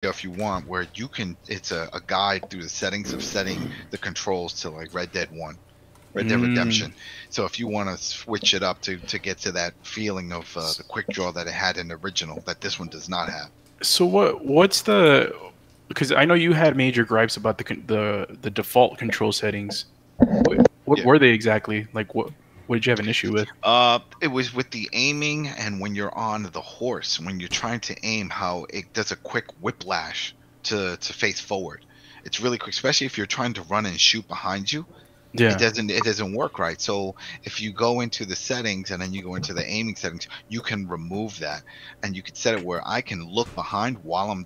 if you want, where you can. It's a guide through the settings of setting the controls to like Red Dead 1. Red Dead Redemption. So if you want to switch it up to get to that feeling of the quick draw that it had in the original, that this one does not have. So what's the? Because I know you had major gripes about the default control settings. What were they exactly? Like what did you have an issue with? It was with the aiming, and when you're on the horse, when you're trying to aim, how it does a quick whiplash to face forward. It's really quick, especially if you're trying to run and shoot behind you. Yeah. It doesn't work right. So if you go into the settings and then you go into the aiming settings, you can remove that, and you can set it where I can look behind while I'm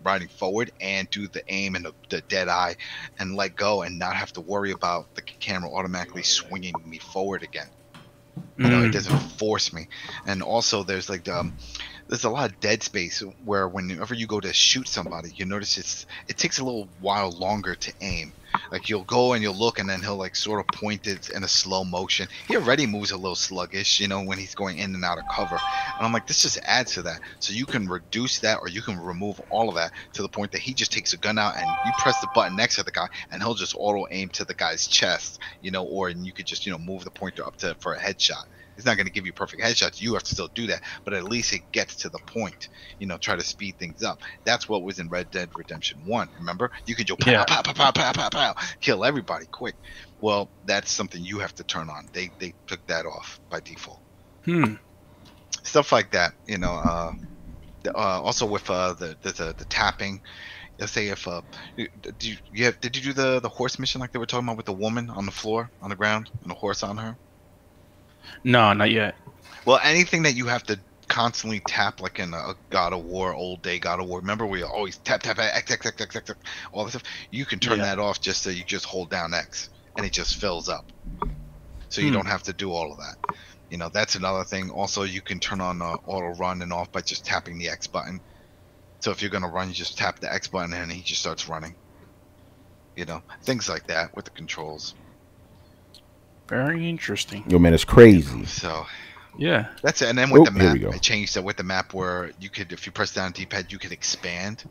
riding forward and do the aim and the dead eye and let go and not have to worry about the camera automatically swinging me forward again. You know, it doesn't force me. And also there's like there's a lot of dead space where whenever you go to shoot somebody, you notice it takes a little while longer to aim. Like you'll go and you'll look, and then he'll like sort of point it in a slow motion. He already moves a little sluggish, you know, when he's going in and out of cover. And I'm like, this just adds to that. So you can reduce that, or you can remove all of that to the point that he just takes a gun out and you press the button next to the guy, and he'll just auto aim to the guy's chest, you know, or and you could just, you know, move the pointer up for a headshot. It's not going to give you perfect headshots. You have to still do that, but at least it gets to the point. You know, try to speed things up. That's what was in Red Dead Redemption 1. Remember, you could go pow, pow, pow, pow, pow, pow, pow, kill everybody quick. Well, that's something you have to turn on. They took that off by default. Stuff like that. You know. Also with the tapping. Let's say if did you do the horse mission like they were talking about with the woman on the floor on the ground and the horse on her? No, not yet. Well, anything that you have to constantly tap, like in a God of War, old day God of War. Remember, we always tap, X, X, X, X, X, X, all this stuff. You can turn that off just so you just hold down X, and it just fills up. So you don't have to do all of that. You know, that's another thing. Also, you can turn on auto run and off by just tapping the X button. So if you're gonna run, you just tap the X button and he just starts running. You know, things like that with the controls. Very interesting. Yo, man, it's crazy. So, yeah, that's it. And then with the map, I changed it with the map where you could, if you press down D-pad, you could expand,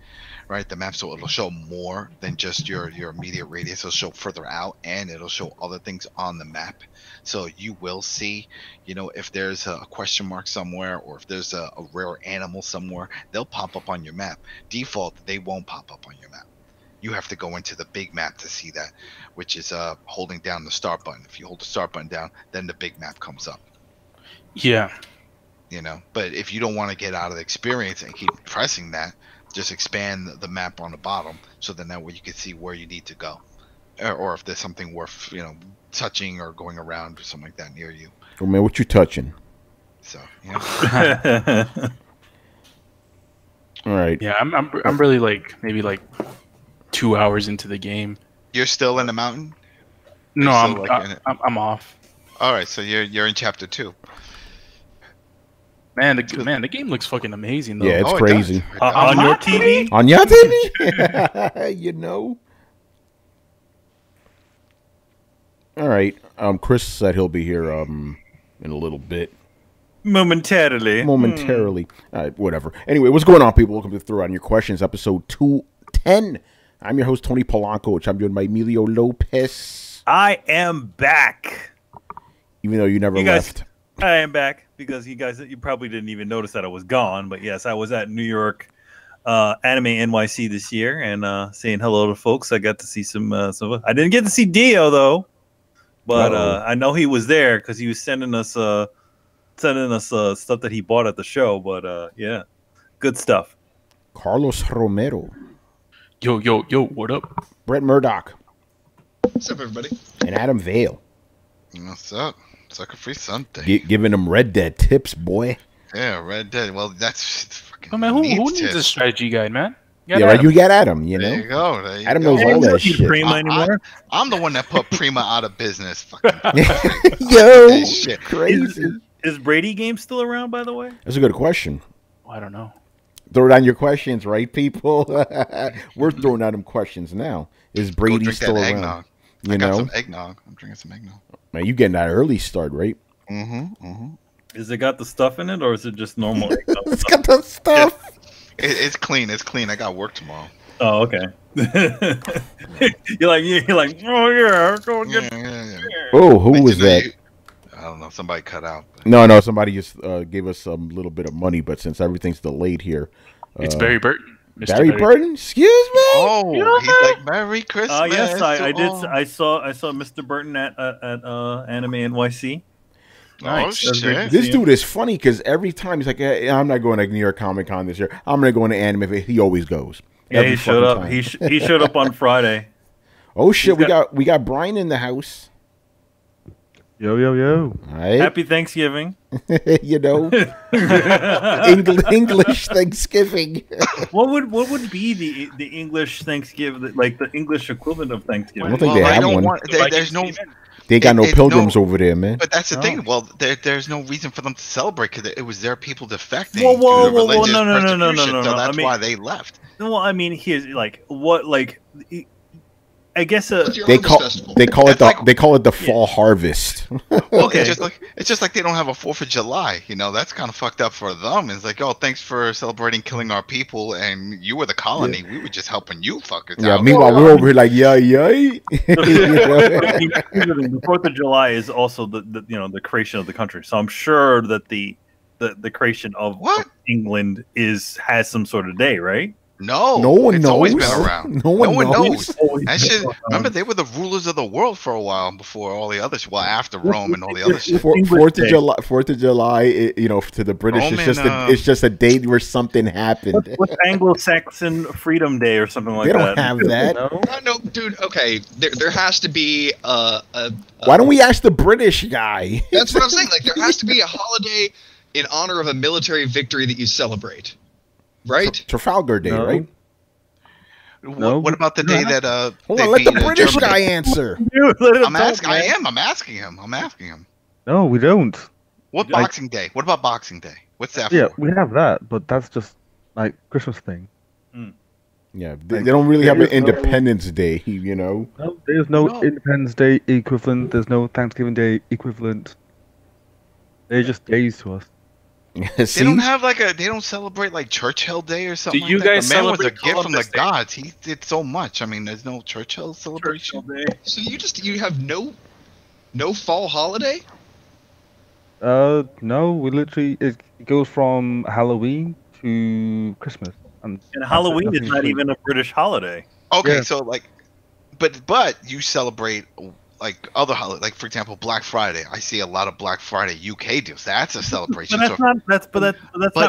right? The map, so it'll show more than just your immediate radius. It'll show further out, and it'll show other things on the map. So you will see, you know, if there's a question mark somewhere, or if there's a rare animal somewhere, they'll pop up on your map. Default, they won't pop up on your map. You have to go into the big map to see that, which is holding down the start button. If you hold the start button down, then the big map comes up. Yeah. You know, but if you don't want to get out of the experience and keep pressing that, just expand the map on the bottom, so then that way you can see where you need to go, or if there's something worth, you know, touching or going around or something like that near you. Oh man, what you touching? So, you know. All right. Yeah, I'm really like maybe like 2 hours into the game. You're still in the mountain? No, I'm off. All right, so you're in chapter 2. Man, the game looks fucking amazing though. Yeah, it's crazy. On your TV? On your TV? You know. All right. Chris said he'll be here in a little bit. Momentarily. All right, whatever. Anyway, what's going on, people? Welcome to Throwdown Your Questions, episode 210. I'm your host, Tony Polanco, which I'm joined by Emilio Lopez. I am back. Even though you never left. I am back because you probably didn't even notice that I was gone. But yes, I was at New York Anime NYC this year and saying hello to folks. I got to see some. I didn't get to see Dio though, but I know he was there because he was sending us stuff that he bought at the show. But yeah, good stuff. Carlos Romero. Yo, what up? Brett Murdoch. What's up, everybody? And Adam Vale. What's up? Sucker Free Sunday. Giving them Red Dead tips, boy. Yeah, Red Dead. Well, that's fucking. Oh man, who needs a strategy guide, man? Yeah, right. You got Adam. You know. There you go. Adam knows all that shit. I'm the one that put Prima out of business. Fucking yo, shit. Crazy. Is Brady game still around? By the way, that's a good question. I don't know. Throw down your questions, right, people? We're throwing out them questions now. Is Brady still around? Eggnog. I got some eggnog. I'm drinking some eggnog. Man, you getting that early start, right? Is it got the stuff in it, or is it just normal eggnog? It's got the stuff. It's clean. It's clean. I got work tomorrow. Oh, okay. you're like, oh yeah, go get. Yeah. Oh, who was that? I don't know. Somebody cut out. No. Somebody just gave us some little bit of money, but since everything's delayed here, It's Barry Burton. Mr. Barry Burton. Excuse me. Oh, he's like Merry Christmas. Yes, I did. Oh. I saw Mr. Burton at Anime NYC. Nice. Oh shit. This dude is funny because every time he's like, hey, I'm not going to New York Comic Con this year. I'm going to go into anime. He always goes. Yeah, he showed up. He showed up on Friday. Oh shit, we got Brian in the house. Yo. Right. Happy Thanksgiving. You know, English Thanksgiving. What would be the English Thanksgiving, like the English equivalent of Thanksgiving? I don't think they have one. There's no. They got no pilgrims over there, man. But that's the thing. Well, there's no reason for them to celebrate because it was their people defecting. Whoa, due to religious no. persecution, So that's why they left. Well, I mean, here's I guess they call it the fall harvest. Okay, it's just like they don't have a 4th of July. You know, that's kind of fucked up for them. It's like, oh, thanks for celebrating killing our people, and you were the colony. Yeah. We were just helping you fuckers. Yeah. Out. Meanwhile, we're over here like yay. The 4th of July is also the creation of the country. So I'm sure that the creation of England has some sort of day, right? No one knows. It's always been around. No one knows. That shit, remember, they were the rulers of the world for a while before all the other shit. Well, after Rome and all the other shit. 4th of July, to the British, it's just a date where something happened. What's Anglo-Saxon Freedom Day or something like that? They don't have that. No, dude. Okay, there has to be Why don't we ask the British guy? That's what I'm saying. Like, there has to be a holiday in honor of a military victory that you celebrate. Right? Trafalgar Day, right? No. What about the day that hold on, let the British guy answer. I'm asking him. No, we don't. What Boxing Day? What about Boxing Day? What's that Yeah, for? we have that, but that's just like Christmas thing. Yeah, they don't really have an Independence Day, you know. No, there's no Independence Day equivalent. There's no Thanksgiving Day equivalent. They're just days to us. They don't have they don't celebrate like Churchill Day or something. Do you like guys that? The man was a celebrate gift from the Columbus Day? gods. He did so much. I mean, there's no Churchill celebration. So you have no fall holiday? No, we literally it goes from Halloween to Christmas, and Halloween is not even a British holiday. Okay, Yeah. so but you celebrate like other holidays, like for example, Black Friday. I see a lot of Black Friday UK deals. That's a celebration. But that's not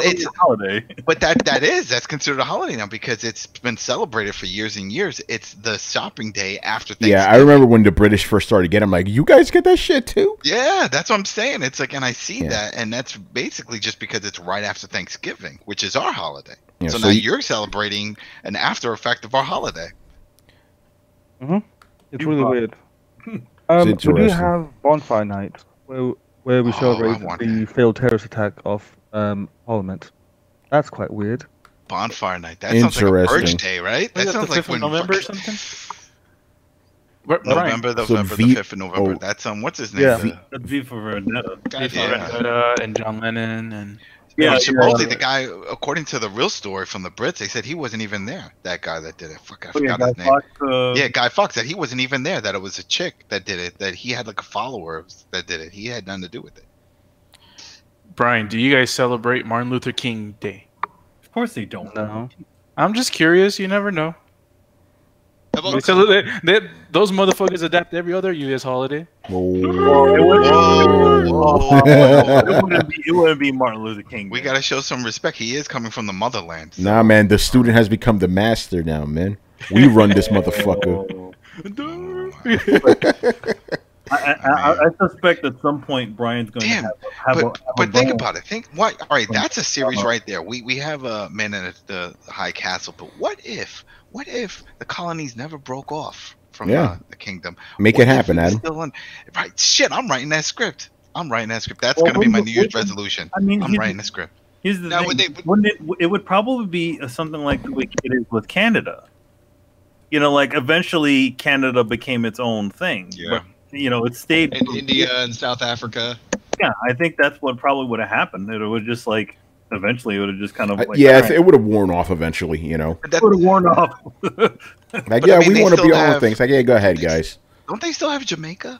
really a holiday. But that's considered a holiday now because it's been celebrated for years and years. It's the shopping day after Thanksgiving. Yeah, I remember when the British first started getting. I'm like, you guys get that shit too? Yeah, that's what I'm saying. It's like, and I see that, and that's basically just because it's right after Thanksgiving, which is our holiday. Yeah, so now you're celebrating an after effect of our holiday. It's really weird. We do have bonfire night where we celebrate the failed terrorist attack of Parliament. That's quite weird. Bonfire night. That sounds like a purge day, right? That sounds like when November or something. November the 5th of November. Oh. That's what's his name? Yeah. That's V for Vendetta. Vendetta and John Lennon and. Yeah, supposedly the guy, according to the real story from the Brits, they said he wasn't even there. That guy that did it. Fuck, I forgot his name. Yeah, Guy Fawkes. That he wasn't even there. That it was a chick that did it. That he had like a follower that did it. He had nothing to do with it. Brian, do you guys celebrate Martin Luther King Day? Of course they don't. No. I'm just curious. You never know. How about Those motherfuckers adapt every other U.S. holiday. It wouldn't be Martin Luther King. We gotta show some respect. He is coming from the motherland. So. Nah, man, the student has become the master now, man. We run this motherfucker. I suspect at some point Brian's going to have but think about it. All right, that's a series right there. We have a man in the high castle, but what if the colonies never broke off from the kingdom? Make it happen, Adam. Right, shit, I'm writing that script. That's going to be my New Year's resolution. I'm writing the script. Here's the thing. It would probably be something like the way it is with Canada. You know, like eventually Canada became its own thing. Yeah. But, you know, it stayed in India and South Africa. Yeah, I think that's what probably would have happened. It was just like Eventually, it would have just kind of like, yeah, it would have worn off eventually. You know, it would have worn off. Like, yeah, we want to be our own things. Like, yeah, go ahead, guys. Don't they still have Jamaica?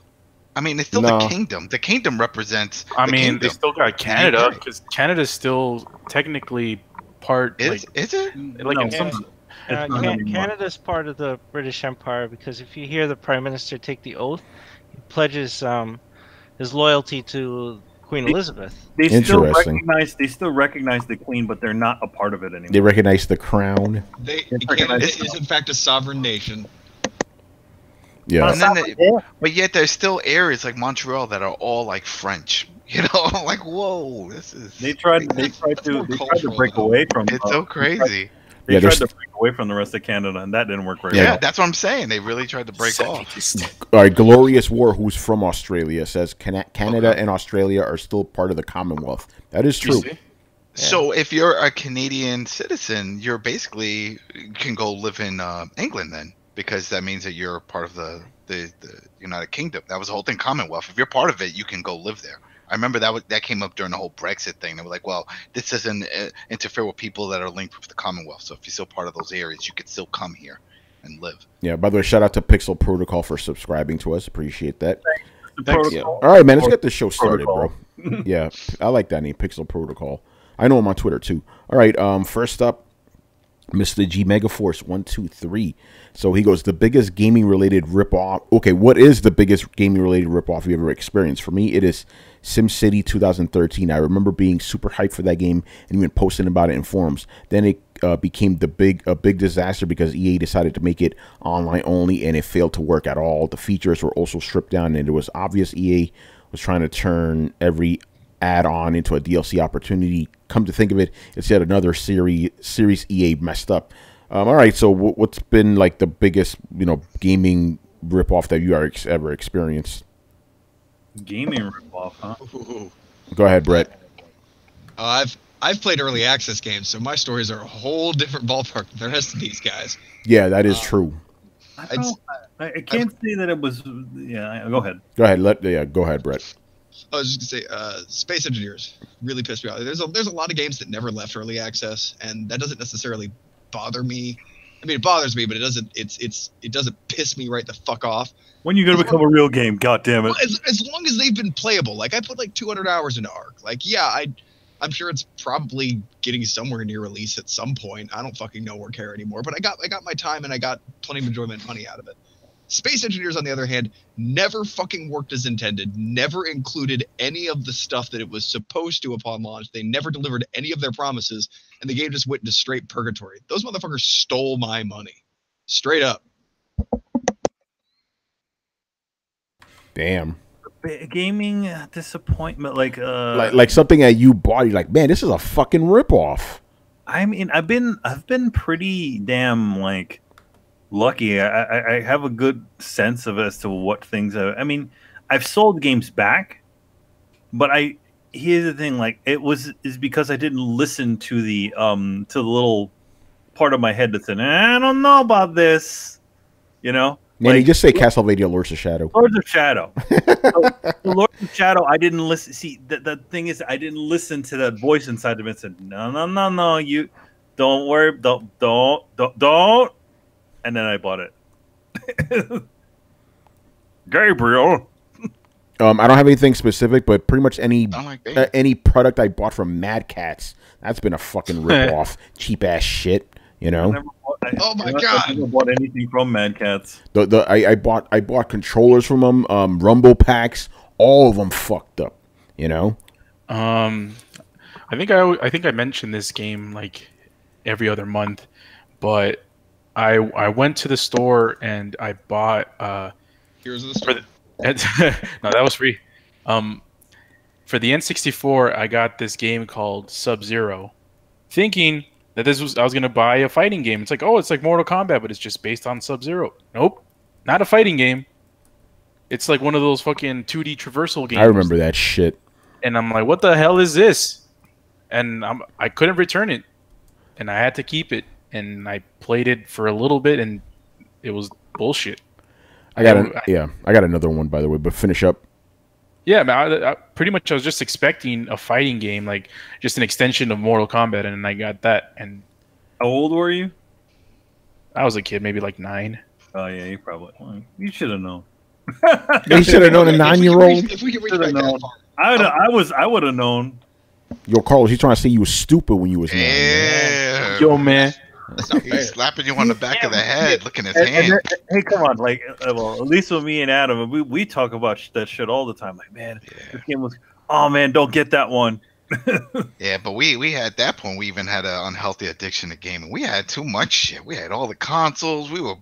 I mean, it's still the kingdom. The kingdom represents. They still got Canada because Canada's still technically part. Is it? Like in some. Canada's part of the British Empire because if you hear the Prime Minister take the oath, he pledges his loyalty to Queen Elizabeth. They still recognize the Queen, but they're not a part of it anymore. They recognize the crown. Canada is in fact a sovereign nation. Yeah, but yet there's still areas like Montreal that are all like French. You know, like whoa, this is. They tried to break away from. It's so crazy. They tried to break away from the rest of Canada, and that didn't work very well. Yeah, that's what I'm saying. They really tried to break off. All right, Glorious War, who's from Australia, says Canada and Australia are still part of the Commonwealth. That is true. So if you're a Canadian citizen, you're basically can go live in England then, because that means that you're part of the United Kingdom. That was the whole thing, Commonwealth. If you're part of it, you can go live there. I remember that came up during the whole Brexit thing. They were like, well, this doesn't interfere with people that are linked with the Commonwealth. So if you're still part of those areas, you could still come here and live. Yeah, by the way, shout out to Pixel Protocol for subscribing to us. Appreciate that. Thanks. Yeah. All right, man, let's get this show started, bro. Yeah, I like that name, Pixel Protocol. I know him on Twitter, too. All right, first up, Mr. G Megaforce 123. So he goes, the biggest gaming-related ripoff. Okay, what is the biggest gaming-related ripoff you ever experienced? For me, it is SimCity 2013. I remember being super hyped for that game and even posting about it in forums. Then it became a big disaster because EA decided to make it online only, and it failed to work at all. The features were also stripped down, and it was obvious EA was trying to turn every add-on into a DLC opportunity. Come to think of it, it's yet another series EA messed up. All right, so what's been like the biggest, gaming ripoff that you ever experienced? Gaming ripoff, huh? Ooh. Go ahead, Brett. I've played early access games, so my stories are a whole different ballpark than the rest of these guys. Yeah, that is true. I can't say that it was. Yeah, go ahead. Go ahead. Go ahead, Brett. I was just gonna say, Space Engineers really pissed me off. There's a lot of games that never left early access, and that doesn't necessarily bother me. I mean, it bothers me, but it doesn't piss me right the fuck off. When you gonna become a real game? God damn it! As long as they've been playable. Like I put like 200 hours into Ark. Like I'm sure it's probably getting somewhere near release at some point. I don't fucking know or care anymore. But I got my time and I got plenty of enjoyment and money out of it. Space Engineers, on the other hand, never fucking worked as intended, never included any of the stuff that it was supposed to upon launch. They never delivered any of their promises, and the game just went into straight purgatory. Those motherfuckers stole my money. Straight up. Damn. Gaming disappointment, like something that you bought, you're like, man, this is a fucking ripoff. I mean, I've been pretty damn lucky. I have a good sense of as to what things I mean, I've sold games back, but here's the thing, is because I didn't listen to the little part of my head that said, I don't know about this, Man, you just say Castlevania Lords of Shadow. Lords of Shadow. The Lords of Shadow, I didn't listen. See, the thing is, I didn't listen to that voice inside of me that said, no, you don't worry, don't. And then I bought it. Gabriel. I don't have anything specific, but pretty much any product I bought from Mad Catz, that's been a fucking ripoff, cheap ass shit. Oh my god! I never bought anything from Mad Catz. I bought controllers from them, Rumble packs, all of them fucked up. I think I mentioned this game every other month, but I went to the store and I bought Here's the store. No, that was free. For the N64, I got this game called Sub-Zero, thinking that I was gonna buy a fighting game. It's it's like Mortal Kombat, but it's just based on Sub-Zero. Nope, not a fighting game. It's like one of those fucking 2D traversal games. I remember that shit. And I'm like, what the hell is this? And I couldn't return it, and I had to keep it. And I played it for a little bit, and it was bullshit. I got another one, by the way, but finish up. Yeah, man. I pretty much I was just expecting a fighting game, like just an extension of Mortal Kombat, and I got that. And how old were you? I was a kid, maybe like 9. Oh yeah, you probably. You should have known. You should have known a 9-year-old. If we could reach back that far. I would have known. Yo, Carlos, he's trying to say you was stupid when you was 9. Yeah. Yo, man. That's not fair. He's slapping you on the back of the head. Look at his hand. Hey, come on! Like, well, at least with me and Adam, we talk about that shit all the time. Like, man, this game was. Oh man, don't get that one. Yeah, but we had at that point we even had an unhealthy addiction to gaming. We had too much shit. We had all the consoles. We were,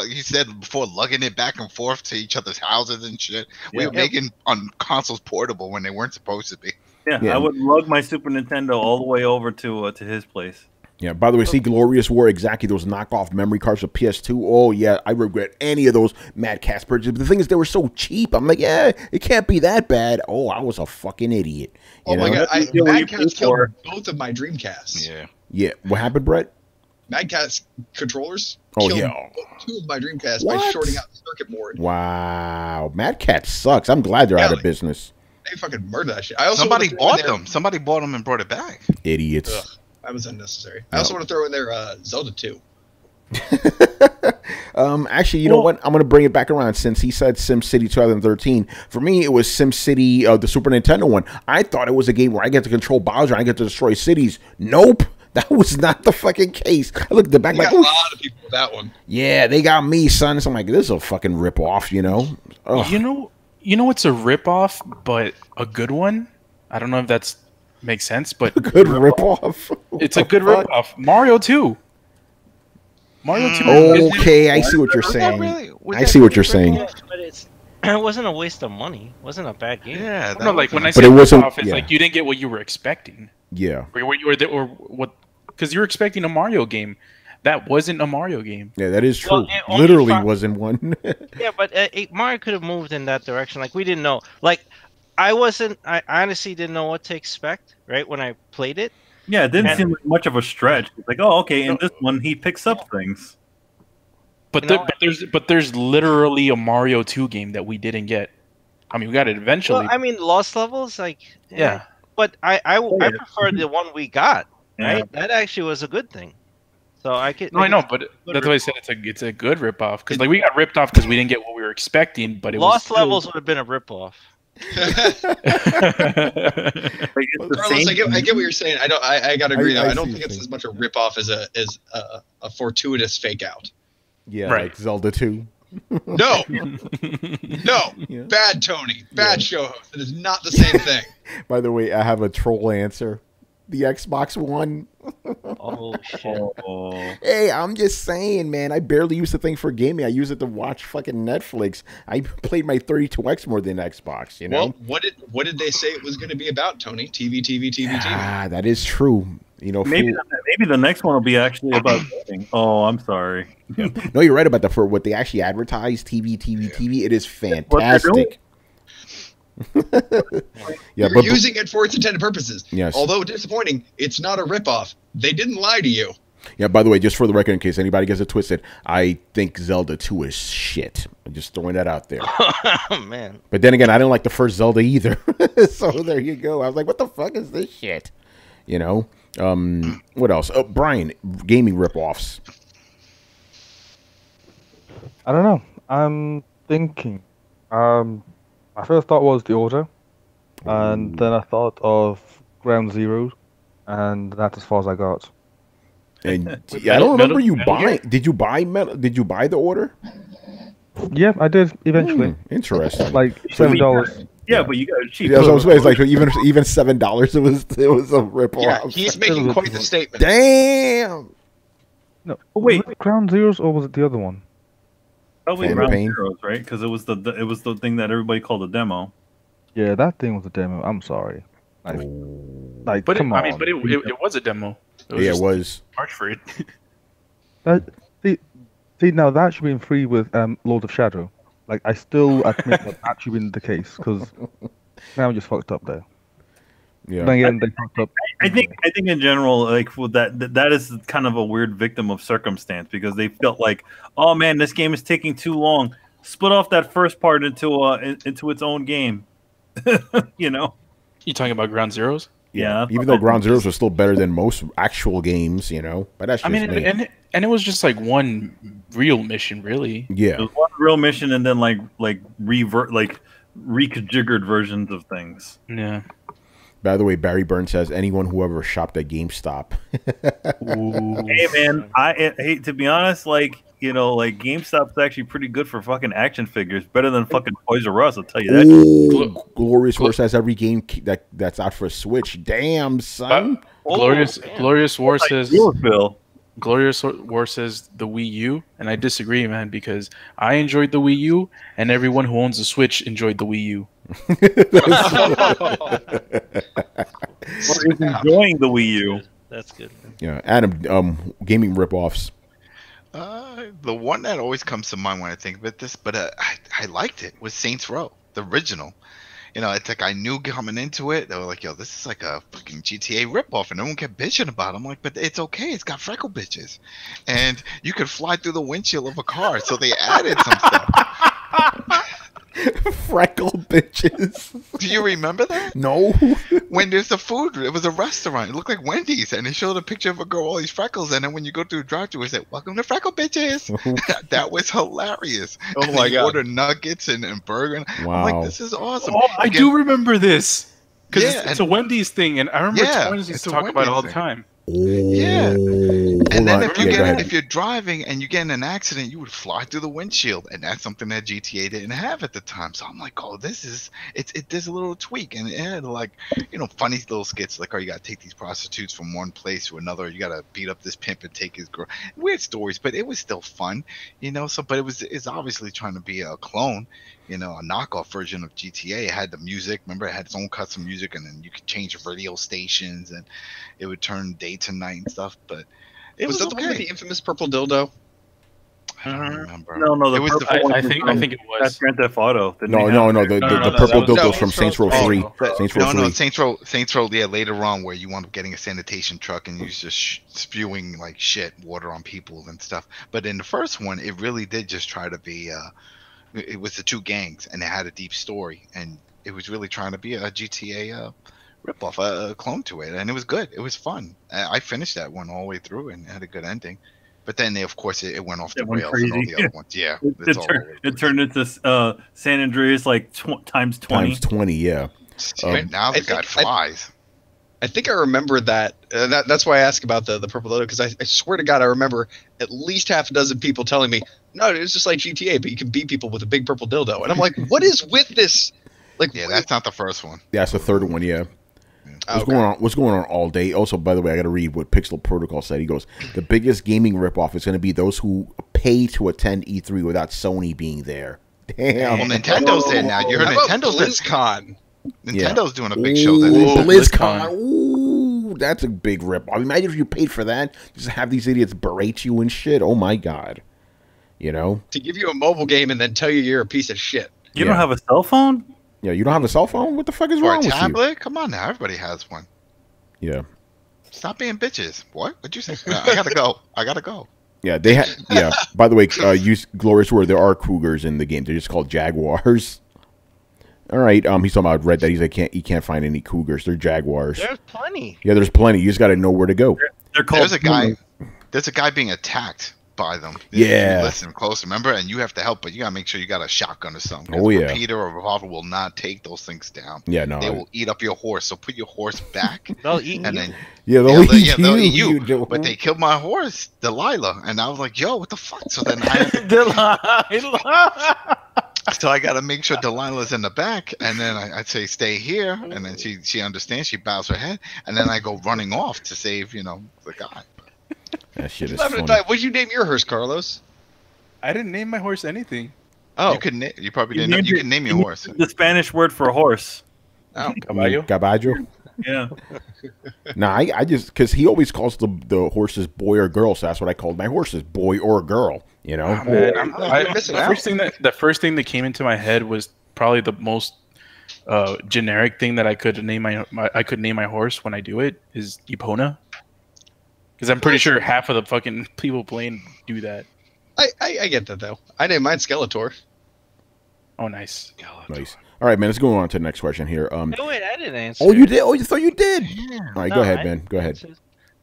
he said before, lugging it back and forth to each other's houses and shit. We were making on consoles portable when they weren't supposed to be. Yeah, I would lug my Super Nintendo all the way over to his place. Yeah, by the way, see, Glorious wore exactly those knockoff memory cards for PS2. Oh, yeah, I regret any of those Mad Catz purchases. But the thing is, they were so cheap. I'm like, yeah, it can't be that bad. Oh, I was a fucking idiot. Oh, my God. Mad Catz killed both of my Dreamcasts. Yeah. Yeah. What happened, Brett? Mad Catz controllers killed 2 of my Dreamcasts by shorting out the circuit board. Wow. Mad Catz sucks. I'm glad they're out of business. They fucking murdered that shit. I also Somebody bought them. Somebody bought them and brought it back. Idiots. Ugh. That was unnecessary. I also want to throw in there Zelda 2. Actually, you know what? I'm going to bring it back around since he said SimCity 2013. For me, it was SimCity, the Super Nintendo one. I thought it was a game where I get to control Bowser and I get to destroy cities. Nope. That was not the fucking case. I looked at the back like, a lot of people with that one. Yeah, they got me, son. So I'm like, this is a fucking ripoff, you know? Ugh. You know what's a ripoff, but a good one? I don't know if that's makes sense, but a good ripoff. It's a good ripoff. Mario 2. Mario 2. Okay, I see what you're saying. I see what you're saying. But it wasn't a waste of money. It wasn't a bad game. Yeah, no, like when I say ripoff, it's like you didn't get what you were expecting. Yeah. Or what? Because you were expecting a Mario game. That wasn't a Mario game. Yeah, that is true. Well, literally wasn't one. Yeah, but Mario could have moved in that direction. Like we didn't know. Like I honestly didn't know what to expect, right, when I played it. Yeah, it didn't seem like much of a stretch. It's like, oh, okay, in this one he picks up things. But there's literally a Mario 2 game that we didn't get. I mean, we got it eventually. Well, I mean, Lost Levels, like yeah. But I prefer the one we got. Right, that actually was a good thing. So I could. No, I know, but that's why I said it's a good ripoff because like we got ripped off because we didn't get what we were expecting. But Lost Levels would have been a ripoff. Carlos, I get what you're saying. I gotta agree. I don't think it's as much a ripoff as a fortuitous fake out. Yeah, right. Like Zelda 2. No, bad Tony, bad show host. It is not the same thing. By the way, I have a troll answer. The Xbox One. Oh shit! Hey, I'm just saying, man. I barely use the thing for gaming. I use it to watch fucking Netflix. I played my 32X more than Xbox. You know. Well, what did they say it was going to be about, Tony? TV. Ah, that is true. You know, maybe the next one will be actually about gaming. Oh, I'm sorry. Yeah. No, you're right about that. For what they actually advertise, TV. It is fantastic. Yeah, You're using it for its intended purposes. Yes. Although disappointing, it's not a ripoff. They didn't lie to you. Yeah, by the way, just for the record, in case anybody gets it twisted, I think Zelda 2 is shit. I'm just throwing that out there. Oh, man. But then again, I didn't like the first Zelda either. So there you go. I was like, what the fuck is this shit? You know? What else? Oh, Brian, gaming ripoffs. I don't know. I'm thinking. My first thought was The Order, and then I thought of Ground Zero, and that's as far as I got. And yeah, I don't remember you buying. Did you buy The Order? Yeah, I did eventually. Interesting. Like $7. Yeah, but you got it cheap. Yeah, so it's like even $7. It was a rip off. Yeah, he's making quite the statement. Damn. No, wait, Ground Zeroes or was it the other one? Probably Ground Zeroes, right? Because it was the thing that everybody called a demo. Yeah, that thing was a demo. I'm sorry. Like but come on. I mean, but it was a demo. It was. Charge for it. See, now that should be free with Lord of Shadow. Like, I still admit that should been the case because now I'm just fucked up there. Yeah. Then again, they fucked up. I think in general, like with that is kind of a weird victim of circumstance because they felt like, oh man, this game is taking too long. Split off that first part into its own game. You know? You talking about Ground Zeroes? Yeah. Even though Ground Zeroes was still better than most actual games, you know. But that's just me. And it was just like one real mission, really. Yeah. It was one real mission, and then reconfigured versions of things. Yeah. By the way, Barry Burns says anyone who ever shopped at GameStop. Hey man, I hate to be honest, like GameStop's actually pretty good for fucking action figures, better than fucking Toys R Us. I'll tell you that. Ooh, Glorious Wars has every game that's out for Switch. Damn, son. Glorious War says Bill. Glorious War says the Wii U, and I disagree, man, because I enjoyed the Wii U, and everyone who owns a Switch enjoyed the Wii U. Enjoying the Wii U. That's good. Yeah, Adam, gaming ripoffs. The one that always comes to mind when I think about this, but I liked it, was Saints Row, the original. You know, it's like I knew coming into it, they were like, yo, this is like a fucking GTA ripoff, and everyone kept bitching about it. I'm like, but it's okay, it's got freckle bitches. And you could fly through the windshield of a car, so they added some stuff. Freckle bitches. Do you remember that? No. When there's a food, it was a restaurant. It looked like Wendy's, and they showed a picture of a girl with all these freckles, and then when you go through the drive-thru, it said, "Welcome to Freckle Bitches." That was hilarious. Oh my god! Order nuggets and burger. Wow. I'm like, this is awesome. Oh, I do remember this because Yeah, it's a Wendy's thing, and I remember Twins used it's to a talk about it all the Wendy's time. Yeah. Hold And then on. if you're driving and you get in an accident, you would fly through the windshield, and that's something that GTA didn't have at the time. So I'm like, oh, there's a little tweak, and it had like, you know, funny little skits like, oh, you gotta take these prostitutes from one place to another, you gotta beat up this pimp and take his girl. Weird stories, but it was still fun, you know. So, but it's obviously trying to be a clone, you know, a knockoff version of GTA. It had the music. Remember, it had its own custom music, and then you could change radio stations, and it would turn day to night and stuff. But it was that the one with okay. the infamous purple dildo? I don't remember. No, it was I think it was. That's Grand Theft Auto. No. The purple dildos from Saints Row 3. Saints Row 3. Saints Row. Yeah, later on, where you wound up getting a sanitation truck and you just spewing like shit water on people and stuff. But in the first one, it really did just try to be. It was the two gangs, and it had a deep story, and it was really trying to be a GTA ripoff, a clone to it, and it was good. It was fun. I finished that one all the way through and had a good ending. But then, of course, it went off the rails and all the other ones. Yeah, it turned into San Andreas like times 20. Times 20, yeah. Now the guy flies. I think I remember that. That's why I asked about the purple dildo, because I swear to God, I remember at least half a dozen people telling me, no, it's just like GTA, but you can beat people with a big purple dildo. And I'm like, what is with this? Like, yeah, that's not the first one. Yeah, that's the third one, yeah. What's going on all day? Also, by the way, I got to read what Pixel Protocol said. He goes, the biggest gaming ripoff is going to be those who pay to attend E3 without Sony being there. Damn. Well, Nintendo's there now. You heard Nintendo's BlizzCon. Nintendo's doing a big show there. BlizzCon. Ooh, that's a big ripoff. Imagine if you paid for that. Just have these idiots berate you and shit. Oh my god. You know? To give you a mobile game and then tell you you're a piece of shit. You don't have a cell phone? Yeah, you don't have a cell phone? What the fuck is Or wrong a with tablet? you? Come on now, everybody has one. Yeah. Stop being bitches. What'd you say? I gotta go. Yeah, they had. Yeah. By the way, use Glorious Word. There are cougars in the game. They're just called jaguars. All right. He's talking about Red. That he can't find any cougars. They're jaguars. There's plenty. Yeah, there's plenty. You just got to know where to go. They're called. There's a guy being attacked by them. Yeah. You listen close, remember, and you have to help, but you gotta make sure you got a shotgun or something. Oh, yeah. A repeater or a revolver will not take those things down. Yeah, no. They will eat up your horse. So put your horse back. They'll eat and you. then they'll eat you. But they killed my horse, Delilah, and I was like, yo, what the fuck? So then Delilah. So I gotta make sure Delilah's in the back, and then I'd say stay here, and then she understands. She bows her head, and then I go running off to save the guy. That shit is What funny. did you name your horse, Carlos? I didn't name my horse anything. Oh, You probably didn't know. You can name your horse. The Spanish word for horse. Caballo. Caballo? Yeah. Nah, I just because he always calls the horses boy or girl, so that's what I called my horses, boy or girl. You know. Oh, man, the first thing that came into my head was probably the most generic thing that I could name my horse when I do it is Epona, because I'm pretty sure half of the fucking people playing do that. I get that though. I named mine Skeletor. Oh, nice. Nice. All right, man. Let's go on to the next question here. No, wait, I didn't answer. Oh, you did. Oh, you thought you did. Yeah. All right, No, go ahead, I man. didn't Go ahead. answer.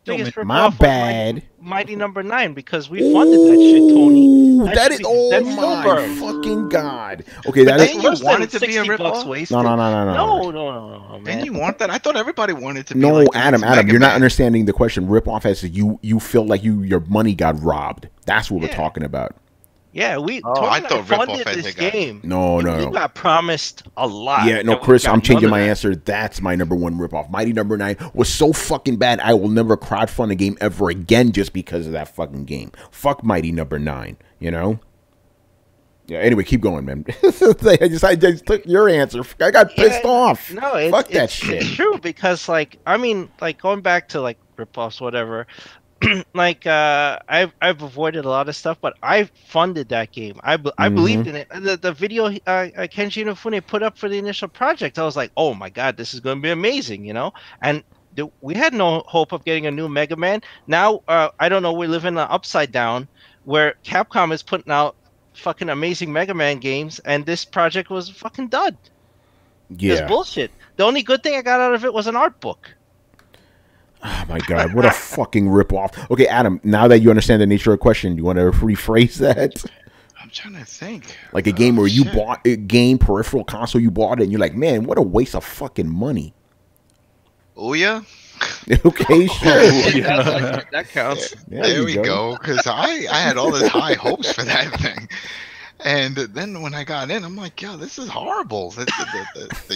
Biggest My ripoff was bad. Mighty Number 9 because we funded that shit, Tony. Ooh, That that should is. be- Oh that's still my burned. fucking god. Okay, that But is. then you Less want than it to be a 60 bucks ripoff? wasted. No. No, man. Didn't you want that? I thought everybody wanted to be No, like the Adam, next Adam, Mega you're not Man. understanding the question. Rip off as you feel like your money got robbed. That's what we're Yeah. talking about. Yeah, we Oh, Tony I and thought funded ripoff as this they got- game. No. We got promised a lot. Yeah, no, and we Chris, got I'm changing none my of that. answer. That's my number one ripoff. Mighty Number 9 was so fucking bad. I will never crowdfund a game ever again just because of that fucking game. Fuck Mighty Number 9. You know. Yeah. Anyway, keep going, man. I just took your answer. I got pissed off. No, Fuck that shit. It's true because, like, I mean, like going back to like ripoffs, whatever. Like, I've avoided a lot of stuff, but I funded that game. I believed in it. The video Kenji Inafune put up for the initial project, I was like, oh my god, this is going to be amazing, you know. And we had no hope of getting a new Mega Man. Now, I don't know. We live in an upside down where Capcom is putting out fucking amazing Mega Man games, and this project was a fucking dud. It was Yeah. bullshit. The only good thing I got out of it was an art book. Oh my god, what a fucking ripoff. Okay, Adam, now that you understand the nature of the question, you want to rephrase that? I'm trying to think. Like a game where you shit. bought a game, peripheral console, you bought it, and you're like, man, what a waste of fucking money. Ouya? Okay, sure. That counts. Yeah, There you we go. Because I had all this high hopes for that thing. And then when I got in, I'm like, yo, this is horrible. The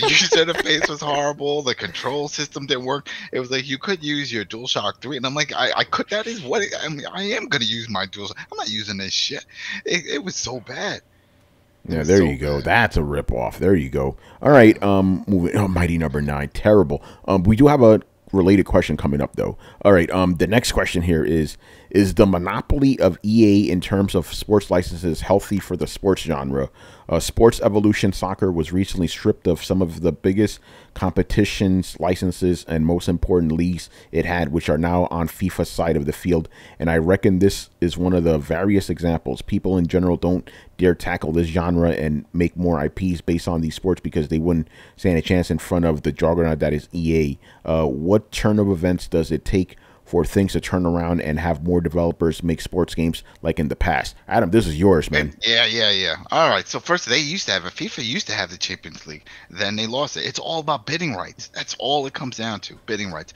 user interface was horrible. The control system didn't work. It was like you could use your DualShock 3. And I'm like, I could. That is what I mean. I am going to use my DualShock. I'm not using this shit. It was so bad. Yeah, there you go. That's a ripoff. There you go. All right, moving. Oh, Mighty Number 9, terrible. We do have a related question coming up though. All right, the next question here is the monopoly of EA in terms of sports licenses healthy for the sports genre? Sports Evolution Soccer was recently stripped of some of the biggest competitions, licenses, and most important leagues it had, which are now on FIFA's side of the field. And I reckon this is one of the various examples. People in general don't dare tackle this genre and make more IPs based on these sports because they wouldn't stand a chance in front of the juggernaut that is EA. What turn of events does it take for things to turn around and have more developers make sports games like in the past? Adam, this is yours, man. Yeah. All right. So first, they used to have it. FIFA used to have the Champions League. Then they lost it. It's all about bidding rights. That's all it comes down to. Bidding rights.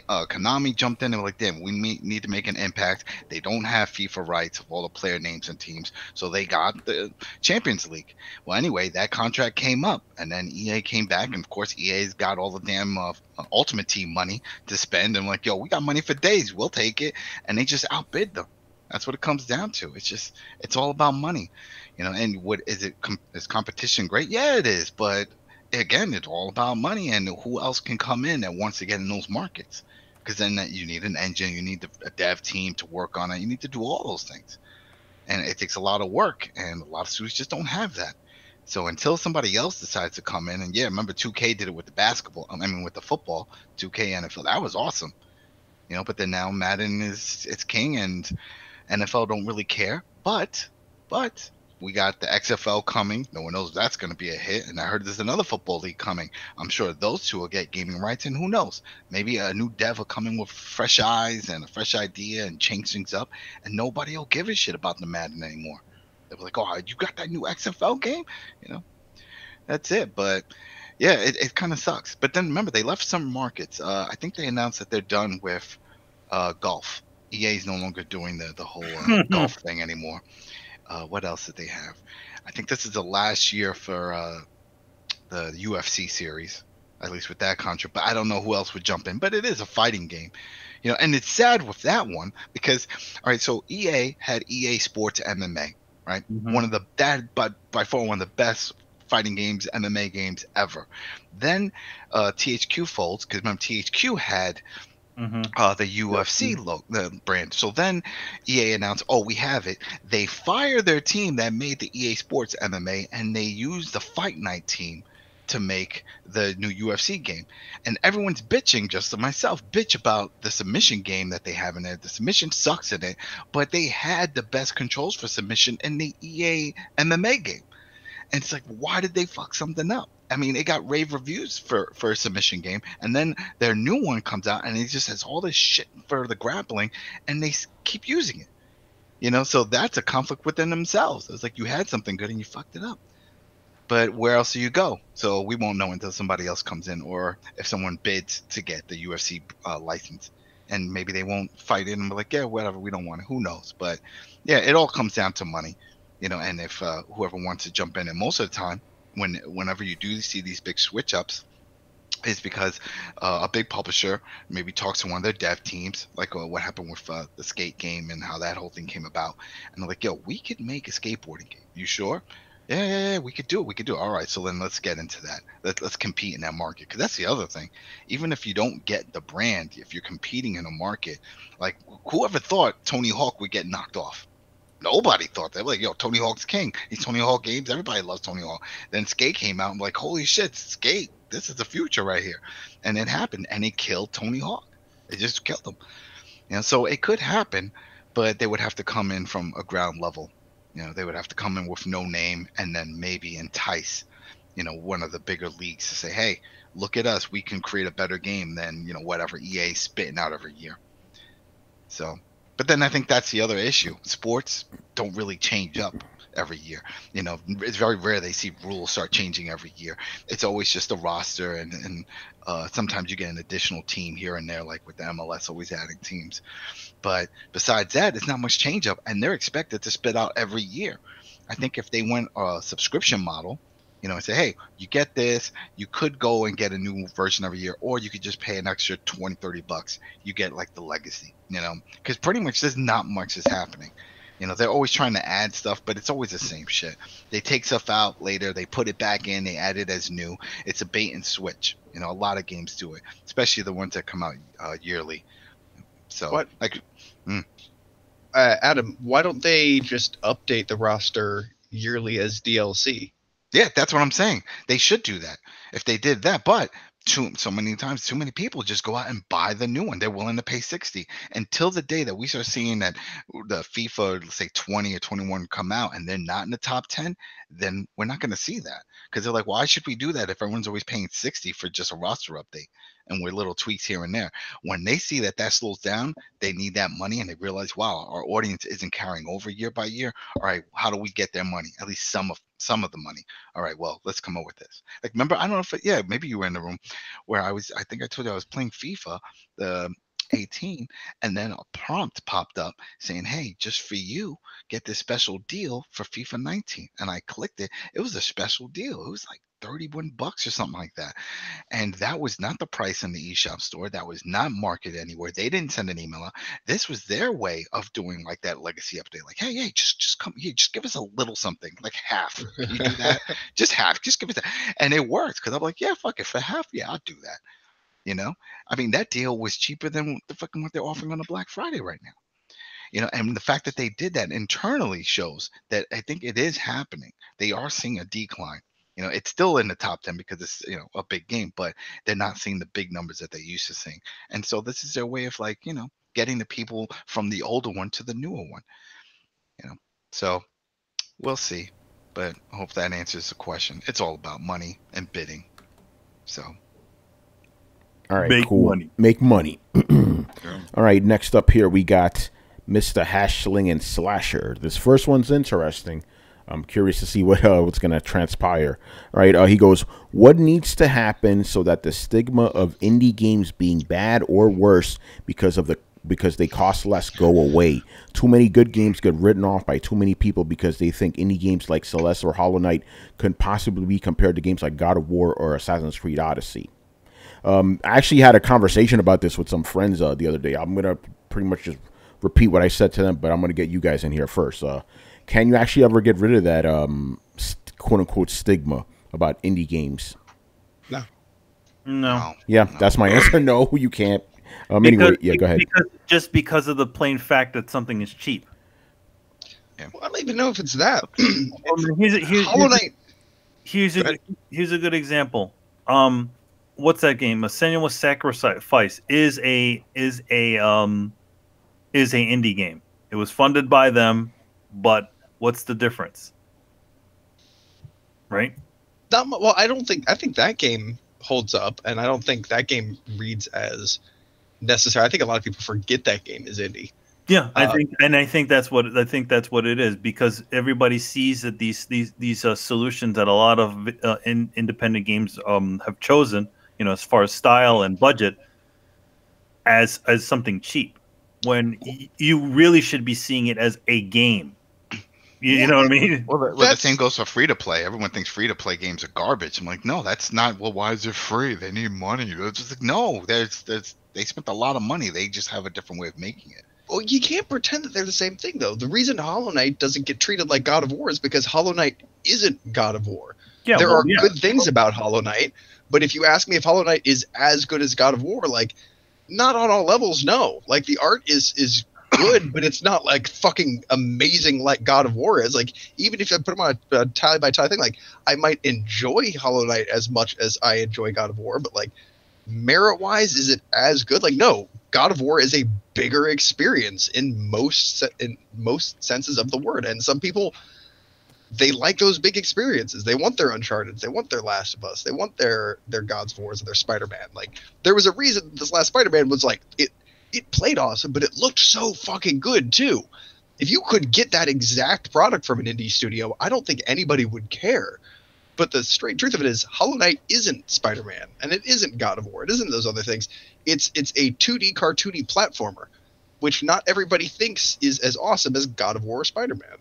Konami jumped in and were like, damn, we need to make an impact. They don't have FIFA rights of all the player names and teams, so they got the Champions League. Well, anyway, that contract came up, and then EA came back, and of course, EA's got all the damn Ultimate Team money to spend. And like, yo, we got money for days, we'll take it, and they just outbid them. That's what it comes down to. It's all about money, you know. And what is it? Is competition great? Yeah, it is, but again, it's all about money, and who else can come in that wants to get in those markets? Because then you need an engine, you need a dev team to work on it, you need to do all those things, and it takes a lot of work, and a lot of studios just don't have that. So until somebody else decides to come in, and yeah, remember 2K did it with the basketball, I mean with the football, 2K NFL, that was awesome, you know. But then now Madden it's king, and NFL don't really care, but we got the XFL coming. No one knows if that's going to be a hit. And I heard there's another football league coming. I'm sure those two will get gaming rights. And who knows? Maybe a new dev will come in with fresh eyes and a fresh idea and change things up. And nobody will give a shit about the Madden anymore. They'll be like, oh, you got that new XFL game? You know, that's it. But yeah, it kind of sucks. But then remember, they left some markets. I think they announced that they're done with golf. EA is no longer doing the whole golf thing anymore. What else did they have? I think this is the last year for the UFC series, at least with that contract. But I don't know who else would jump in. But it is a fighting game, you know. And it's sad with that one because, all right, so EA had EA Sports MMA, right? One of the but by far one of the best fighting games, MMA games ever. Then THQ folds because remember THQ had the UFC the brand. So then EA announced, oh, we have it. They fire their team that made the EA Sports MMA, and they use the Fight Night team to make the new UFC game. And everyone's bitching, just like myself, bitch about the submission game that they have in it. The submission sucks in it, but they had the best controls for submission in the EA MMA game. And it's like, why did they fuck something up? I mean, it got rave reviews for a submission game, and then their new one comes out, and it just has all this shit for the grappling, and they keep using it. You know, so that's a conflict within themselves. It's like you had something good and you fucked it up. But where else do you go? So we won't know until somebody else comes in, or if someone bids to get the UFC license, and maybe they won't fight it and be like, yeah, whatever, we don't want it. Who knows? But yeah, it all comes down to money, you know. And if whoever wants to jump in, and most of the time, whenever you do see these big switch ups, is because a big publisher maybe talks to one of their dev teams, like what happened with the skate game and how that whole thing came about. And they're like, yo, we could make a skateboarding game. You sure? Yeah, we could do it. We could do it. All right, so then let's get into that. Let's compete in that market. Because that's the other thing. Even if you don't get the brand, if you're competing in a market, like whoever thought Tony Hawk would get knocked off? Nobody thought that. Like, yo, Tony Hawk's king. He's Tony Hawk games. Everybody loves Tony Hawk. Then Skate came out. I'm like, holy shit, Skate. This is the future right here. And it happened, and it killed Tony Hawk. It just killed him. You know, so it could happen, but they would have to come in from a ground level. You know, they would have to come in with no name and then maybe entice, you know, one of the bigger leagues to say, hey, look at us. We can create a better game than, you know, whatever EA spitting out every year. So, but then I think that's the other issue. Sports don't really change up every year. You know, it's very rare they see rules start changing every year. It's always just a roster, and sometimes you get an additional team here and there, like with the MLS always adding teams. But besides that, it's not much change up, and they're expected to spit out every year. I think if they went a subscription model, you know, and say, hey, you get this, you could go and get a new version every year, or you could just pay an extra $20-30. You get like the legacy, you know, because pretty much there's not much is happening. You know, they're always trying to add stuff, but it's always the same shit. They take stuff out later, they put it back in, they add it as new. It's a bait and switch. You know, a lot of games do it, especially the ones that come out yearly. So, What? like, Adam, why don't they just update the roster yearly as DLC? yeah, that's what I'm saying. They should do that if they did that. But so many times, too many people just go out and buy the new one. They're willing to pay 60 until the day that we start seeing that the FIFA, let's say 20 or 21 come out and they're not in the top 10. Then we're not going to see that, because they're like, why should we do that if everyone's always paying 60 for just a roster update and with little tweaks here and there? When they see that that slows down, they need that money, and they realize, wow, our audience isn't carrying over year by year. All right, how do we get their money? At least some of the money. All right, well, let's come up with this. Like, remember, I don't know if yeah, maybe you were in the room where I think I told you I was playing FIFA, the 18, and then a prompt popped up saying, hey, just for you, get this special deal for FIFA 19. And I clicked it. It was a special deal. It was like $31 or something like that. And that was not the price in the eShop store. That was not marketed anywhere. They didn't send an email out. This was their way of doing like that legacy update. Like, hey, just come here. Just give us a little something, like half. Can you do that? Just half. Just give us that. And it worked, because I'm like, yeah, fuck it. For half, yeah, I'll do that. You know, I mean, that deal was cheaper than the fucking what they're offering on a Black Friday right now. You know, and the fact that they did that internally shows that I think it is happening. They are seeing a decline. You know, it's still in the top 10 because it's, you know, a big game, but they're not seeing the big numbers that they used to seeing. And so this is their way of, like, you know, getting the people from the older one to the newer one. You know, so we'll see. But I hope that answers the question. It's all about money and bidding. So. All right, Make cool. money. Make money. All right, next up here we got Mr. Hashling and Slasher. This first one's interesting. I'm curious to see what's going to transpire. All right, he goes, what needs to happen so that the stigma of indie games being bad or worse because they cost less go away? Too many good games get written off by too many people because they think indie games like Celeste or Hollow Knight could possibly be compared to games like God of War or Assassin's Creed Odyssey. I actually had a conversation about this with some friends the other day. I'm going to pretty much just repeat what I said to them, but I'm going to get you guys in here first. Can you actually ever get rid of that quote-unquote stigma about indie games? No. Yeah, that's my answer. No, you can't. Anyway, yeah, go ahead. Because of the plain fact that something is cheap. Yeah. Well, I don't even know if it's that. Hollow Knight. Here's a good example. What's that game? A Senua's Sacrifice is a indie game. It was funded by them, but what's the difference? right? Well, I don't think. I think that game holds up, and I don't think that game reads as necessary. I think a lot of people forget that game is indie. Yeah, I think that's what it is, because everybody sees that these solutions that a lot of independent games have chosen, as far as style and budget, as something cheap, when you really should be seeing it as a game. You know what I mean? Well, the same goes for free to play. Everyone thinks free to play games are garbage. I'm like, no, that's not. Well, why is it free? They need money. It's just like, no, they spent a lot of money. They just have a different way of making it. Well, you can't pretend that they're the same thing, though. The reason Hollow Knight doesn't get treated like God of War is because Hollow Knight isn't God of War. Yeah, there are good things about Hollow Knight, but if you ask me if Hollow Knight is as good as God of War, like, not on all levels, no. Like, the art is good, but it's not like fucking amazing like God of War is. Like, even if I put them on a tally by tally thing, like, I might enjoy Hollow Knight as much as I enjoy God of War, but like, merit wise, is it as good? Like, no. God of War is a bigger experience in most senses of the word, and some people, they like those big experiences. They want their Uncharted, they want their Last of Us, they want their Gods of Wars and their Spider-Man. Like, there was a reason this last Spider-Man was like, it played awesome, but it looked so fucking good too. If you could get that exact product from an indie studio, I don't think anybody would care. But the straight truth of it is, Hollow Knight isn't Spider-Man, and it isn't God of War. It isn't those other things. It's a 2D cartoony platformer, which not everybody thinks is as awesome as God of War or Spider-Man.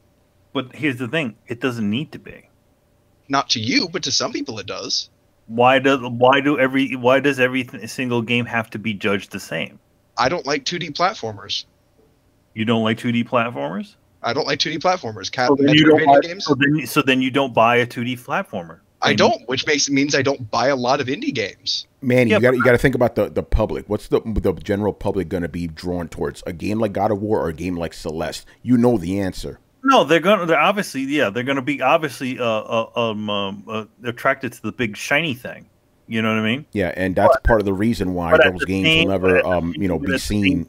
But here's the thing: it doesn't need to be. Not to you, but to some people it does. Why does every single game have to be judged the same? I don't like 2D platformers. You don't like 2D platformers? I don't like 2D platformers. So then you don't buy a 2D platformer. I don't, which means I don't buy a lot of indie games. Manny, you got to think about the public. What's the general public going to be drawn towards? A game like God of War or a game like Celeste? You know the answer. No, they're going to be attracted to the big shiny thing. You know what I mean? Yeah, and that's part of the reason why those games will never be seen.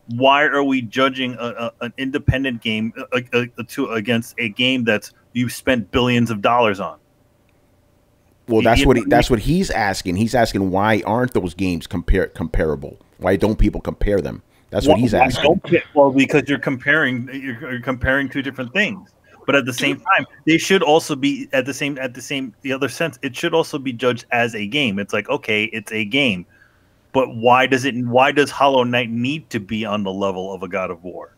Why are we judging an independent game against a game that's you've spent billions of dollars on? Well, that's what he's asking. He's asking, why aren't those games comparable? Why don't people compare them? That's what he's asking. Well, because you're comparing two different things. But at the same time, they should also be the other sense. It should also be judged as a game. It's like, okay, it's a game. But why does Hollow Knight need to be on the level of a God of War?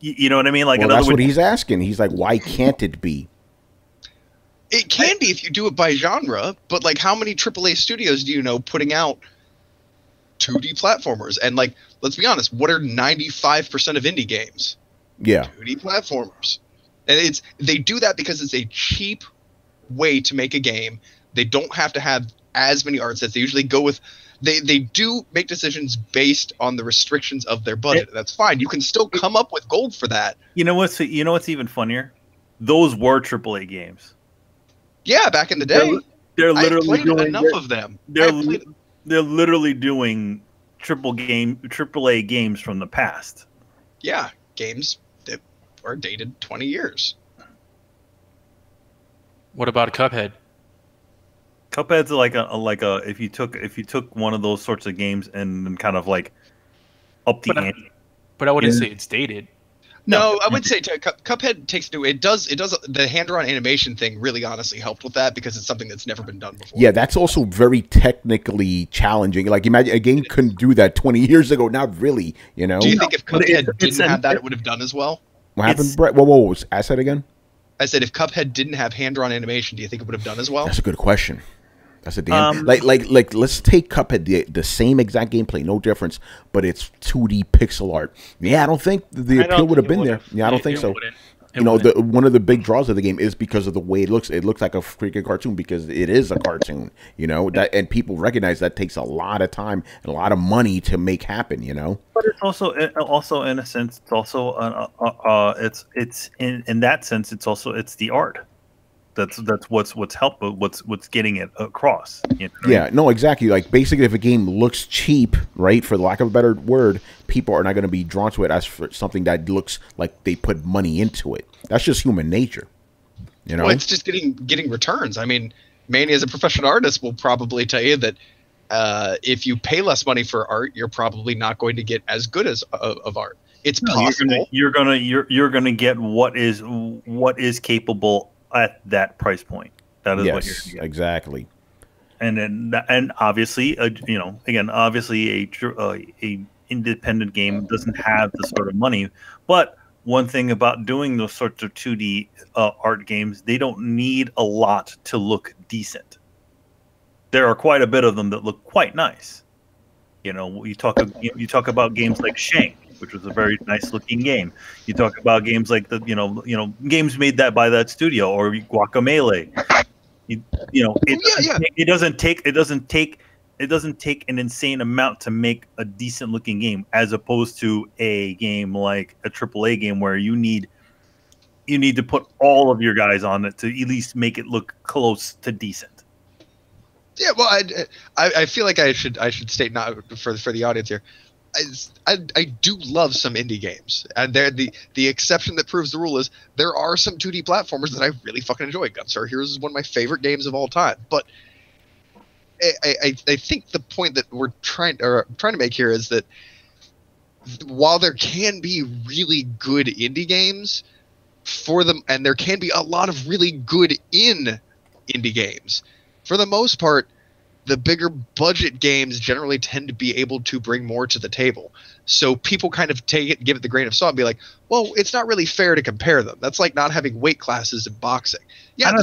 You know what I mean? Like, well, that's what he's asking. He's like, why can't it be? It can be if you do it by genre, but like, how many AAA studios do you know putting out 2D platformers? And like, let's be honest, what are 95% of indie games? Yeah, 2D platformers. And they do that because it's a cheap way to make a game. They don't have to have as many art sets. They usually go with they do make decisions based on the restrictions of their budget. That's fine. You can still come up with gold for that. You know what's even funnier? Those were AAA games. Yeah, back in the day. They're literally doing enough of them. They're literally doing AAA games from the past. Yeah, games that are dated 20 years. What about Cuphead? Cuphead's like a if you took one of those sorts of games and kind of like up the ante. But I wouldn't say it's dated. No, I would say Cuphead it does the hand-drawn animation thing really honestly helped with that, because it's something that's never been done before. Yeah, that's also very technically challenging. Like, imagine a game couldn't do that 20 years ago. Not really, you know. Do you think if Cuphead didn't have that, it would have done as well? What happened, Brett? Whoa, ask that again? I said if Cuphead didn't have hand-drawn animation, do you think it would have done as well? That's a good question. That's a damn like let's take Cuphead, the same exact gameplay, no difference, but it's 2D pixel art. Yeah, I don't think the appeal would have been there. Yeah, I don't think so. You know, one of the big draws of the game is because of the way it looks. It looks like a freaking cartoon because it is a cartoon. You know that, and people recognize that takes a lot of time and a lot of money to make happen. You know, but it's also in a sense, it's also it's in that sense, it's the art. That's what's helped, what's getting it across. You know? Yeah, no, exactly. Like, basically, if a game looks cheap, right, for lack of a better word, people are not going to be drawn to it as for something that looks like they put money into it. That's just human nature. You know, Well, it's just getting returns. I mean, Manny, as a professional artist, will probably tell you that if you pay less money for art, you're probably not going to get as good as of art. It's possible. You're gonna get what is capable at that price point. That is what you're gonna get. Exactly. And obviously, obviously a independent game doesn't have the sort of money. But one thing about doing those sorts of 2D art games, they don't need a lot to look decent. There are quite a bit of them that look quite nice. You know, you talk about games like Shank, which was a very nice looking game. You talk about games like games made by that studio, or Guacamelee. It doesn't take an insane amount to make a decent looking game, as opposed to a game like a AAA game where you need to put all of your guys on it to at least make it look close to decent. Yeah, well, I feel like I should state, not for the audience here, I do love some indie games, and they're the exception that proves the rule is there are some 2D platformers that I really fucking enjoy. Gunstar Heroes is one of my favorite games of all time, but I think the point that we're trying to make here is that while there can be really good indie games for them, and there can be a lot of really good indie games, for the most part, the bigger budget games generally tend to be able to bring more to the table. So people kind of take it and give it the grain of salt and be like, well, it's not really fair to compare them. That's like not having weight classes in boxing. Yeah, I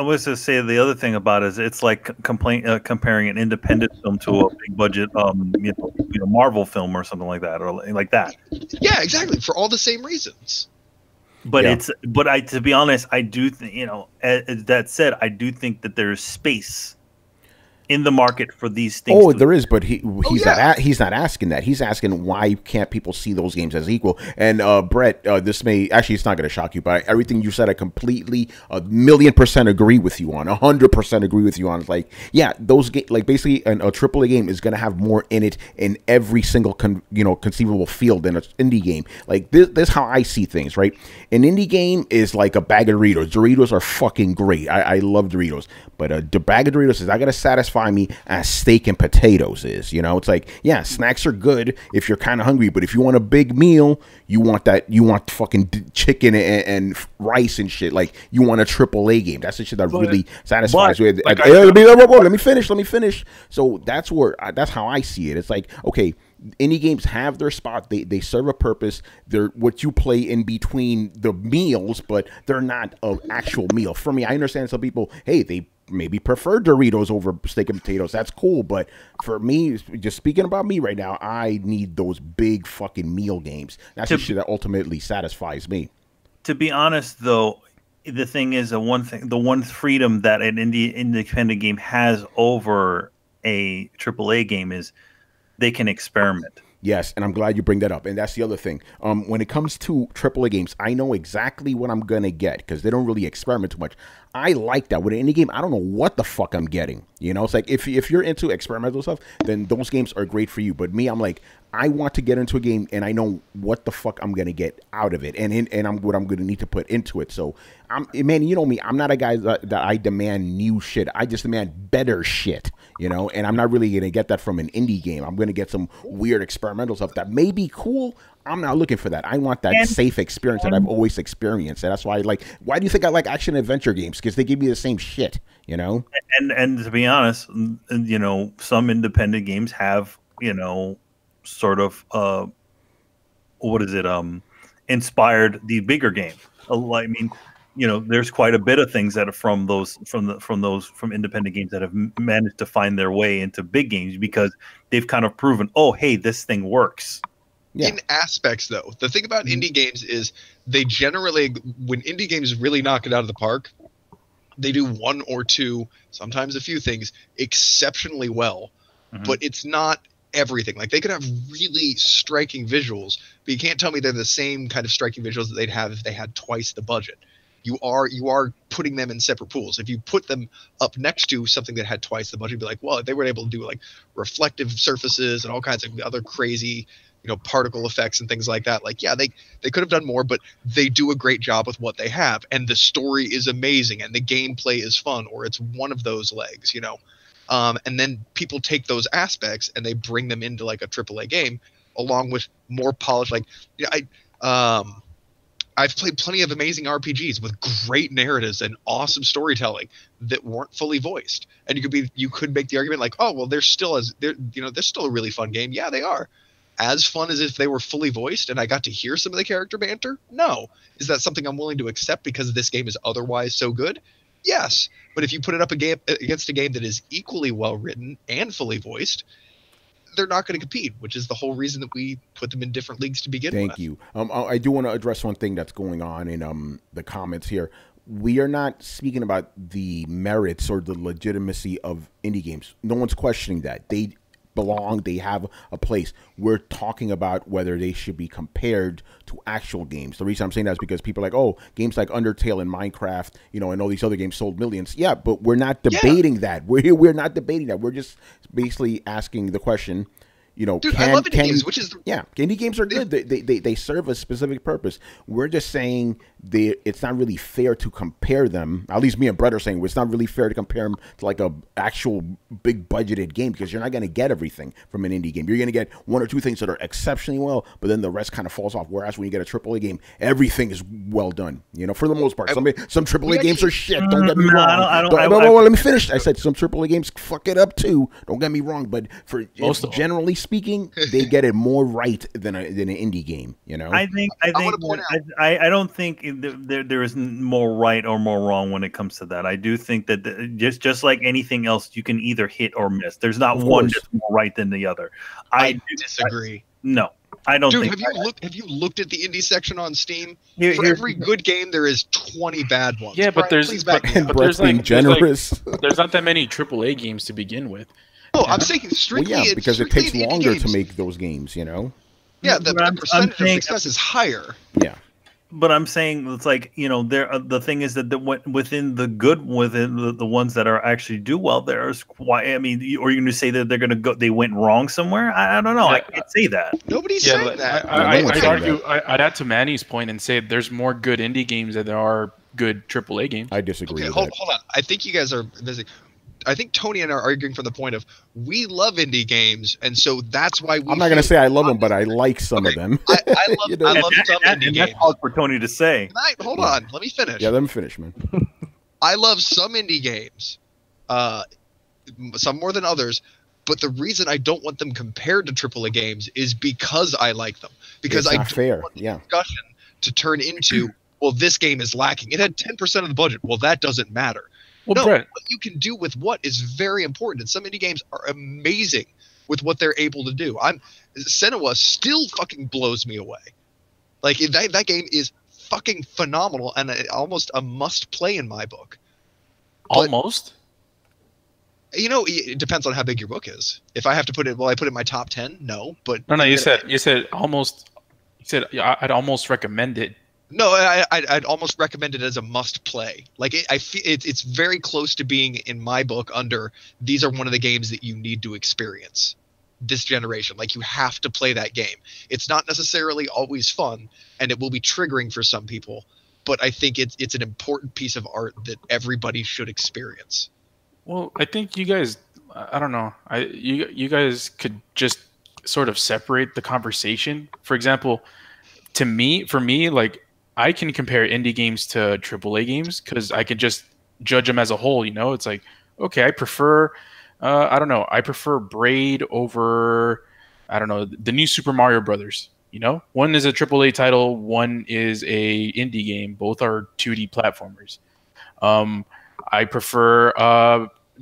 was to say the other thing about it is it's like comparing an independent film to a big budget, Marvel film or something like that, or like that. Yeah, exactly. For all the same reasons. But to be honest, I do that said, I do think that there's space in the market for these things. Oh, there is, but he's not asking that. He's asking why can't people see those games as equal? And Brett, this it's not going to shock you, but everything you said, I completely 1,000,000% agree with you on. 100% agree with you on. It's like, yeah, those like basically a AAA game is going to have more in it in every single conceivable field than an indie game. Like this is how I see things, right? An indie game is like a bag of Doritos. Doritos are fucking great. I love Doritos, but the bag of Doritos is not going to satisfy me as steak and potatoes is. It's like, yeah, snacks are good if you're kind of hungry, but if you want a big meal, you want fucking chicken and rice and shit. Like, you want a AAA game. That's the shit that really satisfies me. Let me finish. So that's how I see it. It's like, okay, indie games have their spot. They serve a purpose. They're what you play in between the meals, but they're not an actual meal. For me, I understand some people, hey, they maybe prefer Doritos over steak and potatoes. That's cool. But for me, just speaking about me right now, I need those big fucking meal games. That's the shit that ultimately satisfies me. To be honest, though, the thing is, the one freedom that an independent game has over a AAA game is they can experiment. Yes, and I'm glad you bring that up. And that's the other thing. When it comes to AAA games, I know exactly what I'm going to get because they don't really experiment too much. I like that. With an indie game, I don't know what the fuck I'm getting. It's like if you're into experimental stuff, then those games are great for you. But me, I'm like, I want to get into a game and I know what the fuck I'm going to get out of it and what I'm going to need to put into it. So, man, you know me, I'm not a guy that I demand new shit. I just demand better shit, and I'm not really going to get that from an indie game. I'm going to get some weird experimental stuff that may be cool. I'm not looking for that. I want that safe experience that I've always experienced. And that's why why do you think I like action adventure games? Because they give me the same shit, And to be honest, some independent games have, sort of inspired the bigger game. I mean, there's quite a bit of things that are from independent games that have managed to find their way into big games because they've kind of proven, oh, hey, this thing works. Yeah. In aspects, though, the thing about indie games is they generally, when indie games really knock it out of the park, they do one or two, sometimes a few things exceptionally well, but it's not everything. Like, they could have really striking visuals, but you can't tell me they're the same kind of striking visuals that they'd have if they had twice the budget. You are putting them in separate pools. If you put them up next to something that had twice the budget, you'd be like, well, they were able to do like reflective surfaces and all kinds of other crazy particle effects and things like that. Like, yeah, they could have done more, but they do a great job with what they have, and the story is amazing, and the gameplay is fun, or it's one of those legs, and then people take those aspects and they bring them into like a AAA game, along with more polished. Like, I've played plenty of amazing RPGs with great narratives and awesome storytelling that weren't fully voiced, and you could make the argument like, oh well, they're still a really fun game. Yeah, they are. As fun as if they were fully voiced and I got to hear some of the character banter? No. Is that something I'm willing to accept because this game is otherwise so good? Yes. But if you put it up against a game that is equally well written and fully voiced, they're not going to compete, which is the whole reason that we put them in different leagues to begin with. Thank you. I do want to address one thing that's going on in the comments here. We are not speaking about the merits or the legitimacy of indie games. No one's questioning that. They belong, they have a place. We're talking about whether they should be compared to actual games. The reason I'm saying that is because people are like, oh, games like Undertale and Minecraft, and all these other games sold millions. Yeah, but we're not debating that. We're not debating that. We're just basically asking the question, Dude, I love indie games, which is indie games are good. They serve a specific purpose. We're just saying it's not really fair to compare them. At least me and Brett are saying it's not really fair to compare them to like a actual big budgeted game, because you're not going to get everything from an indie game. You're going to get one or two things that are exceptionally well, but then the rest kind of falls off. Whereas when you get a AAA game, everything is well done. For the most part, some AAA games are shit. Don't get me wrong. Let me finish. I said some AAA games fuck it up too. Don't get me wrong, but generally speaking, they get it more right than an indie game. I don't think there is more right or more wrong when it comes to that. I do think that just like anything else, you can either hit or miss. There's not one that's more right than the other. I disagree. No, I don't. Dude, think have you looked at the indie section on Steam? For every good game, there is 20 bad ones. Yeah, but there's not that many AAA games to begin with. Oh, I'm saying strictly because it takes longer to make those games. Yeah, the percentage of success is higher. Yeah. But I'm saying it's like, the thing is that within the ones that are actually do well, there's or you're going to say that they're going to go, they went wrong somewhere. I don't know. I can't say that. Nobody's saying that. I'd argue. I'd add to Manny's point and say there's more good indie games than there are good AAA games. I disagree. Okay, hold on. I think you guys are busy. I think Tony and I are arguing from the point of we love indie games, and so that's why we. I'm not going to say I love them, but I like some of them. I love some indie games. That's hard for Tony to say. Hold on, let me finish. Yeah, let me finish, man. I love some indie games, some more than others, but the reason I don't want them compared to AAA games is because I like them. Because it's I not don't fair. want the discussion to turn into, well, this game is lacking. It had 10% of the budget. Well, that doesn't matter. Well, Brett, what you can do with what is very important. And some indie games are amazing with what they're able to do. Senua still fucking blows me away. Like that game is fucking phenomenal and almost a must play in my book. Almost? It depends on how big your book is. If I have to put it, I put it in my top 10? No, but no. You said almost. You said I'd almost recommend it. No, I'd almost recommend it as a must play. Like I feel it's very close to being in my book under these are one of the games that you need to experience this generation. Like you have to play that game. It's not necessarily always fun, and it will be triggering for some people, but I think it's an important piece of art that everybody should experience. Well, I think you guys, I don't know, you guys could just sort of separate the conversation. For example, for me, like. I can compare indie games to AAA games because I can just judge them as a whole. It's like, okay, I prefer, I prefer Braid over, the new Super Mario Brothers. One is a AAA title, one is a indie game. Both are 2D platformers. I prefer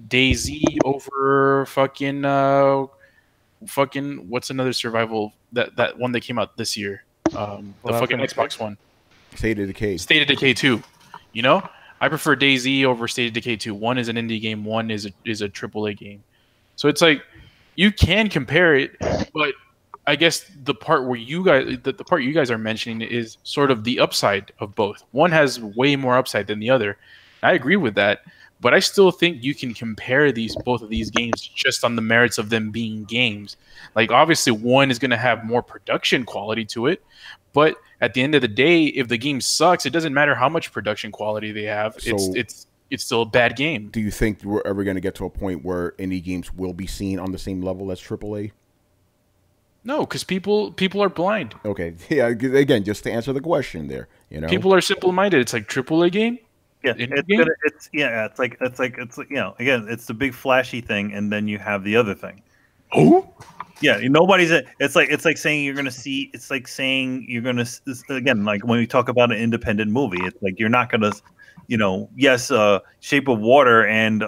DayZ over fucking what's another survival that one that came out this year? The fucking Xbox one. State of Decay. State of Decay 2. I prefer DayZ over State of Decay 2. One is an indie game, one is a AAA game. So it's like you can compare it, but I guess the part where you guys are mentioning is sort of the upside of both. One has way more upside than the other. I agree with that, But I still think you can compare both of these games just on the merits of them being games. Like, obviously, one is going to have more production quality to it, but at the end of the day, if the game sucks, it doesn't matter how much production quality they have. So, it's still a bad game. Do you think we're ever going to get to a point where indie games will be seen on the same level as AAA? No, because people are blind. Okay, yeah. Again, just to answer the question, there, people are simple-minded. It's like AAA game. Yeah, it's like again, it's the big flashy thing, and then you have the other thing. Oh, yeah, nobody's. It's like saying you're gonna see. It's like saying you're gonna again, like when we talk about an independent movie, it's like you're not gonna, yes, Shape of Water and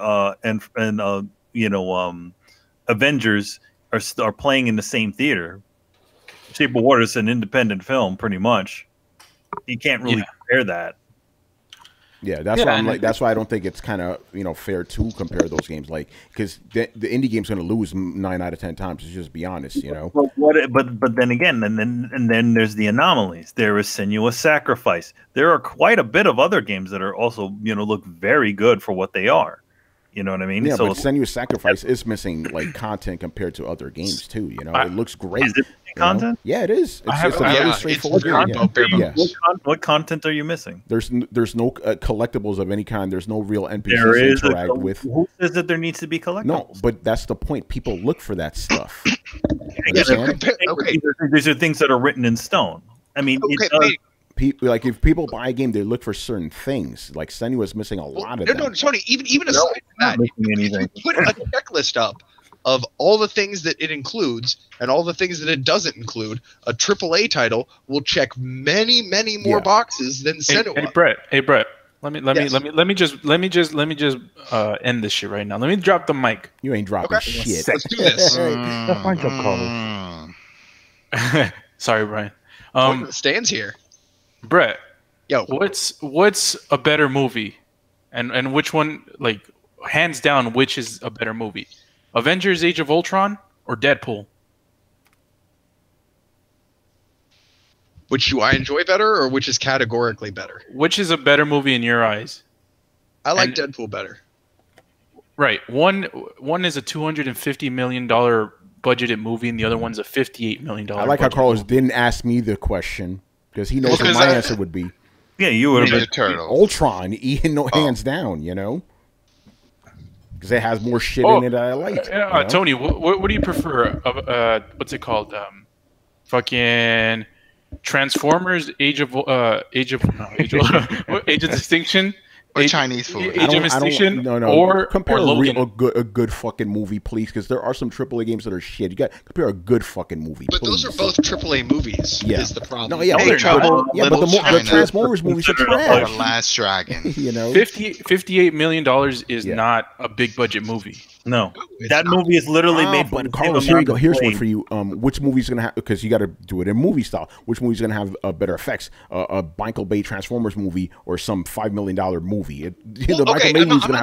Avengers are playing in the same theater. Shape of Water is an independent film, pretty much. You can't really compare that. Yeah, that's why I'm like. That's why I don't think it's kind of fair to compare those games, like, because the indie game's going to lose 9 out of 10 times. To just be honest, But then again, and then there's the anomalies. There is Senua's Sacrifice. There are quite a bit of other games that are also look very good for what they are. You know what I mean? Yeah, but Senua's Sacrifice is missing like content compared to other games too. It looks great. Is it content? Yeah, it is. It's a very straightforward game. Yes. What content are you missing? There's no collectibles of any kind. There's no real NPCs to interact with. Who says that there needs to be collectibles? No, but that's the point. People look for that stuff. These are things that are written in stone. I mean, like if people buy a game, they look for certain things. Like Senua's missing a lot of them. No, Tony. Even aside from that, if you put a checklist up of all the things that it includes and all the things that it doesn't include, a AAA title will check many more boxes than Senua. Hey Brett. Let me just end this shit right now. Let me drop the mic. You ain't dropping shit. Let's do this. That's my job, Carlos. Sorry, Brian. Stands here. Brett, yo, what's a better movie, and which one, like, hands down, which is a better movie, Avengers: Age of Ultron or Deadpool? Which do I enjoy better, or which is categorically better? Which is a better movie in your eyes? I like Deadpool better. Right. One is a $250 million budgeted movie, and the other one's a $58 million. I like how Carlos didn't ask me the question. Because he knows what my answer would be. Yeah, you would have been Turtle. Ultron, hands down, because it has more shit in it that I like. Tony, what do you prefer? What's it called? Fucking Transformers: Age of Distinction. Or Chinese food. Age of Extinction. No. Or compare Logan. a good fucking movie, please, because there are some AAA games that are shit. You got to compare a good fucking movie. But please. those are both AAA movies. Yeah. Is the problem? No, yeah, but the Transformers movies are trash. The Last Dragon. $58 million is not a big budget movie. No, that movie is literally made. But Carlos, here you go. Here's one for you. Which movie's gonna have? Because you got to do it in movie style. Which movie's gonna have better effects? A Michael Bay Transformers movie or some $5 million movie? I'm not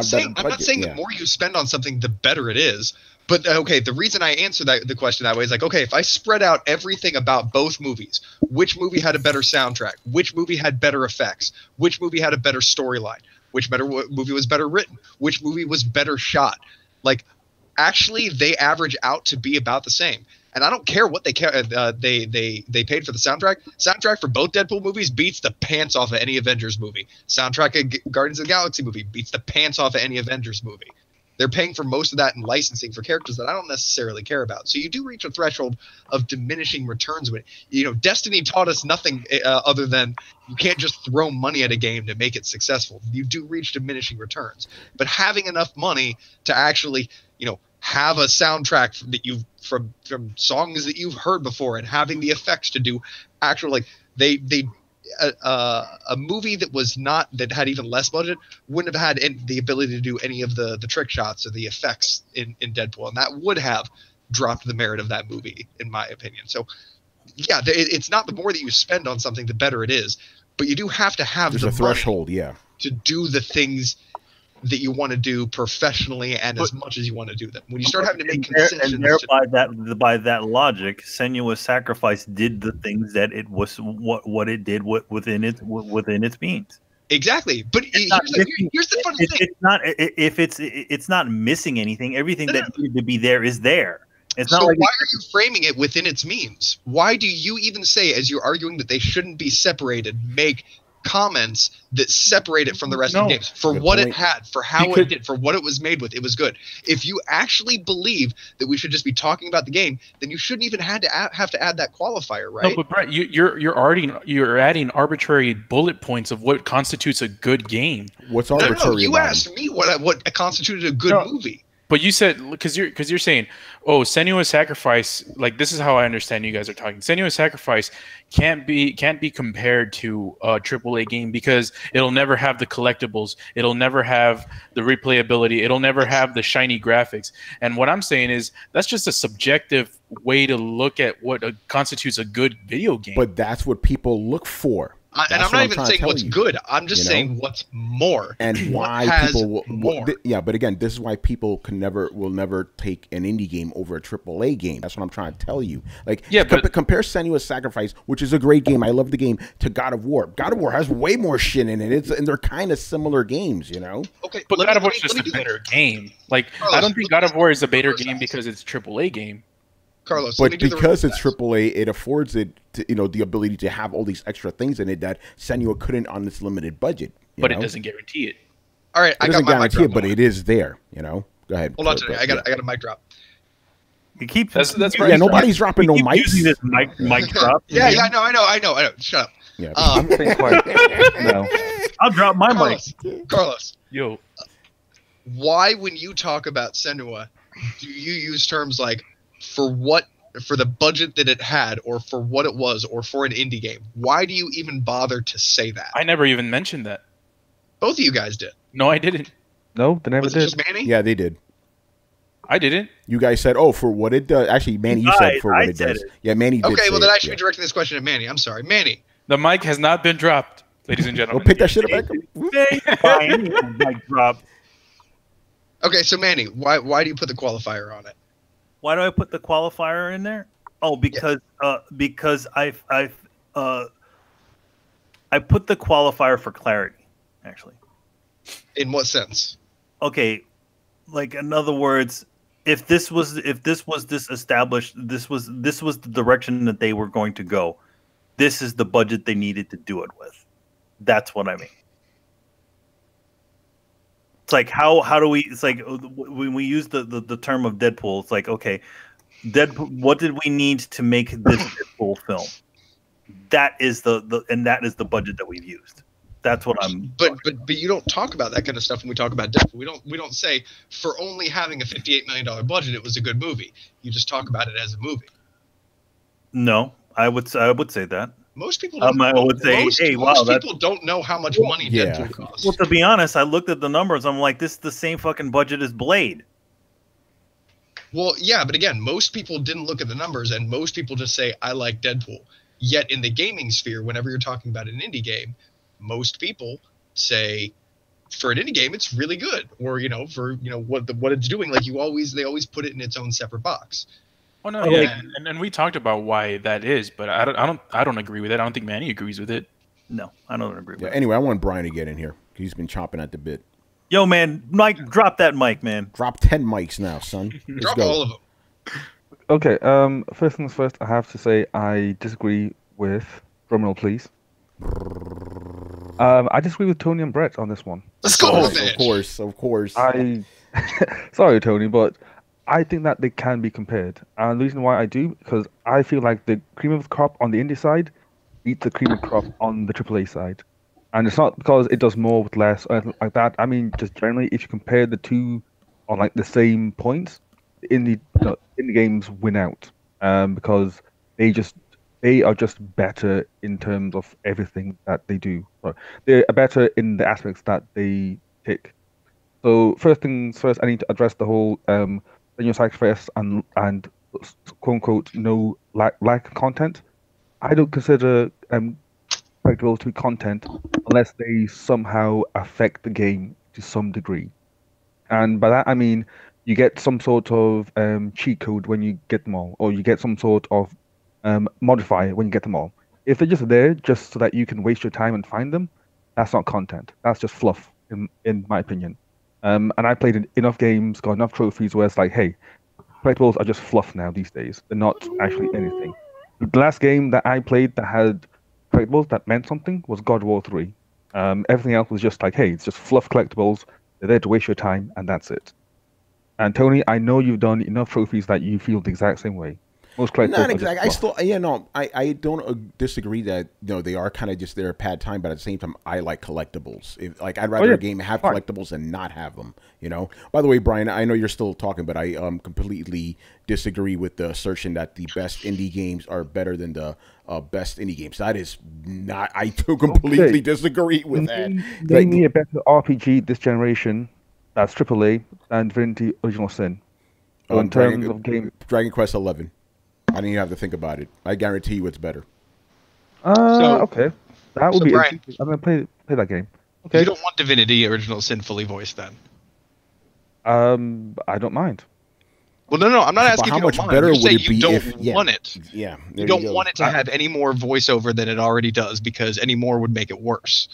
saying the more you spend on something, the better it is. But the reason I answer the question that way is like, okay, if I spread out everything about both movies, which movie had a better soundtrack, which movie had better effects, which movie had a better storyline, which movie was better written, which movie was better shot. Like, actually, they average out to be about the same. And I don't care what they paid for the soundtrack. Soundtrack for both Deadpool movies beats the pants off of any Avengers movie. Soundtrack of Guardians of the Galaxy movie beats the pants off of any Avengers movie. They're paying for most of that in licensing for characters that I don't necessarily care about. So you do reach a threshold of diminishing returns. When Destiny taught us nothing other than you can't just throw money at a game to make it successful. You do reach diminishing returns. But having enough money to actually, have a soundtrack that from songs that you've heard before, and having the effects to do actual a movie that had even less budget wouldn't have had the ability to do any of the trick shots or the effects in Deadpool, and that would have dropped the merit of that movie, in my opinion. So yeah, it's not the more that you spend on something, the better it is, but you do have to have there's a threshold, to do the things that you want to do professionally and as much as you want to do them. When you start having to make concessions, by that logic, Senua's Sacrifice did the things that it was what it did within its means. Exactly, but here's the funny thing. It's not if it's not missing anything. Everything that needed to be there is there. It's not so like why are you framing it within its means? Why do you even say, as you're arguing that they shouldn't be separated, make comments that separate it from the rest of the games for Good what point. it had, for how it did, for what it was made with? It was good. If you actually believe that we should just be talking about the game, then you shouldn't even have to add that qualifier, right? No, but Brett, you're adding arbitrary bullet points of what constitutes a good game. What's No, arbitrary you about asked them? me what constituted a good movie. But you said because you're saying, oh, Senua's Sacrifice, like this is how I understand you guys are talking. Senua's Sacrifice can't be compared to a AAA game because it'll never have the collectibles, it'll never have the replayability, it'll never have the shiny graphics. And what I'm saying is that's just a subjective way to look at what constitutes a good video game. But that's what people look for. And I'm not even saying what's good. I'm just saying what's more. And why people will, yeah, but again, this is why people will never take an indie game over a AAA game. That's what I'm trying to tell you. Like, yeah, compare Senua's Sacrifice, which is a great game, I love the game, to God of War. God of War has way more shit in it. And they're kind of similar games, you know? Okay, but God of War is just a better game. Like, I don't think God of War is a better game because it's a AAA game. Carlos, but because it's AAA, it affords it to, the ability to have all these extra things in it that Senua couldn't on this limited budget. But it doesn't guarantee it. All right, I got my mic drop, but it is there. Go ahead. Hold on, I got a mic drop. You keep that's right. Yeah, nobody's dropping no mics. Using this mic drop. Yeah, I know. Shut up. Yeah. No. I'll drop my mic. Carlos. Yo. Why, when you talk about Senua, do you use terms like for the budget that it had, or for what it was, or for an indie game? Why do you even bother to say that? I never even mentioned that. Both of you guys did. No, I didn't. No, they never was did. It just Manny? Yeah, they did. I didn't. You guys said, "Oh, for what it does." Actually, Manny, you said for what it does. Yeah, Manny did. Okay, well then I should be directing this question at Manny. I'm sorry, Manny. The mic has not been dropped, ladies and gentlemen. Well, pick that shit up back up. Mic drop. Okay, so Manny, why do you put the qualifier on it? Why do I put the qualifier in there? Oh, because I put the qualifier for clarity, actually. In what sense? Okay, like in other words, if this was established, this was the direction that they were going to go. This is the budget they needed to do it with. That's what I mean. It's like how do we? It's like when we use the term of Deadpool. It's like, okay, Deadpool. What did we need to make this Deadpool film? That is the budget that we've used. That's what I'm. But you don't talk about that kind of stuff when we talk about Deadpool. We don't say for only having a $58 million budget it was a good movie. You just talk about it as a movie. No, I would say that. Most people don't most people don't know how much money Deadpool costs. Well, to be honest, I looked at the numbers. I'm like, this is the same fucking budget as Blade. Well, yeah, but again, most people didn't look at the numbers, and most people just say, I like Deadpool. Yet in the gaming sphere, whenever you're talking about an indie game, most people say, for an indie game, it's really good. Or, for what it's doing, like they always put it in its own separate box. Oh no, yeah, and we talked about why that is, but I don't agree with it. I don't think Manny agrees with it. No, I don't agree with it. Anyway, I want Brian to get in here. He's been chomping at the bit. Yo, man, Mike, drop that mic, man. Drop 10 mics now, son. Drop all of them. Okay, first things first, I have to say I disagree with, drumroll please. I disagree with Tony and Brett on this one. Let's go, Of course. Sorry, Tony, but I think that they can be compared. And the reason why I do, because I feel like the cream of the crop on the indie side beats the cream of the crop on the AAA side. And it's not because it does more with less or anything like that. I mean, just generally, if you compare the two on like the same points, the indie games win out because they are just better in terms of everything that they do. They're better in the aspects that they tick. So first things first, I need to address the whole Your Sacrifice and quote unquote no lack of content. I don't consider collectibles to be content unless they somehow affect the game to some degree. And by that I mean you get some sort of cheat code when you get them all, or you get some sort of modifier when you get them all. If they're just there just so that you can waste your time and find them, that's not content. That's just fluff, in my opinion. And I played enough games, got enough trophies where it's like, hey, collectibles are just fluff now these days. They're not actually anything. The last game that I played that had collectibles that meant something was God of War 3. Everything else was just like, hey, it's just fluff collectibles. They're there to waste your time, and that's it. And Tony, I know you've done enough trophies that you feel the exact same way. Most collectibles Not are exactly. I just still, I don't disagree that they are kind of just there at pad time, but at the same time, I like collectibles. I'd rather a game have collectibles and not have them. By the way, Brian, I know you're still talking, but I completely disagree with the assertion that the best indie games are better than the best indie games. That is not. I do completely disagree with that. Name me a better RPG this generation that's AAA than Divinity Original Sin. So in terms of game, Dragon Quest 11. I didn't even have to think about it. I guarantee you it's better. Okay. That would be Brian, I'm gonna play that game. Okay. You don't want Divinity Original Sin fully voiced then? I don't mind. Well, no, I'm not asking how if you much don't better mind. would You it say be you don't if want it. Yeah, You don't want it to have any more voiceover than it already does because any more would make it worse.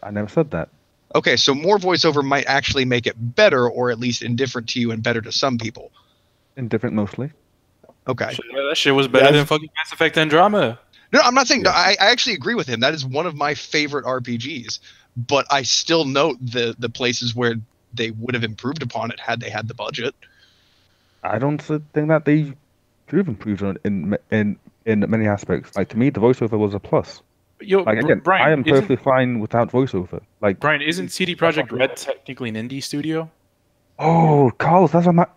I never said that. Okay, so more voiceover might actually make it better, or at least indifferent to you and better to some people. Indifferent mostly. Okay. That shit was better than fucking Mass Effect Andromeda. No, I'm not saying. No, I actually agree with him. That is one of my favorite RPGs. But I still note the places where they would have improved upon it had they had the budget. I don't think that they could have improved on it in many aspects. Like, to me, the voiceover was a plus. Yo, Like, again, Brian, I am perfectly fine without voiceover. Like, Brian, isn't CD Projekt Red technically an indie studio? oh, Carlos, that's my mic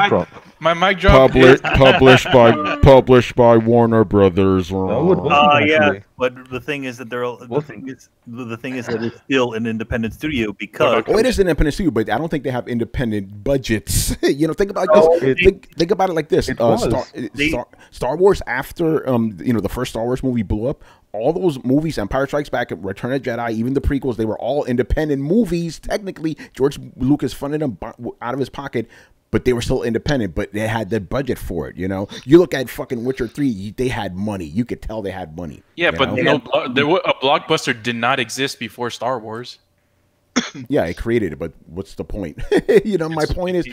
drop. My mic drop. Published by Warner Brothers. No, it wasn't Yeah, actually. but the thing is that the thing is that it's still an independent studio because It is an independent studio, but I don't think they have independent budgets. Think about it think about it like this. Star Wars after the first Star Wars movie blew up. All those movies, Empire Strikes Back, Return of the Jedi, even the prequels, they were all independent movies. Technically, George Lucas funded them out of his pocket, but they were still independent. But they had the budget for it. You look at fucking Witcher 3; they had money. You could tell they had money. Yeah, but a blockbuster did not exist before Star Wars. Yeah, it created it, but what's the point? My point is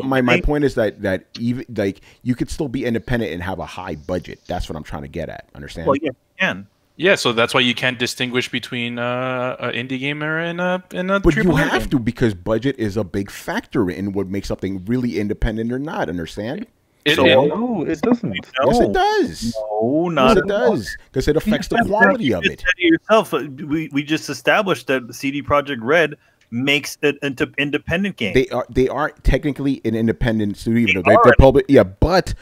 my point is that even like you could still be independent and have a high budget. That's what I'm trying to get at. Understand? well, yeah, you can. Yeah, so that's why you can't distinguish between an indie gamer and a But you AAA have game. to, because budget is a big factor in what makes something really independent or not. Understand? No, it doesn't. Yes, it does. No, not Yes, it does, because it affects the quality of You it. just said it yourself. We just established that CD Projekt Red makes it into independent game. They are technically an independent studio, even though They they're are. public. Yeah, but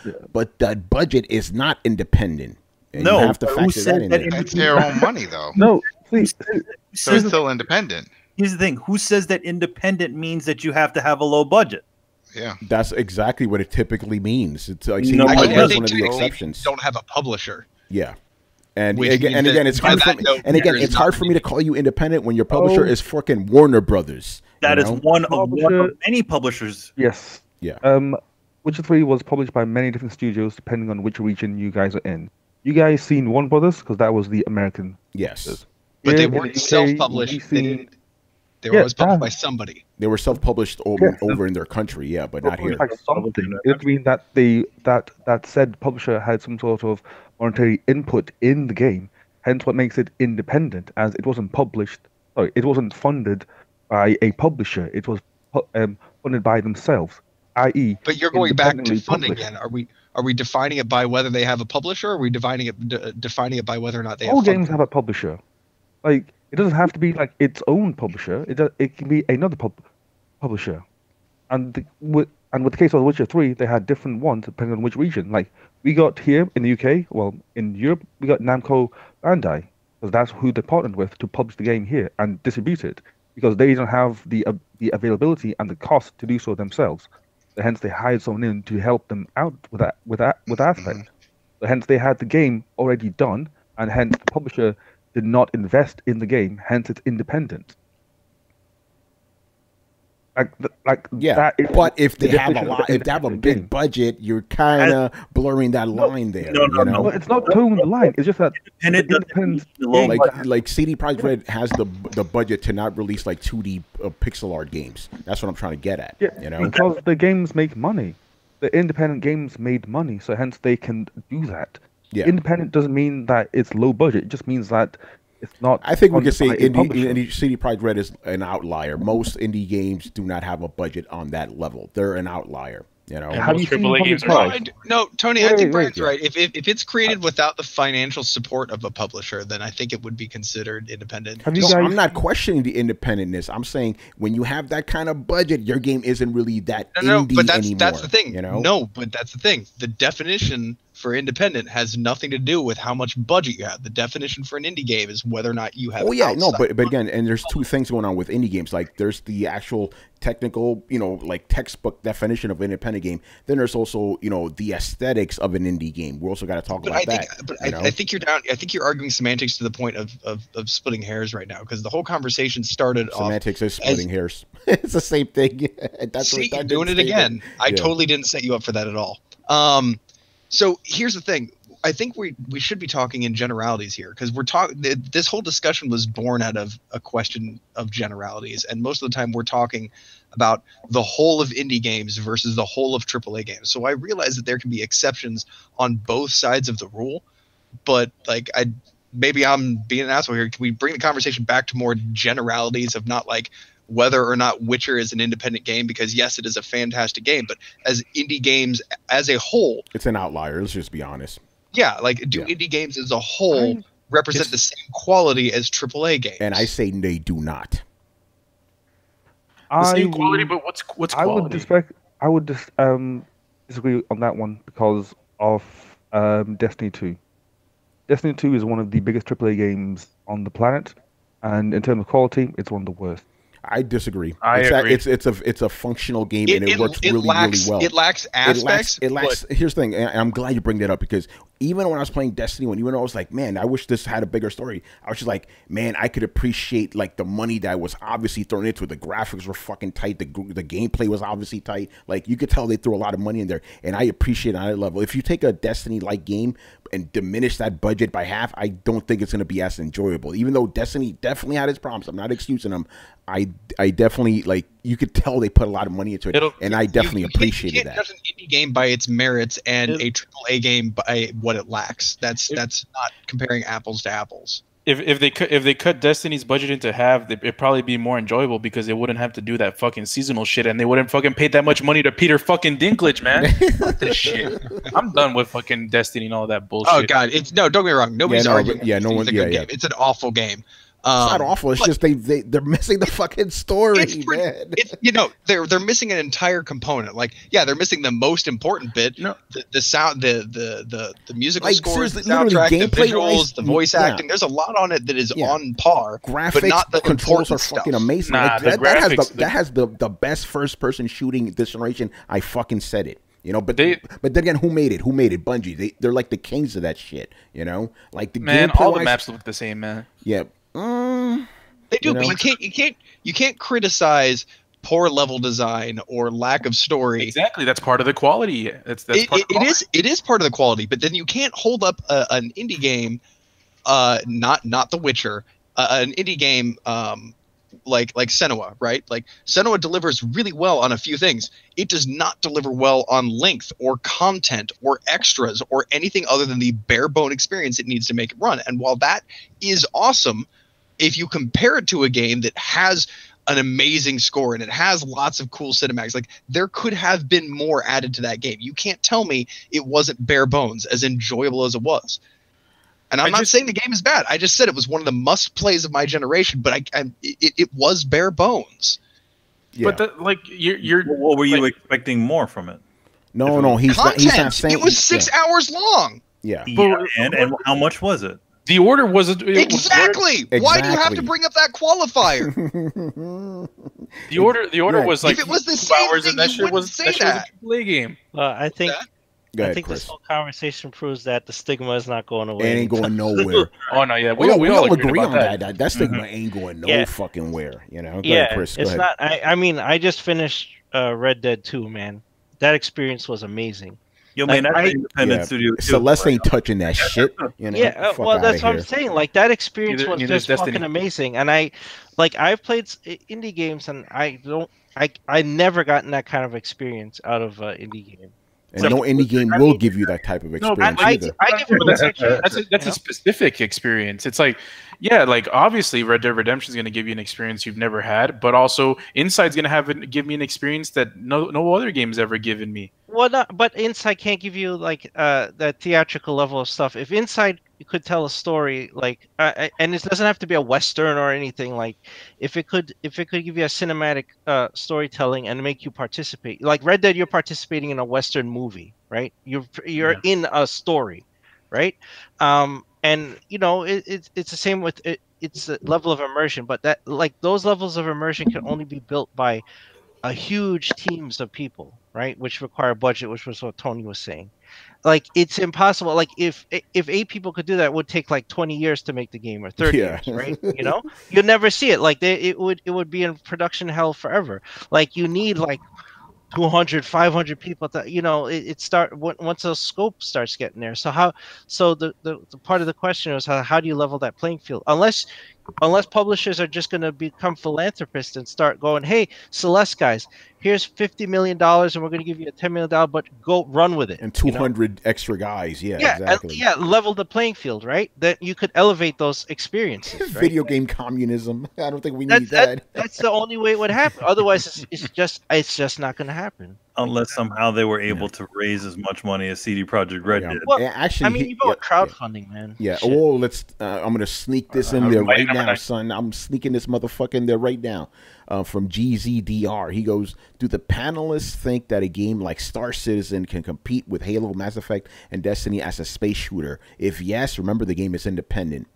that budget is not independent. And No, you have to who factor said that in that there. in- It's their own money, though. No, please. So it's still independent. Here's the thing: who says that independent means that you have to have a low budget? Yeah. That's exactly what it typically means. It's like No, CD I Projekt Actually, Red is they one of the technically exceptions. don't have a publisher. Yeah. And Which again, means that it's by hard for that me. note, And again, there is it's hard for me to call you independent when your publisher is fucking Warner Brothers. That you is know? one of Publisher- many publishers. Yes. Yeah. Witcher 3 was published by many different studios depending on which region you guys are in. You guys seen Warner Brothers because that was the American. Yes. But Here they in the weren't UK, self-published. we They seen- were always published yeah. by somebody. They were self-published over in their country, yeah, but not here. Like something. It would mean that that said publisher had some sort of monetary input in the game. Hence, what makes it independent, as it wasn't published. Sorry, it wasn't funded by a publisher. It was funded by themselves, i.e. But you're going back to independently funding published. again. Are we defining it by whether they have a publisher, or are we defining it by whether or not they have All funding? games have a publisher. Like, it doesn't have to be like its own publisher. It can be another publisher. And with the case of The Witcher 3, they had different ones depending on which region. Like, we got here in the UK, well, in Europe, we got Namco Bandai, because that's who they partnered with to publish the game here and distribute it, because they don't have the availability and the cost to do so themselves. So hence, they hired someone in to help them out with that aspect. So hence, they had the game already done, and hence the publisher did not invest in the game. Hence, it's independent. Yeah, that is but if they the have a definition of lot, an if they have a independent big game. budget, you're kind of blurring that line there. no, you know? No, it's not towing the line. It's just that Independent the doesn't independent mean the low game budget. like CD Projekt Red has the budget to not release like 2D pixel art games. That's what I'm trying to get at. Yeah, You know, because the games make money. The independent games made money, so hence they can do that. Yeah. Independent doesn't mean that it's low budget. It just means that it's not. I think we can say funded by a publisher. indie CD Projekt Red is an outlier. Most indie games do not have a budget on that level. They're an outlier. You know, Yeah, Have most you seen AAA Public games are Price? like- No, Tony, I Wait, think wait, Brian's yeah. right. If it's created without the financial support of a publisher, then I think it would be considered independent. Have you no, guys? I'm not questioning the independentness. I'm saying when you have that kind of budget, your game isn't really that No, indie but anymore. that's the thing. You know, No, but that's the thing. The definition for independent has nothing to do with how much budget you have. The definition for an indie game is whether or not you have. Oh yeah, no, outside- but again, and there's two things going on with indie games. Like there's the actual technical, like textbook definition of an independent game. Then there's also, the aesthetics of an indie game. We also got to talk But about I think, that. but you know? I think you're down. I think you're arguing semantics to the point of splitting hairs right now, because the whole conversation started Semantics is splitting hairs. It's the same thing. That's See, what you're that doing it didn't say again. that. I Yeah. totally didn't set you up for that at all. So here's the thing. I think we should be talking in generalities here, because we're talking. This whole discussion was born out of a question of generalities, and most of the time we're talking about the whole of indie games versus the whole of AAA games. So I realize that there can be exceptions on both sides of the rule, but maybe I'm being an asshole here. Can we bring the conversation back to more generalities of not like whether or not Witcher is an independent game? Because yes, it is a fantastic game, but as indie games as a whole, It's an outlier. Let's just be honest. yeah, do Yeah. indie games as a whole I- represent the same quality as AAA games? And I say they do not. The same I quality, would- but what's I quality? would disagree on that one because of Destiny 2. Destiny 2 is one of the biggest AAA games on the planet, and in terms of quality, it's one of the worst. I disagree. I agree. It's a functional game and it works really lacks, really well. It lacks aspects. It lacks. Here's the thing, and I'm glad you bring that up, because even when I was playing Destiny 1, even though I was like, man, I wish this had a bigger story, I was just like, man, I could appreciate like the money that was obviously thrown into it. The graphics were fucking tight. The gameplay was obviously tight. Like you could tell they threw a lot of money in there, and I appreciate it on that level. If you take a Destiny-like game and diminish that budget by half, I don't think it's going to be as enjoyable. Even though Destiny definitely had its problems, I'm not excusing them. I definitely, like, you could tell they put a lot of money into it, and I definitely appreciated you can't that. judge an indie game by its merits and a AAA game by what it lacks. That's not comparing apples to apples. If they cut Destiny's budget into half, it'd probably be more enjoyable because they wouldn't have to do that fucking seasonal shit, and they wouldn't fucking pay that much money to Peter fucking Dinklage, man. Fuck this shit. I'm done with fucking Destiny and all that bullshit. Oh god, don't get me wrong. Nobody's arguing. It's a good game. It's an awful game. It's not awful. It's just they're missing the fucking story, man. They're missing an entire component. Like, yeah, they're missing the most important bit. No. The sound, the musical Like, scores, the seriously, soundtrack, the literally, visuals, the voice yeah. acting. There's a lot on it that is Yeah. on par, Graphics, but not the controls are important fucking stuff. amazing. Nah, Like, the graphics- that has the best first person shooting this generation. I fucking said it. But then again, who made it? Bungie. They're like the kings of that shit. Like the Man, gameplay all the wise- maps look the same, man. Yeah. They do, You but know? you can't criticize poor level design or lack of story. Exactly, that's part of the quality. That's part of the quality. It is part of the quality, but then you can't hold up an indie game, not The Witcher, an indie game like Senua, right? Like Senua delivers really well on a few things. It does not deliver well on length or content or extras or anything other than the bare bone experience it needs to make it run. And while that is awesome, if you compare it to a game that has an amazing score and it has lots of cool cinematics, like there could have been more added to that game. You can't tell me it wasn't bare bones, as enjoyable as it was. And I'm not saying the game is bad. I just said it was one of the must plays of my generation, but it was bare bones. Yeah. But you're What were you expecting more from it? No, he's not saying it was 6 hours long. Yeah. Yeah, and how much was it? the order wasn't Exactly. Why do you have to bring up that qualifier? The order Yeah. was like If it was the 2 same hours, thing, and that you shit wouldn't was say that shit was that. a AAA game. I think That- Go I ahead, think Chris. this whole conversation proves that the stigma is not going away. It ain't going nowhere. Oh no, yeah, we all agreed agree about on that. That stigma ain't going no Yeah. fucking where. You know. Go Yeah, ahead, Chris. Go it's ahead. not. I mean, I just finished Red Dead 2, man. That experience was amazing. Yo, man, Like, that's I- an independent Yeah, studio too. Celeste ain't touching that shit. You know? Yeah, Fuck well, outta that's what I'm here. saying. Like that experience Neither- was neither is just fucking Destiny. amazing, and I've played indie games, and I never gotten that kind of experience out of indie game. And no indie game will give you that type of No, experience I either. give it That's a chance. that's a specific experience. It's like, yeah, like obviously Red Dead Redemption is going to give you an experience you've never had, but also Inside's going to give me an experience that no other game's ever given me. Well, not, but Inside can't give you like that theatrical level of stuff. If Inside could tell a story, like, and it doesn't have to be a western or anything. Like, if it could give you a cinematic storytelling and make you participate, like Red Dead, you're participating in a western movie, right? You're in a story, right? And you know, it's the same with it. It's a level of immersion, but that like those levels of immersion can only be built by a huge teams of people, right? Which require budget, which was what Tony was saying. Like it's impossible. Like if 8 people could do that, it would take like 20 years to make the game or 30 Yeah. years, right? You know, you'd never see it. Like it would be in production hell forever. Like you need like 200, 500 people. You know, once the scope starts getting there. So the part of the question was how do you level that playing field? Unless publishers are just going to become philanthropists and start going, hey, Celeste guys, here's $50 million and we're going to give you a $10 million, but go run with it. And 200 extra guys. Yeah, Yeah, exactly. level the playing field, right? That you could elevate those experiences. Right? Video game communism. I don't think we need that. That's the only way it would happen. Otherwise, it's just not going to happen. Unless somehow they were able to raise as much money as CD Projekt Red Yeah. did. Well, Yeah, actually, I mean, you got crowdfunding, man. Yeah. Shit. Oh, let's. I'm gonna sneak this in there right now, gonna- son. I'm sneaking this motherfucker in there right now. From GZDR, he goes, "Do the panelists think that a game like Star Citizen can compete with Halo, Mass Effect, and Destiny as a space shooter? If yes, remember the game is independent.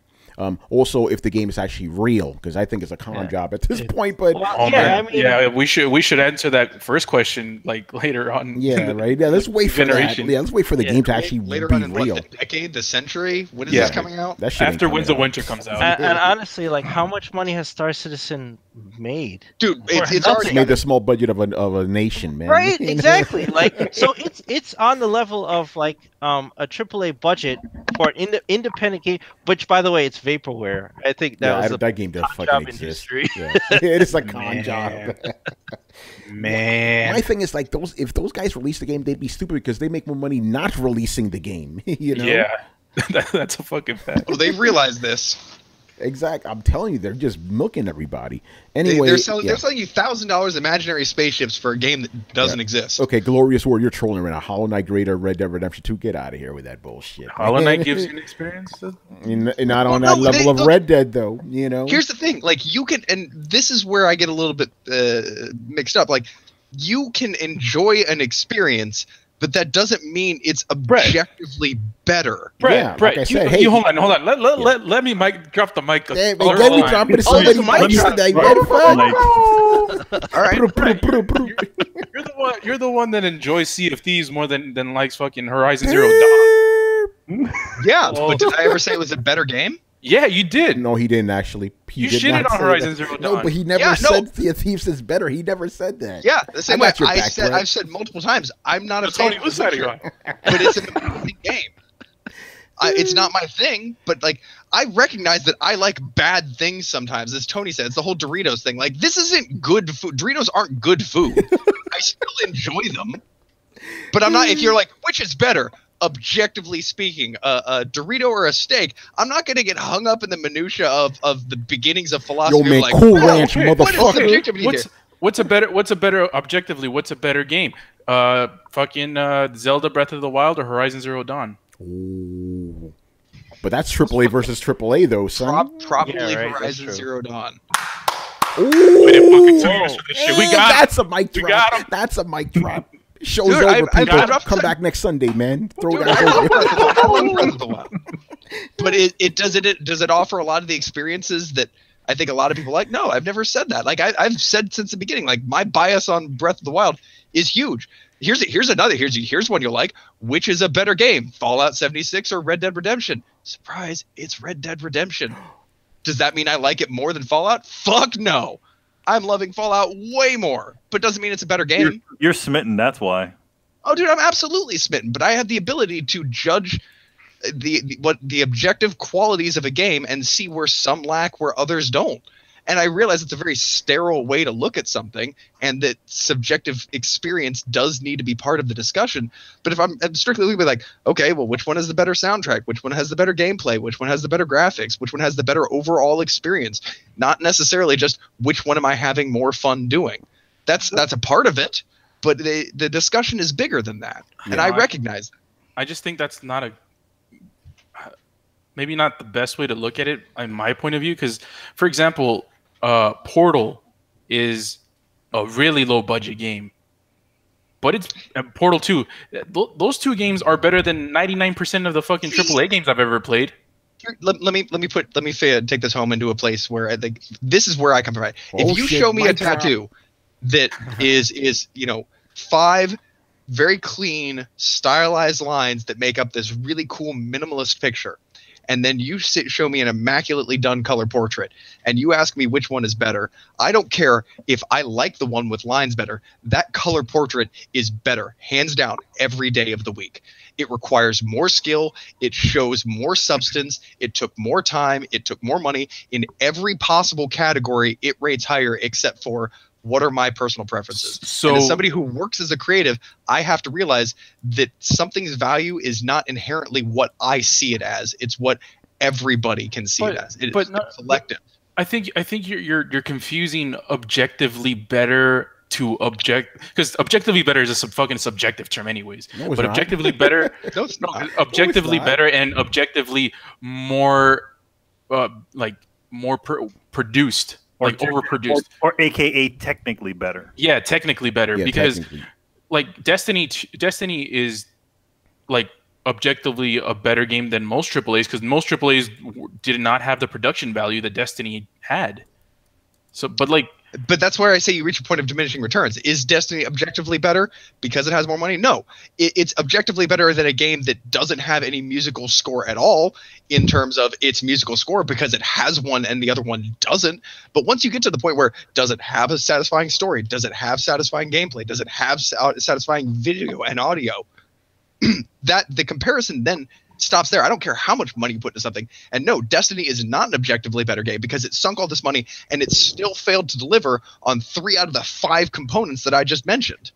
Also, if the game is actually real, because I think it's a con job at this point. But Well, Oh, yeah, man. I mean, Yeah, we should answer that first question like later on. yeah, right. Yeah, let's wait for that. Generation. Yeah, let's wait for the game to actually Later be on in real. what, the decade, the century? When is Yeah. this coming out? That shit ain't After coming Winds of out. Winter comes out. and honestly, like, how much money has Star Citizen made? Dude, it's nothing. already Made the small budget of a nation, man. Right, You know? exactly. Like, so it's on the level of like a AAA budget for an independent game. Which, by the way, it's vaporware. I think that was that game does con fucking job exist. industry. Yeah. It is a con job. Man. My thing is like if those guys release the game, they'd be stupid because they make more money not releasing the game. You know? Yeah. That's a fucking fact. Oh, they've realized this. Exactly. I'm telling you, they're just milking everybody. Anyway, They're selling yeah. you $1,000 imaginary spaceships for a game that doesn't exist. Okay, Glorious War, you're trolling right now. Hollow Knight Greater, Red Dead Redemption 2, get out of here with that bullshit. Hollow Knight gives you an experience. Not on that No, level of look, Red Dead, though. You know. Here's the thing, like you can, and this is where I get a little bit mixed up. Like you can enjoy an experience, but that doesn't mean it's objectively better. Brett, Yeah, Brett, like I said, hey, you hold on. Let me drop the mic. Hey, All let me right. drop it. Oh, Somebody it's a mic mics drop. today. All right, You're the one that enjoys Sea of Thieves more than likes fucking Horizon Zero Dawn. yeah, but did I ever say it was a better game? Yeah, you did. No, he didn't actually. You did shitted not on say Horizon that. Zero No, Dawn. but he never Yeah, no. said Sea of Thieves is better. He never said that. Yeah, the same I way got your I back, said. Brett. I've said multiple times. I'm not a Tony, fan of whose The side are you Witcher, on? but it's an amazing game. It's not my thing, but like I recognize that I like bad things sometimes. As Tony said, it's the whole Doritos thing. Like this isn't good food. Doritos aren't good food. I still enjoy them, but I'm not. If you're like, which is better, objectively speaking, a Dorito or a steak, I'm not going to get hung up in the minutia of the beginnings of philosophy. Yo, man, like, Cool "Whoa, Ranch, what is motherfucker." subjectivity here? What's a better objectively? What's a better game? Fucking Zelda Breath of the Wild or Horizon Zero Dawn? Ooh. But that's AAA versus AAA, though, son. Probably Yeah, right, that's Horizon true. Zero Dawn. Ooh. We didn't fucking 2 years for this shit. We got That's a mic We drop. got him. That's a mic drop. Show's Dude, over, I people. dropped Come the- back next Sunday, man. Throw Dude, that I love over. Breath of the Wild. But does it offer a lot of the experiences that I think a lot of people like? No, I've never said that. Like I've said since the beginning, like my bias on Breath of the Wild is huge. Here's one you'll like. Which is a better game, Fallout 76 or Red Dead Redemption? Surprise, it's Red Dead Redemption. Does that mean I like it more than Fallout? Fuck no. I'm loving Fallout way more, but doesn't mean it's a better game. You're smitten, that's why. Oh, dude, I'm absolutely smitten, but I have the ability to judge the objective qualities of a game and see where some lack, where others don't. And I realize it's a very sterile way to look at something, and that subjective experience does need to be part of the discussion. But if I'm strictly looking at like, okay, well, which one has the better soundtrack? Which one has the better gameplay? Which one has the better graphics? Which one has the better overall experience? Not necessarily just which one am I having more fun doing. That's a part of it, but the discussion is bigger than that, and I recognize that. I just think that's not maybe not the best way to look at it in my point of view, because, for example, Portal is a really low budget game, but it's Portal 2. Those two games are better than 99% of the fucking AAA games I've ever played. Let me take this home into a place where I think this is where I come from. If you show me a tattoo that is 5 very clean, stylized lines that make up this really cool minimalist picture, and then you show me an immaculately done color portrait, and you ask me which one is better, I don't care if I like the one with lines better. That color portrait is better, hands down, every day of the week. It requires more skill. It shows more substance. It took more time. It took more money. In every possible category, it rates higher, except for what are my personal preferences. So, and as somebody who works as a creative, I have to realize that something's value is not inherently what I see it as. It's what everybody can see it as. It's selective. I think you're confusing objectively better to because objectively better is a fucking subjective term anyways. No, it's but not. objectively better, objectively better, and objectively more produced. Like overproduced, or AKA technically better. Yeah, technically better, because like Destiny is like objectively a better game than most AAAs, because most AAAs did not have the production value that Destiny had. So, but that's where I say you reach a point of diminishing returns. Is Destiny objectively better because it has more money? No, it's objectively better than a game that doesn't have any musical score at all in terms of its musical score, because it has one and the other one doesn't. But once you get to the point where does it have a satisfying story? Does it have satisfying gameplay? Does it have satisfying video and audio? That the comparison then stops there. I don't care how much money you put into something. And no, Destiny is not an objectively better game because it sunk all this money and it still failed to deliver on 3 out of the 5 components that I just mentioned.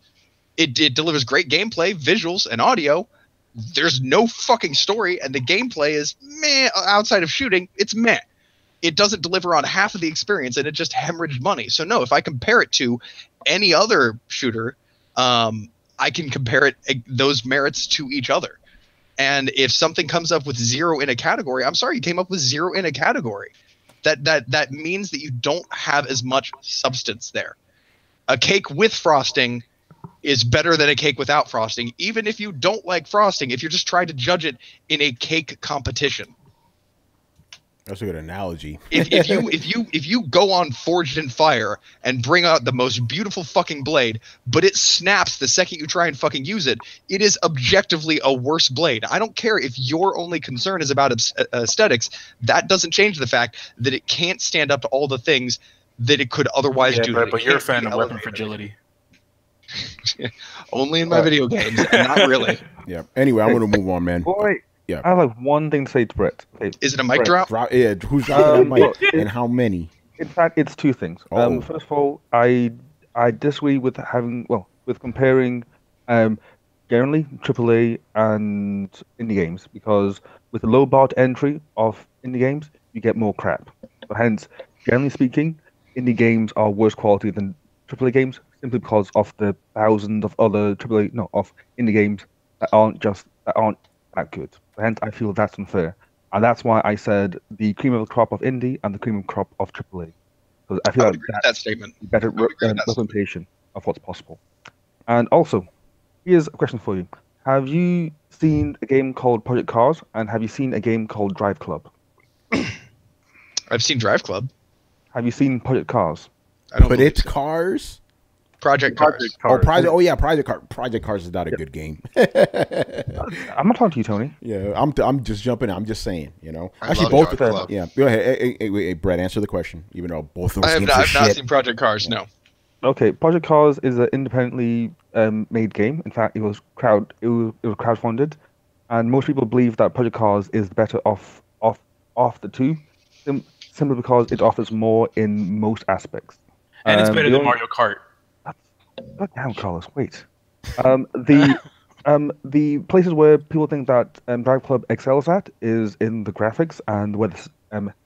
It delivers great gameplay, visuals, and audio. There's no fucking story, and the gameplay is meh. Outside of shooting, it's meh. It doesn't deliver on half of the experience, and it just hemorrhaged money. So no, if I compare it to any other shooter, I can compare those merits to each other. And if something comes up with 0 in a category, I'm sorry, you came up with 0 in a category. That means that you don't have as much substance there. A cake with frosting is better than a cake without frosting, even if you don't like frosting, if you're just trying to judge it in a cake competition. That's a good analogy. if you go on Forged in Fire and bring out the most beautiful fucking blade, but it snaps the second you try and fucking use it, it is objectively a worse blade. I don't care if your only concern is about aesthetics. That doesn't change the fact that it can't stand up to all the things that it could otherwise do. But you're a fan of weapon fragility. Only in my video games, not really. Yeah. Anyway, I'm going to move on, man. Boy. Yeah. I have like one thing to say to Brett. Okay, is it a mic drop? Yeah, who's dropping that mic and how many? In fact, it's 2 things. First of all, I disagree with comparing generally AAA and indie games, because with the low bar to entry of indie games, you get more crap. So hence, generally speaking, indie games are worse quality than AAA games, simply because of the thousands of other indie games that aren't that good. Hence, I feel that's unfair, and that's why I said the cream of the crop of indie and the cream of the crop of AAA. Because I feel that statement better representation of what's possible. And also, here's a question for you: have you seen a game called Project Cars, and have you seen a game called Drive Club? I've seen Drive Club. Have you seen Project Cars? I don't but it's Cars. Project Cars. Oh yeah, Project Cars is not a good game. I'm not talking to you, Tony. Yeah, I'm just jumping in. I'm just saying, you know. I Actually, love both. Drive Club. Yeah, go ahead. Hey, Brett, answer the question. Even though both of those I've games are not shit. seen Project Cars. No. Okay, Project Cars is an independently made game. In fact, it was crowdfunded, and most people believe that Project Cars is better off the two, simply because it offers more in most aspects. And it's better the than only- Mario Kart. God damn, Carlos, wait. The places where people think that Drive Club excels at is in the graphics and with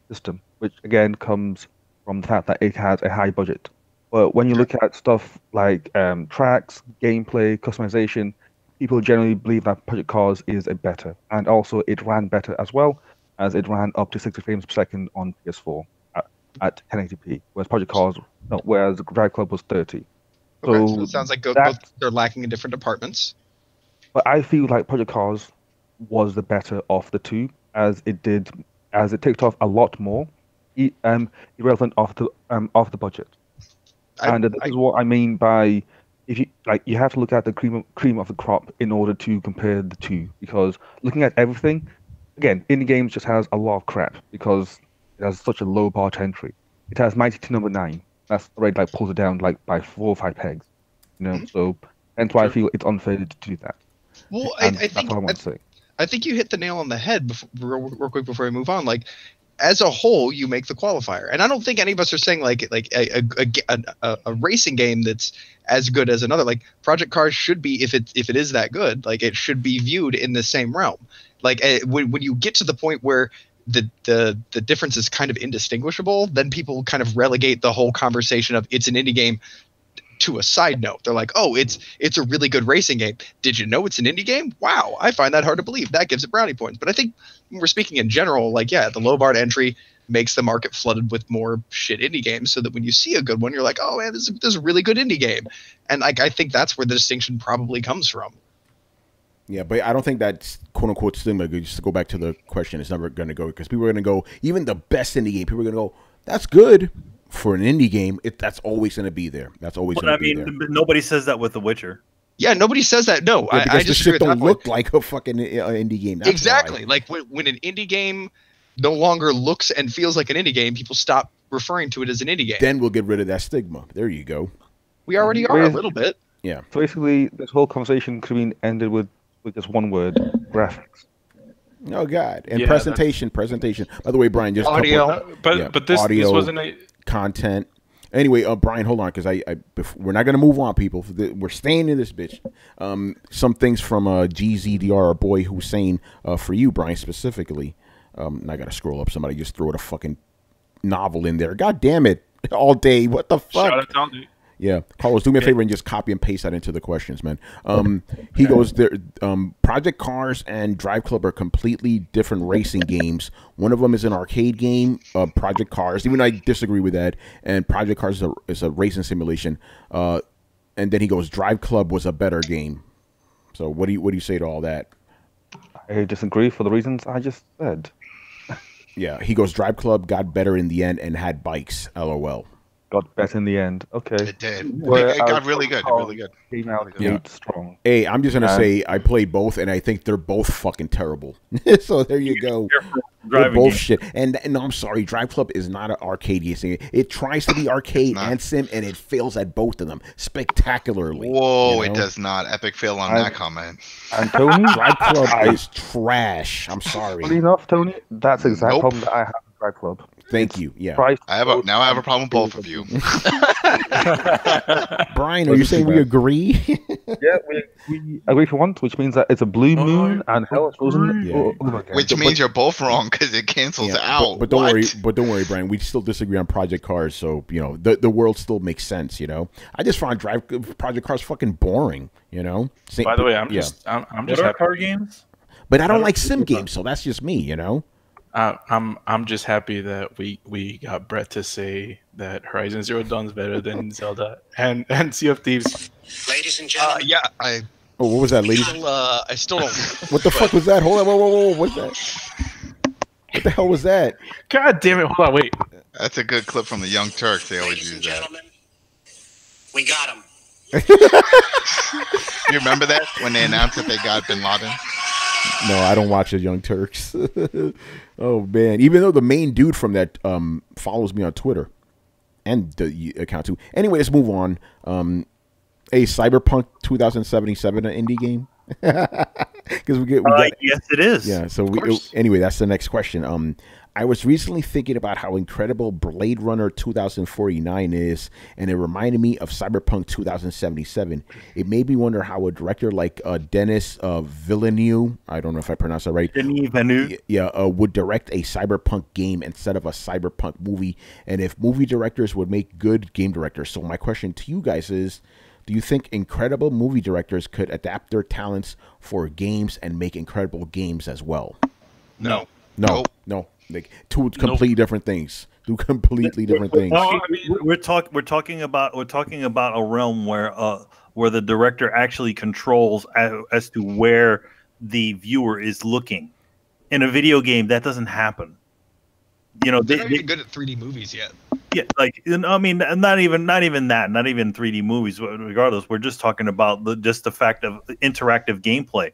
system, which again comes from the fact that it has a high budget. But when you look at stuff like tracks, gameplay, customization, people generally believe that Project Cars is a better, and also it ran better as well, as it ran up to 60 frames per second on PS4 at 1080p, whereas Drive Club was 30. Okay, So so it sounds like that- both they're lacking in different departments. But I feel like Project Cars was the better of the two, as it ticked off a lot more, irrelevant of the budget. And this is what I mean by you have to look at the cream of the crop in order to compare the two, because looking at everything, again, indie games just has a lot of crap because it has such a low bar to entry. It has Mighty 2 number 9. That's already pulls it down by 4 or 5 pegs, you know. So hence why I feel it's unfair to do that. Well, And I that's think all I want to say. I think you hit the nail on the head real quick before we move on. Like, as a whole, you make the qualifier, and I don't think any of us are saying like a racing game that's as good as another. Like, Project Cars should be, if it is that good, like it should be viewed in the same realm. Like when you get to the point where the difference is kind of indistinguishable, then people kind of relegate the whole conversation of it's an indie game to a side note. They're like, oh, it's a really good racing game. Did you know it's an indie game? Wow, I find that hard to believe. That gives it brownie points. But I think when we're speaking in general, like, yeah, the low bar to entry makes the market flooded with more shit indie games, so that when you see a good one, you're like, oh man, this is a really good indie game. And like, I think that's where the distinction probably comes from. Yeah, but I don't think that's quote unquote stigma. Just to go back to the question, it's never going to go, because people are going to go, even the best indie game, people are going to go, that's good for an indie game. That's always going to be there. That's always going to be there. Nobody says that with The Witcher. Yeah, nobody says that. No, Yeah, because I the just shit agree with don't that look point. like a fucking indie game. That's Exactly. why. Like when an indie game no longer looks and feels like an indie game, people stop referring to it as an indie game. Then we'll get rid of that stigma. There you go. We already are a little bit. Yeah. So basically, this whole conversation could have been ended with just one word: graphics. Oh God. And Yeah, presentation. By the way, Brian, just a couple- Audio. But this audio, wasn't a. content. Anyway, Brian, hold on, because we're not going to move on, people. We're staying in this bitch. Some things from GZDR, our boy Hussein, for you, Brian, specifically. And I got to scroll up. Somebody just throw a fucking novel in there. God damn it. All day. What the fuck? Shout out to Aldi. Yeah, Carlos, do me a favor and just copy and paste that into the questions, man. He goes there. Project Cars and Drive Club are completely different racing games. One of them is an arcade game, Project Cars. Even I disagree with that. And Project Cars is a racing simulation. And then he goes, Drive Club was a better game. So what do you say to all that? I disagree for the reasons I just said. Yeah, he goes, Drive Club got better in the end and had bikes. LOL. Got better in the end. Okay. It did. Whereas It got really good. Really good. Came out Yeah. gate strong. Hey, I'm just gonna say I played both, and I think they're both fucking terrible. So there you go. They're Driving both game. shit. And no, I'm sorry, Drive Club is not an arcade game. It tries to be arcade not. and sim, and it fails at both of them spectacularly. Whoa, you it know? does not. Epic fail on I- that comment. And Tony, Drive Club is trash. I'm sorry. funny enough, Tony, that's the exact Nope. problem that I have with Drive Club. Thank you. Yeah, Price. I have a problem with both of you. Brian, are you saying we agree? Yeah, we agree for once, which means that it's a blue moon and hell is frozen Yeah. over again. Which means you're both wrong because it cancels Yeah, out. but don't What? worry. But don't worry, Brian. We still disagree on Project Cars, so you know the world still makes sense. You know, I just find Project Cars fucking boring. You know. By the way, I'm Yeah. just What just are happy. card games? But I don't like sim games, so that's just me. You know. I'm just happy that we got Brett to say that Horizon Zero Dawn is better than Zelda and Sea of Thieves. Ladies and gentlemen, Yeah, I Oh, what was that, lady? still don't. What the fuck was that? Hold on, whoa, what's that? What the hell was that? God damn it! Hold on, wait. That's a good clip from the Young Turks. They always ladies and use that. gentlemen, we got him. You remember that when they announced that they got Bin Laden? No, I don't watch the Young Turks. Oh man, even though the main dude from that follows me on Twitter and the account too. Anyway, let's move on. A Cyberpunk 2077 an indie game? Because we got yes, it is. Yeah. So anyway, that's the next question. I was recently thinking about how incredible Blade Runner 2049 is, and it reminded me of Cyberpunk 2077. It made me wonder how a director like Denis Villeneuve, I don't know if I pronounced that right, would direct a Cyberpunk game instead of a Cyberpunk movie, and if movie directors would make good game directors. So my question to you guys is, do you think incredible movie directors could adapt their talents for games and make incredible games as well? No. Like two completely different things. Two completely different things. No, I mean, we're talking about a realm where the director actually controls as to where the viewer is looking. In a video game, that doesn't happen. You know, they're not even good at 3D movies yet. Yeah, like, I mean, not even 3D movies. Regardless, we're just talking about the fact of interactive gameplay.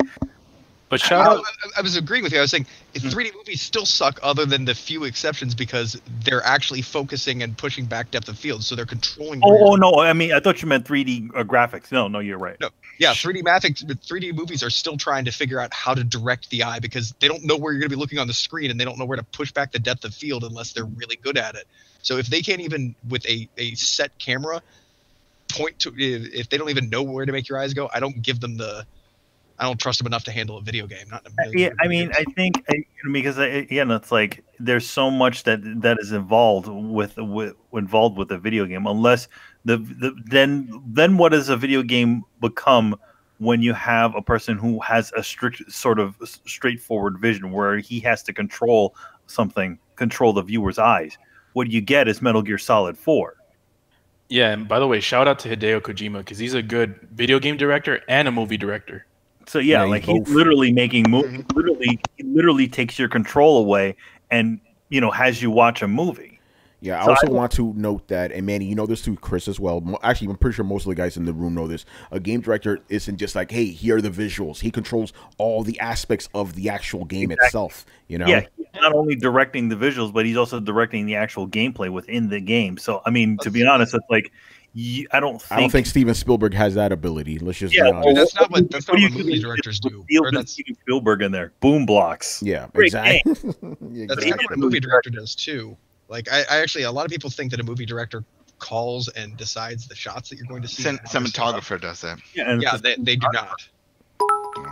But shout out, I was agreeing with you. I was saying 3D movies still suck, other than the few exceptions, because they're actually focusing and pushing back depth of field, so they're controlling. Oh no! I mean, I thought you meant 3D graphics. No, you're right. No, yeah, 3D movies are still trying to figure out how to direct the eye, because they don't know where you're going to be looking on the screen, and they don't know where to push back the depth of field unless they're really good at it. So if they can't even, with a set camera, point to, if they don't even know where to make your eyes go, I don't trust them enough to handle a video game. I mean, I think because it's like there's so much that is involved with a video game. Unless then what does a video game become when you have a person who has a strict sort of straightforward vision where he has to control the viewer's eyes? What you get is Metal Gear Solid 4. Yeah, and by the way, shout out to Hideo Kojima, because he's a good video game director and a movie director. So yeah, like he's literally making he literally takes your control away and has you watch a movie. Yeah, I also want to note that, and Manny, you know this too, Chris as well. Actually, I'm pretty sure most of the guys in the room know this. A game director isn't just like, hey, here are the visuals. He controls all the aspects of the actual game itself. Yeah, he's not only directing the visuals, but he's also directing the actual gameplay within the game. So I mean, to be honest, it's like I don't think Steven Spielberg has that ability. Let's just be honest. That's not what movie directors do. That's Steven Spielberg in there. Boom blocks. Yeah, exactly. That's kind of what a movie director does too. Like I actually, a lot of people think that a movie director calls and decides the shots that you're going to see. Cinematographer does that. Yeah, they do not.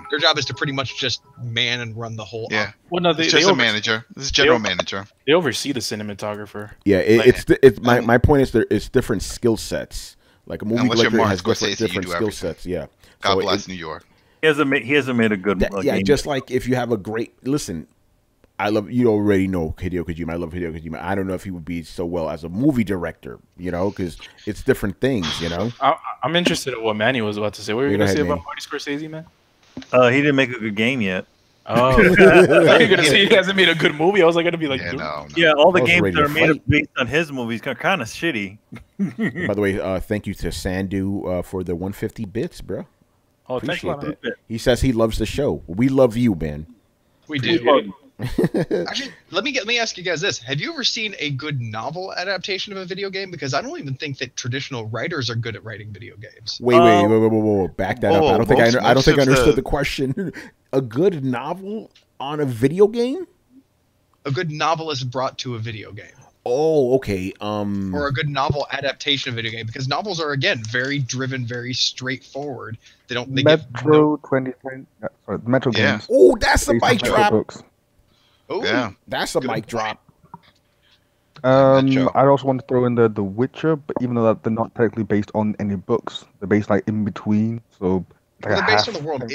Their job is to pretty much just man and run the whole. Yeah. Well, no, it's just a manager. This is general manager. They oversee the cinematographer. Yeah, my point is it's different skill sets. Like a movie director has different skill sets. Yeah. God bless New York. He hasn't made a good. Yeah, just like if you have a great you already know Hideo Kojima. I love Hideo Kojima. I don't know if he would be so well as a movie director, because it's different things, I'm interested in what Manny was about to say. What were you going to say about Marty Scorsese, man? He didn't make a good game yet. Oh, you're going to say he hasn't made a good movie? I was going to be like, no. Yeah, all the games that are made based on his movies are kind of shitty. By the way, thank you to Sandu for the 150 bits, bro. Oh, appreciate that. He says he loves the show. We love you, man. We do. Actually, let me ask you guys this: have you ever seen a good novel adaptation of a video game? Because I don't even think that traditional writers are good at writing video games. Wait, back that up. I don't think I understood the question. A good novel on a video game? A good novel is brought to a video game. Oh, okay. Or a good novel adaptation of a video game, because novels are again very driven, very straightforward. Metro games. Oh, that's a mic drop. Books. Oh, yeah, that's a mic drop. I also want to throw in The Witcher, but even though they're not technically based on any books, they're based like in between. So they're based on the world.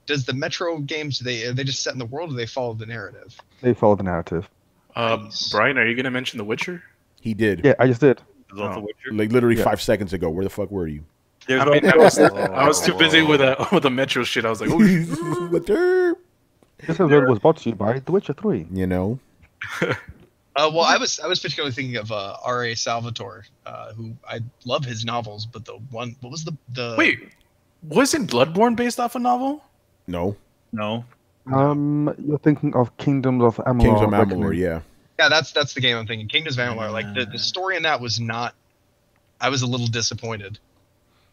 Does the Metro games are they just set in the world, or do they follow the narrative? They follow the narrative. Brian, are you going to mention The Witcher? He did. Yeah, I just did. Like literally 5 seconds ago. Where the fuck were you? I was too busy with the Metro shit. I was like, This episode was brought to you by The Witcher 3. Well, I was particularly thinking of R.A. Salvatore, who I love his novels, but the one, what was the Wait, wasn't Bloodborne based off a novel? No. No. You're thinking of Kingdoms of Amalur. Kings of Amalur, Reckoning. yeah. Yeah, that's the game I'm thinking. Kingdoms of Amalur. Like the story in that was not. I was a little disappointed.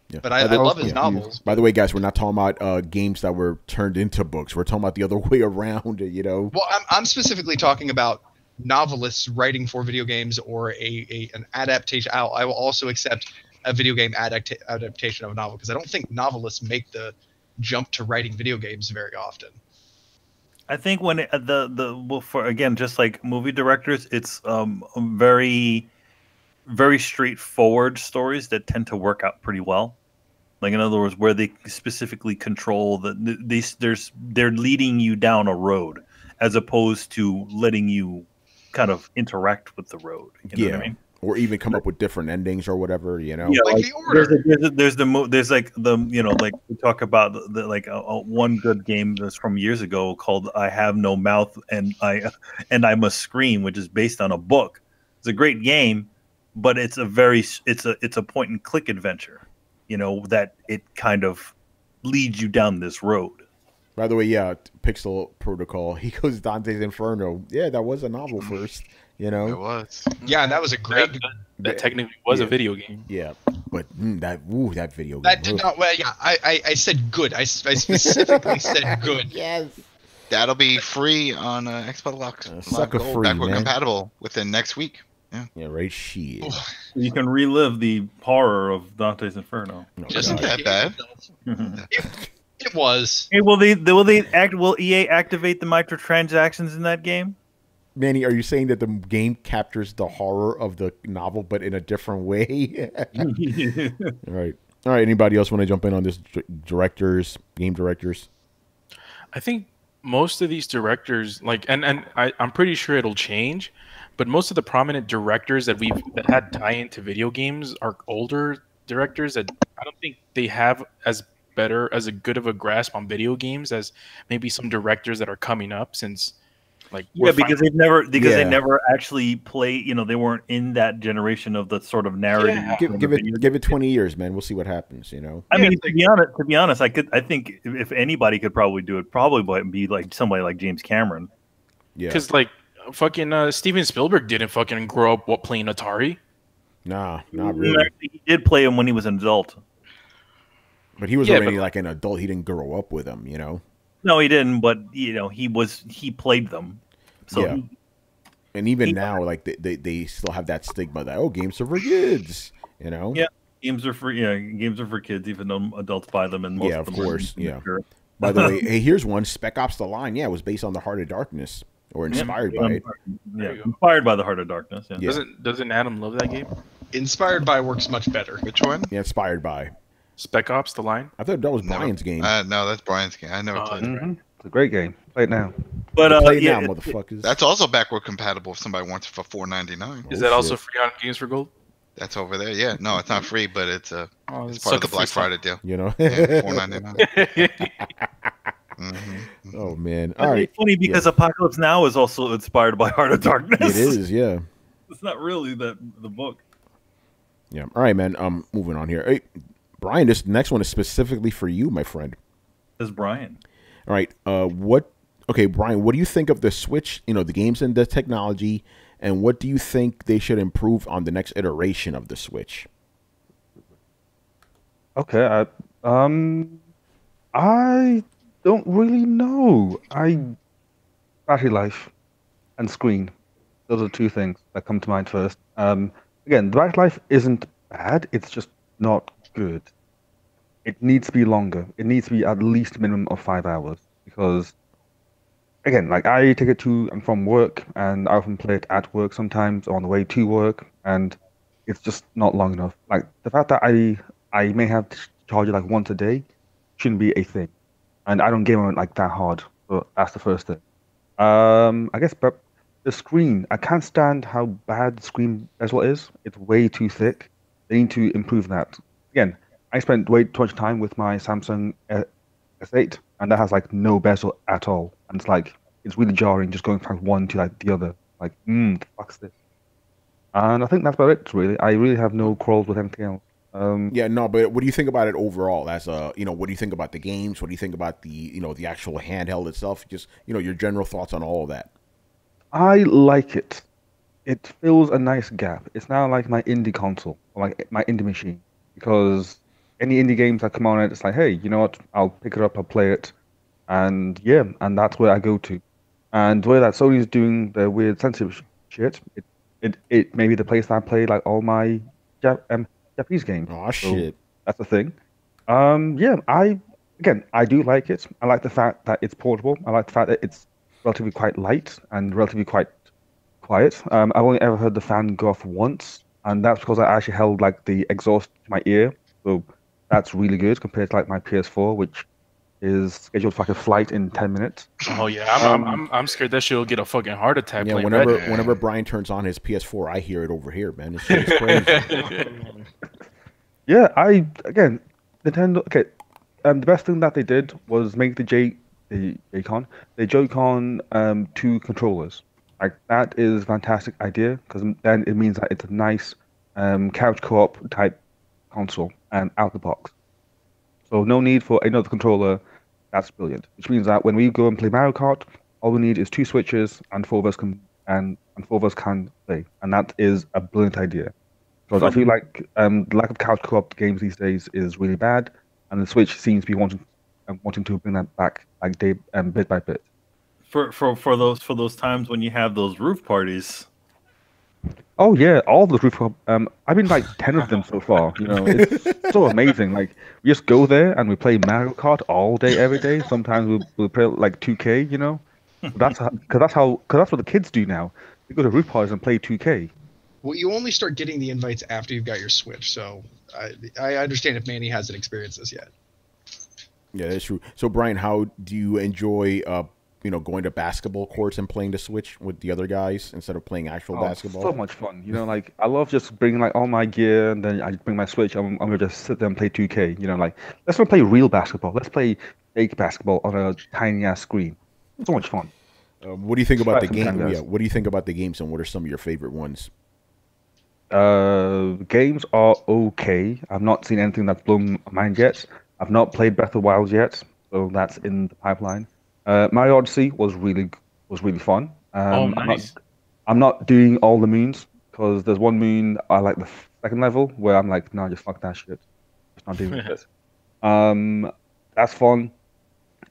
Yeah. But I love his novels. By the way, guys, we're not talking about games that were turned into books. We're talking about the other way around, you know. Well, I'm specifically talking about novelists writing for video games or an adaptation. I will also accept a video game adaptation of a novel because I don't think novelists make the jump to writing video games very often. I think when for again, just like movie directors, it's very, very straightforward stories that tend to work out pretty well. Like in other words, where they specifically control they're leading you down a road as opposed to letting you kind of interact with the road. You know what I mean? Or even come up with different endings or whatever, you know. Yeah, Like the order. There's like the like we talk about one good game that's from years ago called I Have No Mouth and I Must Scream, which is based on a book. It's a great game, but it's a point and click adventure. You know, that it kind of leads you down this road. By the way, yeah, Pixel Protocol. He goes Dante's Inferno. Yeah, that was a novel first, you know. It was. Yeah, and that was a great. That technically was a video game. Yeah, but that video game. That did not. Well, yeah, I said good. I specifically said good. Yes. That'll be free on Xbox Live sucker Gold, free, backward man. compatible within next week. Yeah, right. Shit. You can relive the horror of Dante's Inferno. No, Just Isn't that bad? It was. Hey, will EA activate the microtransactions in that game? Manny, are you saying that the game captures the horror of the novel, but in a different way? All right. Anybody else want to jump in on this? Game directors? I think most of these directors, I'm pretty sure it'll change, but most of the prominent directors that had tie into video games are older directors that I don't think they have as a good of a grasp on video games as maybe some directors that are coming up since because they never actually play, you know, they weren't in that generation of the sort of narrative. Yeah. Give it 20 years, man. We'll see what happens, you know. I mean, to be honest, I think if anybody could probably do it, probably be like somebody like James Cameron. Yeah. Because fucking Steven Spielberg didn't fucking grow up playing Atari. Nah, not really. He did play him when he was an adult. But he was already like an adult. He didn't grow up with them, you know. No, he didn't. But you know, he played them. So yeah. And even now, like they still have that stigma that games are for kids, you know. Yeah, games are for kids, even though adults buy them. And most of them course, yeah. By the way, hey, here's one: Spec Ops: The Line. Yeah, it was based on the Heart of Darkness, or inspired by it. Yeah, inspired by the Heart of Darkness. Yeah. Doesn't Adam love that game? Inspired by works much better. Which one? Yeah, inspired by Spec Ops: The Line. I thought that was Brian's game. No, that's Brian's game. I never played it. It's a great game. Play it now. But play it now, motherfuckers. That's also backward compatible if somebody wants it for $4.99. Is that also free on Games for Gold? That's over there. Yeah, no, it's not free, but it's it's it's part of the Black Friday deal. You know, Yeah, $4.99. Oh man, all right. It's funny because Apocalypse Now is also inspired by Heart of Darkness. It is, yeah. It's not really the book. Yeah. All right, man. Moving on here. Hey, Brian, this next one is specifically for you, my friend. This is Brian. All right. Okay, Brian, what do you think of the Switch? You know, the games and the technology, and what do you think they should improve on the next iteration of the Switch? Okay, I don't really know. Battery life and screen. Those are two things that come to mind first. Again, the battery life isn't bad. It's just not good. It needs to be longer. It needs to be at least a minimum of 5 hours because, again, like I take it to and from work, and I often play it at work sometimes on the way to work, and it's just not long enough. Like the fact that I may have to charge it like once a day shouldn't be a thing, and I don't game on it like that hard. So that's the first thing. I guess, but the screen, I can't stand how bad the screen bezel is. It's way too thick. They need to improve that. Again, I spent way too much time with my Samsung S8, and that has like no bezel at all, and it's really jarring just going from one to like the other. Like, fuck's this. And I think that's about it, really. I really have no quarrels with anything else. Yeah, no, but what do you think about it overall? As a, what do you think about the games? What do you think about the actual handheld itself? Just, your general thoughts on all of that. I like it. It fills a nice gap. It's now like my indie console, or like my indie machine, because any indie games that come on it, it's like, hey, you know what? I'll pick it up, I'll play it, and yeah, and that's where I go to. And the way that Sony's doing the weird censorship shit, it may be the place that I play like all my Japanese games. Oh So shit! that's the thing. Yeah, I do like it. I like the fact that it's portable. I like the fact that it's relatively quite light and relatively quite quiet. I've only ever heard the fan go off once, and that's because I actually held like the exhaust to my ear. So that's really good compared to like my PS4, which is scheduled for like a flight in 10 minutes. Oh yeah, I'm scared that shit will get a fucking heart attack. Yeah, playing whenever Brian turns on his PS4, I hear it over here, man. This shit is crazy. Yeah, Nintendo. Okay, the best thing that they did was make the Joy-Con 2 controllers. Like that is a fantastic idea because then it means that it's a nice couch co-op type console and out the box. So no need for another controller. That's brilliant. Which means that when we go and play Mario Kart, all we need is 2 switches and 4 of us can play, and that is a brilliant idea. Because I feel like the lack of couch co-op games these days is really bad, and the Switch seems to be wanting to bring that back like bit by bit. For those times when you have those roof parties. Oh yeah, all the rooftop. I've been like 10 of them so far. It's so amazing. Like we just go there and we play Mario Kart all day, every day. Sometimes we'll play like 2K. That's that's what the kids do now. They go to roof parties and play 2K. Well, you only start getting the invites after you've got your Switch, so I understand if Manny hasn't experienced this yet. Yeah, that's true. So Brian, how do you enjoy going to basketball courts and playing the Switch with the other guys instead of playing actual basketball? So much fun. Like I love just bringing like all my gear and then I bring my Switch. I'm gonna just sit there and play 2K. Like let's not play real basketball. Let's play fake basketball on a tiny ass screen. So much fun. What do you think about the game? Yeah, what do you think about the games and what are some of your favorite ones? Games are okay. I've not seen anything that's blown my mind yet. I've not played Breath of the Wild yet, so that's in the pipeline. Mario Odyssey was really fun. Nice. I'm not doing all the moons because there's one moon I like the second level where I'm like, no, just fuck that shit. Just not doing it. That's fun.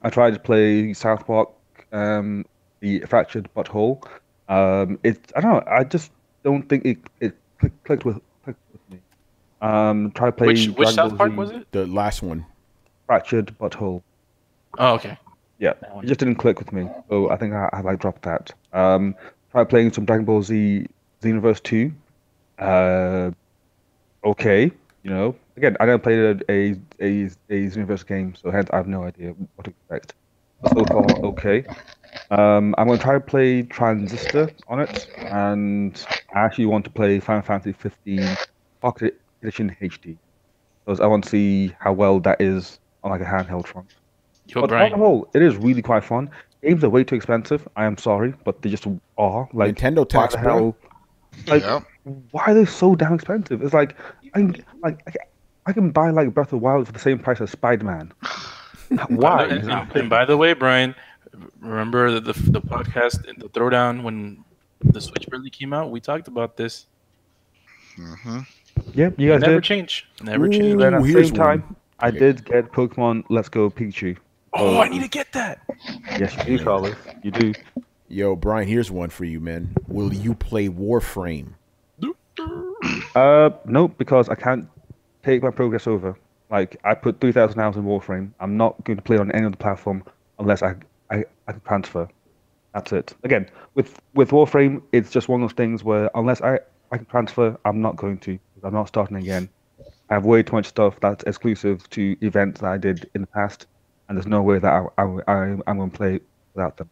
I tried to play South Park, the Fractured Butthole. I don't know. I just don't think it clicked with me. Try to play. Which South Park was it? The last one. Fractured Butthole. Oh, okay. Yeah, it just didn't click with me, so I think I like dropped that. Tried playing some Dragon Ball Z Xenoverse 2. Okay, again, I never played a Xenoverse game, so hence I have no idea what to expect. But so far, okay. I'm going to try to play Transistor on it, and I actually want to play Final Fantasy 15 Pocket Edition HD, because I want to see how well that is on like a handheld front. But on the whole, it is really quite fun. Games are way too expensive. I am sorry, but they just are. Like Nintendo tax, bro. Why are they so damn expensive? It's like I can buy like Breath of the Wild for the same price as Spider-Man. Why? And by the way, Brian, remember the podcast, the Throwdown, when the Switch really came out? We talked about this. Mm-hmm. Yeah, you guys never change. Never change. Then at the same time, I did get Pokemon Let's Go Pikachu. Oh, I need to get that. Yes, you do, Carlos. You do. Yo, Brian, here's one for you, man. Will you play Warframe? No, because I can't take my progress over. Like, I put 3,000 hours in Warframe. I'm not going to play on any other platform unless I can transfer. That's it. Again, with Warframe, it's just one of those things where unless I can transfer, I'm not going to. I'm not starting again. I have way too much stuff that's exclusive to events that I did in the past, and there's no way that I'm going to play without them.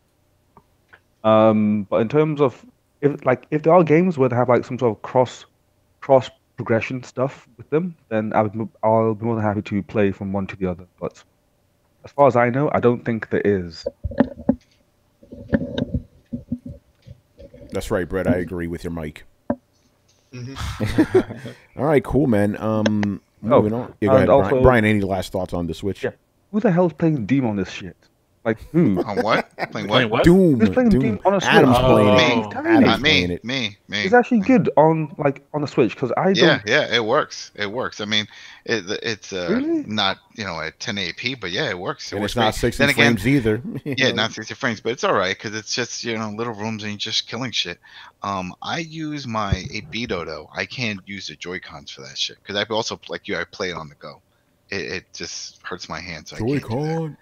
But in terms of if there are games where they have like some sort of cross progression stuff with them, then I'll be more than happy to play from one to the other. But as far as I know, I don't think there is. That's right, Brett. I agree with your mic. Mhm. All right, cool, man. Moving on. Yeah, go ahead, also- Brian. Any last thoughts on the Switch? Yeah. Who the hell's playing Doom on this shit? Like, who? On what? Playing Playing what? what? Doom. Who's playing Doom on a Switch? Adam's Oh. playing Me. it. Tiny. Adam's Not playing me. it. Me. It's actually good on the Switch because I don't. Yeah, it works. It works. I mean, it's Really? not at 1080p, but yeah, it works. It And works it's not great. 60 Then again, frames either. yeah, not 60 frames, but it's all right because it's just little rooms and you're just killing shit. I use my 8-bito though. I can't use the Joy-Cons for that shit because I also like you. I play it on the go. It just hurts my hands. So I can't do that. Joy-Con.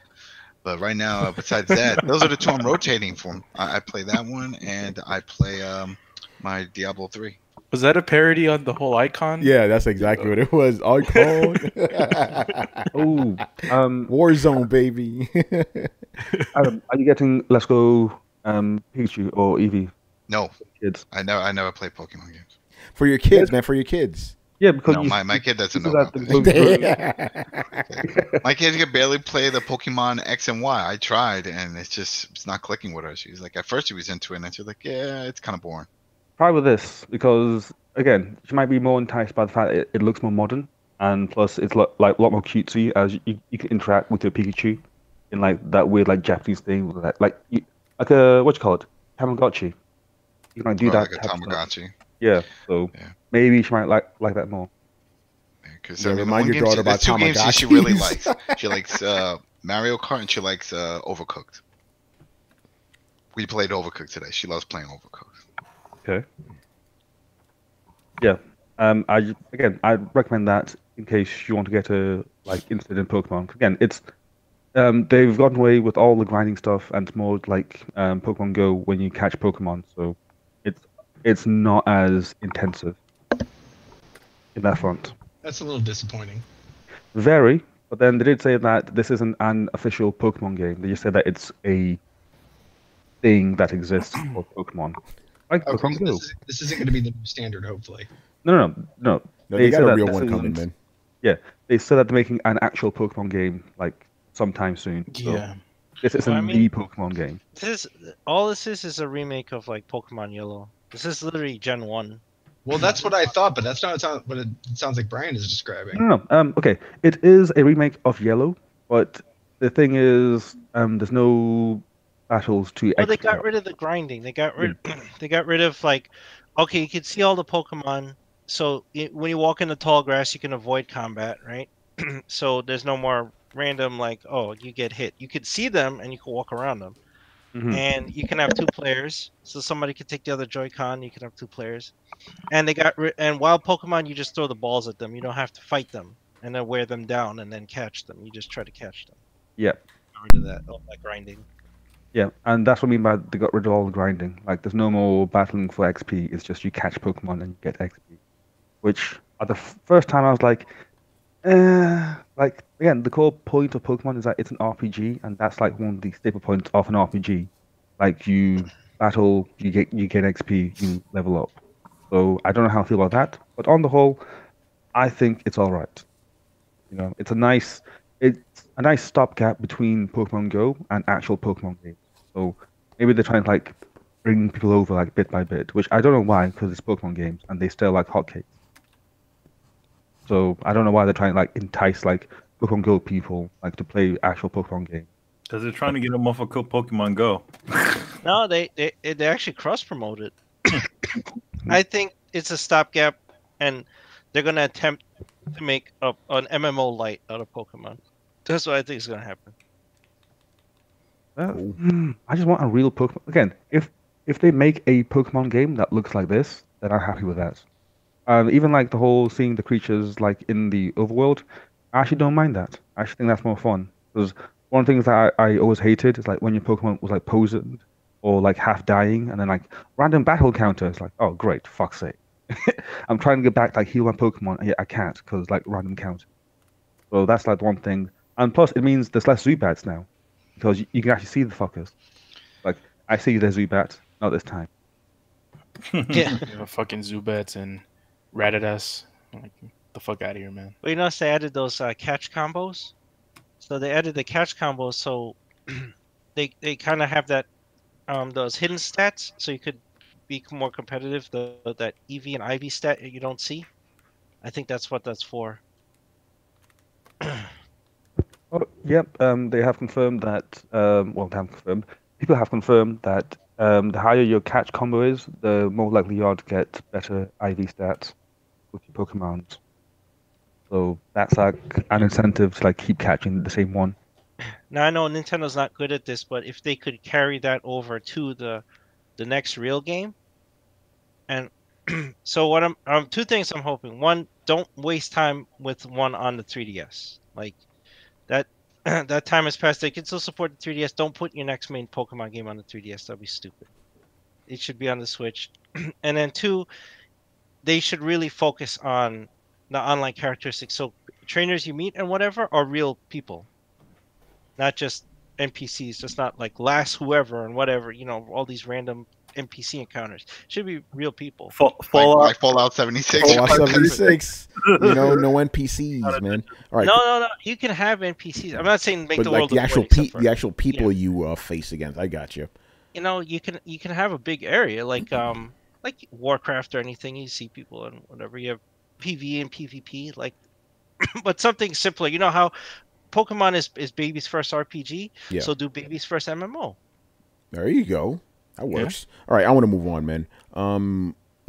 But right now, besides that, those are the two I'm rotating from. I play that one and I play my Diablo 3. Was that a parody on the whole icon? Yeah, that's exactly what it was. Icon. Oh, Warzone, baby. Adam, are you getting Let's Go Pikachu or Eevee? No, Kids. I never play Pokemon games. For your kids, man. For your kids. Yeah, because No, my kid doesn't you know said about that this. the- My kid can barely play the Pokemon X and Y. I tried, and it's not clicking with her. She's like, at first she was into it, and she's like, yeah, it's kind of boring. Try with this because again, she might be more enticed by the fact that it looks more modern, and plus it's like a lot more cutesy as you can interact with your Pikachu in like that weird like Japanese thing, like a what you call it, Tamagotchi. You can like do that. Like a type of stuff. Tamagotchi. Yeah, so Yeah. maybe she might like that more. Because Yeah, remind your daughter about there's two games she really Tamagotchis. likes. She likes Mario Kart and she likes Overcooked. We played Overcooked today. She loves playing Overcooked. Okay. Yeah. I recommend that in case you want to get interested in Pokemon. Again, it's they've gotten away with all the grinding stuff and it's more like Pokemon Go when you catch Pokemon, so it's not as intensive in that front. That's a little disappointing. Very, but then they did say that this isn't an official Pokemon game. They just said that it's a thing that exists for Pokemon. Like Okay, Pokemon Go. this isn't going to be the new standard, hopefully. No. No, they got said a that real this one coming, isn't- man. They said that they're making an actual Pokemon game like sometime soon. So Yeah. this isn't Well, I the mean- Pokemon game. This is a remake of like Pokemon Yellow. This is literally Gen 1. Well, that's what I thought, but that's not what it sounds like Brian is describing. No. Okay, it is a remake of Yellow, but the thing is, there's no battles to. Well, they explore. got rid of the grinding. They got rid of like, okay, you can see all the Pokemon. So when you walk in the tall grass, you can avoid combat, right? So there's no more random like, oh, you get hit. You could see them and you can walk around them. Mhm. And you can have 2 players, so somebody could take the other Joy-Con. You can have 2 players, and and wild Pokemon, you just throw the balls at them. You don't have to fight them and then wear them down and then catch them. You just try to catch them. Yeah. Get rid of all that grinding. Yeah, and that's what I mean by they got rid of all the grinding. Like, there's no more battling for XP. It's just you catch Pokemon and you get XP. Which, at the first time, I was like, like, again, the core point of Pokemon is that it's an RPG, and that's like one of the staple points of an RPG. Like, you battle, you get XP, you level up. So I don't know how I feel about that, but on the whole, I think it's all right. It's a nice stopgap between Pokemon Go and actual Pokemon games. So maybe they're trying to like bring people over like bit by bit, which I don't know why, because it's Pokemon games and they still like hotcakes. So I don't know why they're trying to like entice like Pokemon Go people like to play actual Pokemon games. Because they're trying to get them off of Pokemon Go. No, they actually cross promoted. I think it's a stopgap, and they're gonna attempt to make an MMO light out of Pokemon. That's what I think is gonna happen. I just want a real Pokemon. Again, if they make a Pokemon game that looks like this, then I'm happy with that. Even like the whole seeing the creatures like in the overworld, I actually don't mind that. I actually think that's more fun. Because one of the things that I always hated is like when your Pokemon was like posing or like half dying, and then like random battle counter. It's like, oh great, fuck's sake. I'm trying to get back to like heal my Pokemon, and yet I can't because like random counter. So that's like one thing. And plus, it means there's less Zubats now because you can actually see the fuckers. Like I see the Zubat, not this time. Yeah. Fucking Zubats and Rattatas. Like, the fuck out of here, man. Well, you notice they added those catch combos. So they added the catch combos, so they kind of have that those hidden stats, so you could be more competitive, that EV and IV stat you don't see. I think that's what that's for. Oh, yep. They have confirmed that. Well, they haven't confirmed. People have confirmed that the higher your catch combo is, the more likely you are to get better IV stats with your Pokemon. So that's like an incentive to like keep catching the same one. Now I know Nintendo's not good at this, but if they could carry that over to the next real game, and so what I'm two things I'm hoping. One, don't waste time with one on the 3DS. Like that that time has passed. They can still support the 3DS. Don't put your next main Pokemon game on the 3DS. That'd be stupid. It should be on the Switch. And then two, they should really focus on the online characteristics. So trainers you meet and whatever are real people, not just NPCs. Just not like last whoever and whatever. You know, all these random NPC encounters should be real people. Like Fallout 76. Fallout 76. You know, no NPCs, man. All right. No. You can have NPCs. I'm not saying make but the like world the actual the actual people you face against. I got you. You know, you can have a big area like Warcraft or anything. You see people and whatever. You have PvE and PvP, like, but something simpler. You know how Pokemon is baby's first RPG. Yeah. So do baby's first MMO. There you go. That works. Yeah. All right, I want to move on, man.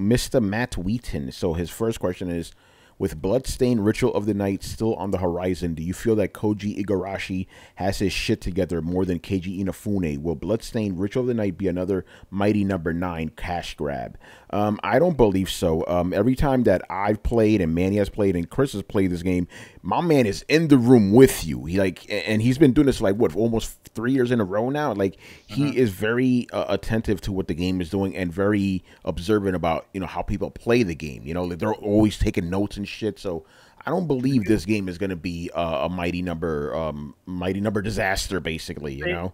Mr. Matt Wheaton. So his first question is, with Bloodstained Ritual of the Night still on the horizon, do you feel that Koji Igarashi has his shit together more than Keiji Inafune? Will Bloodstained Ritual of the Night be another Mighty Number 9 cash grab? I don't believe so. Every time that I've played and Manny has played and Chris has played this game, my man is in the room with you. And he's been doing this like what, almost 3 years in a row now. Like he is very attentive to what the game is doing and very observant about how people play the game. Like they're always taking notes and shit. So I don't believe this game is going to be a mighty number disaster, basically. And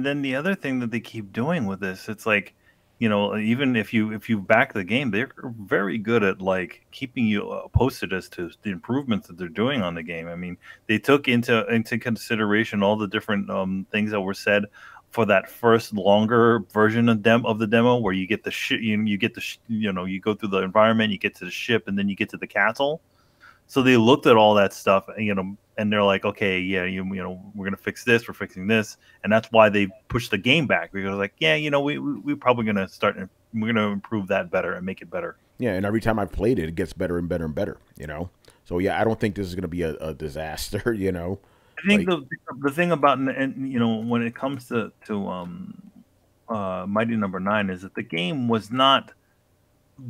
then the other thing that they keep doing with this, it's like, even if you back the game, they're very good at like keeping you posted as to the improvements that they're doing on the game. I mean, they took into consideration all the different things that were said for that first longer version of the demo, where you get the you go through the environment, you get to the ship, and then you get to the castle. So they looked at all that stuff, and they're like, okay, yeah, we're gonna fix this, we're fixing this, and that's why they pushed the game back, because like, yeah, we're probably gonna we're gonna improve that better and make it better. Yeah, and every time I've played it, it gets better and better and better. So yeah, I don't think this is gonna be a disaster. I think the thing about, and when it comes to Mighty Number 9 is that the game was not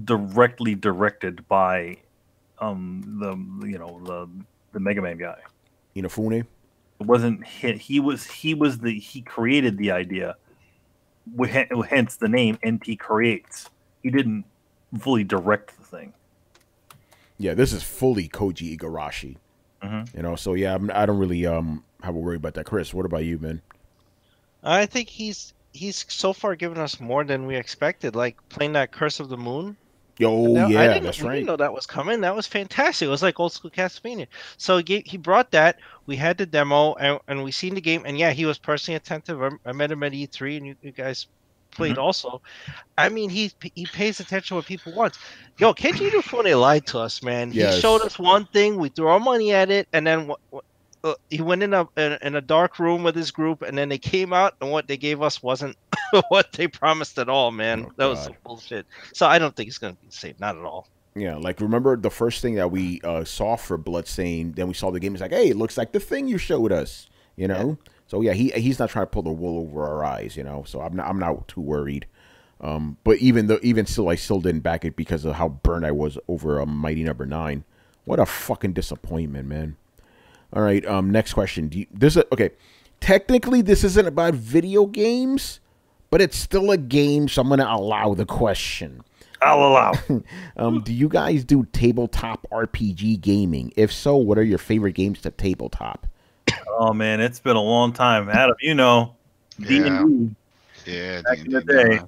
directly directed by the Mega Man guy. Inafune? It wasn't hit. He created the idea, hence the name NT Creates. He didn't fully direct the thing. Yeah, this is fully Koji Igarashi. So yeah, I don't really have a worry about that. Chris, what about you, man? I think he's so far given us more than we expected. Like playing that Curse of the Moon. That's right. I didn't know that was coming. That was fantastic. It was like old school Castlevania. So he brought that. We had the demo, and we seen the game. And yeah, he was personally attentive. I met him at E3, and you guys played also. I mean, he pays attention to what people want. Yo, Keiji Inafune lied to us, man. He showed us one thing. We threw our money at it, and then he went in a dark room with his group, and then they came out, and what they gave us wasn't what they promised at all, man. That was some bullshit. So I don't think it's going to be the same. Not at all. Yeah, like remember the first thing that we saw for Bloodstained, then we saw the game. It's like, hey, it looks like the thing you showed us, Yeah. So yeah, he's not trying to pull the wool over our eyes, So I'm not too worried. But even still, I still didn't back it because of how burned I was over Mighty Number 9. What a fucking disappointment, man. All right, next question. Okay, technically this isn't about video games, but it's still a game, so I'm gonna allow the question. I'll allow. Do you guys do tabletop RPG gaming? If so, what are your favorite games to tabletop? Oh man, it's been a long time, Adam. D&D. Yeah, back in the day.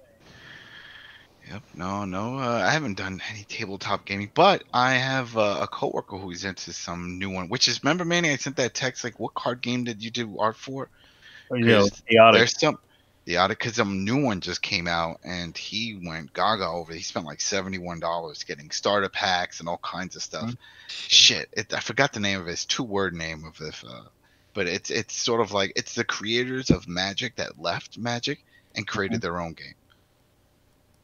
Yep. No. I haven't done any tabletop gaming, but I have a coworker who's into some new one. Which is, remember, Manny? I sent that text like, "What card game did you do art for?" Chaotic. There's some. Yeah, because a new one just came out, and he went gaga over it. He spent like $71 getting starter packs and all kinds of stuff. Shit, I forgot the name of it. It's 2-word name of this, but it's sort of like it's the creators of Magic that left Magic and created their own game.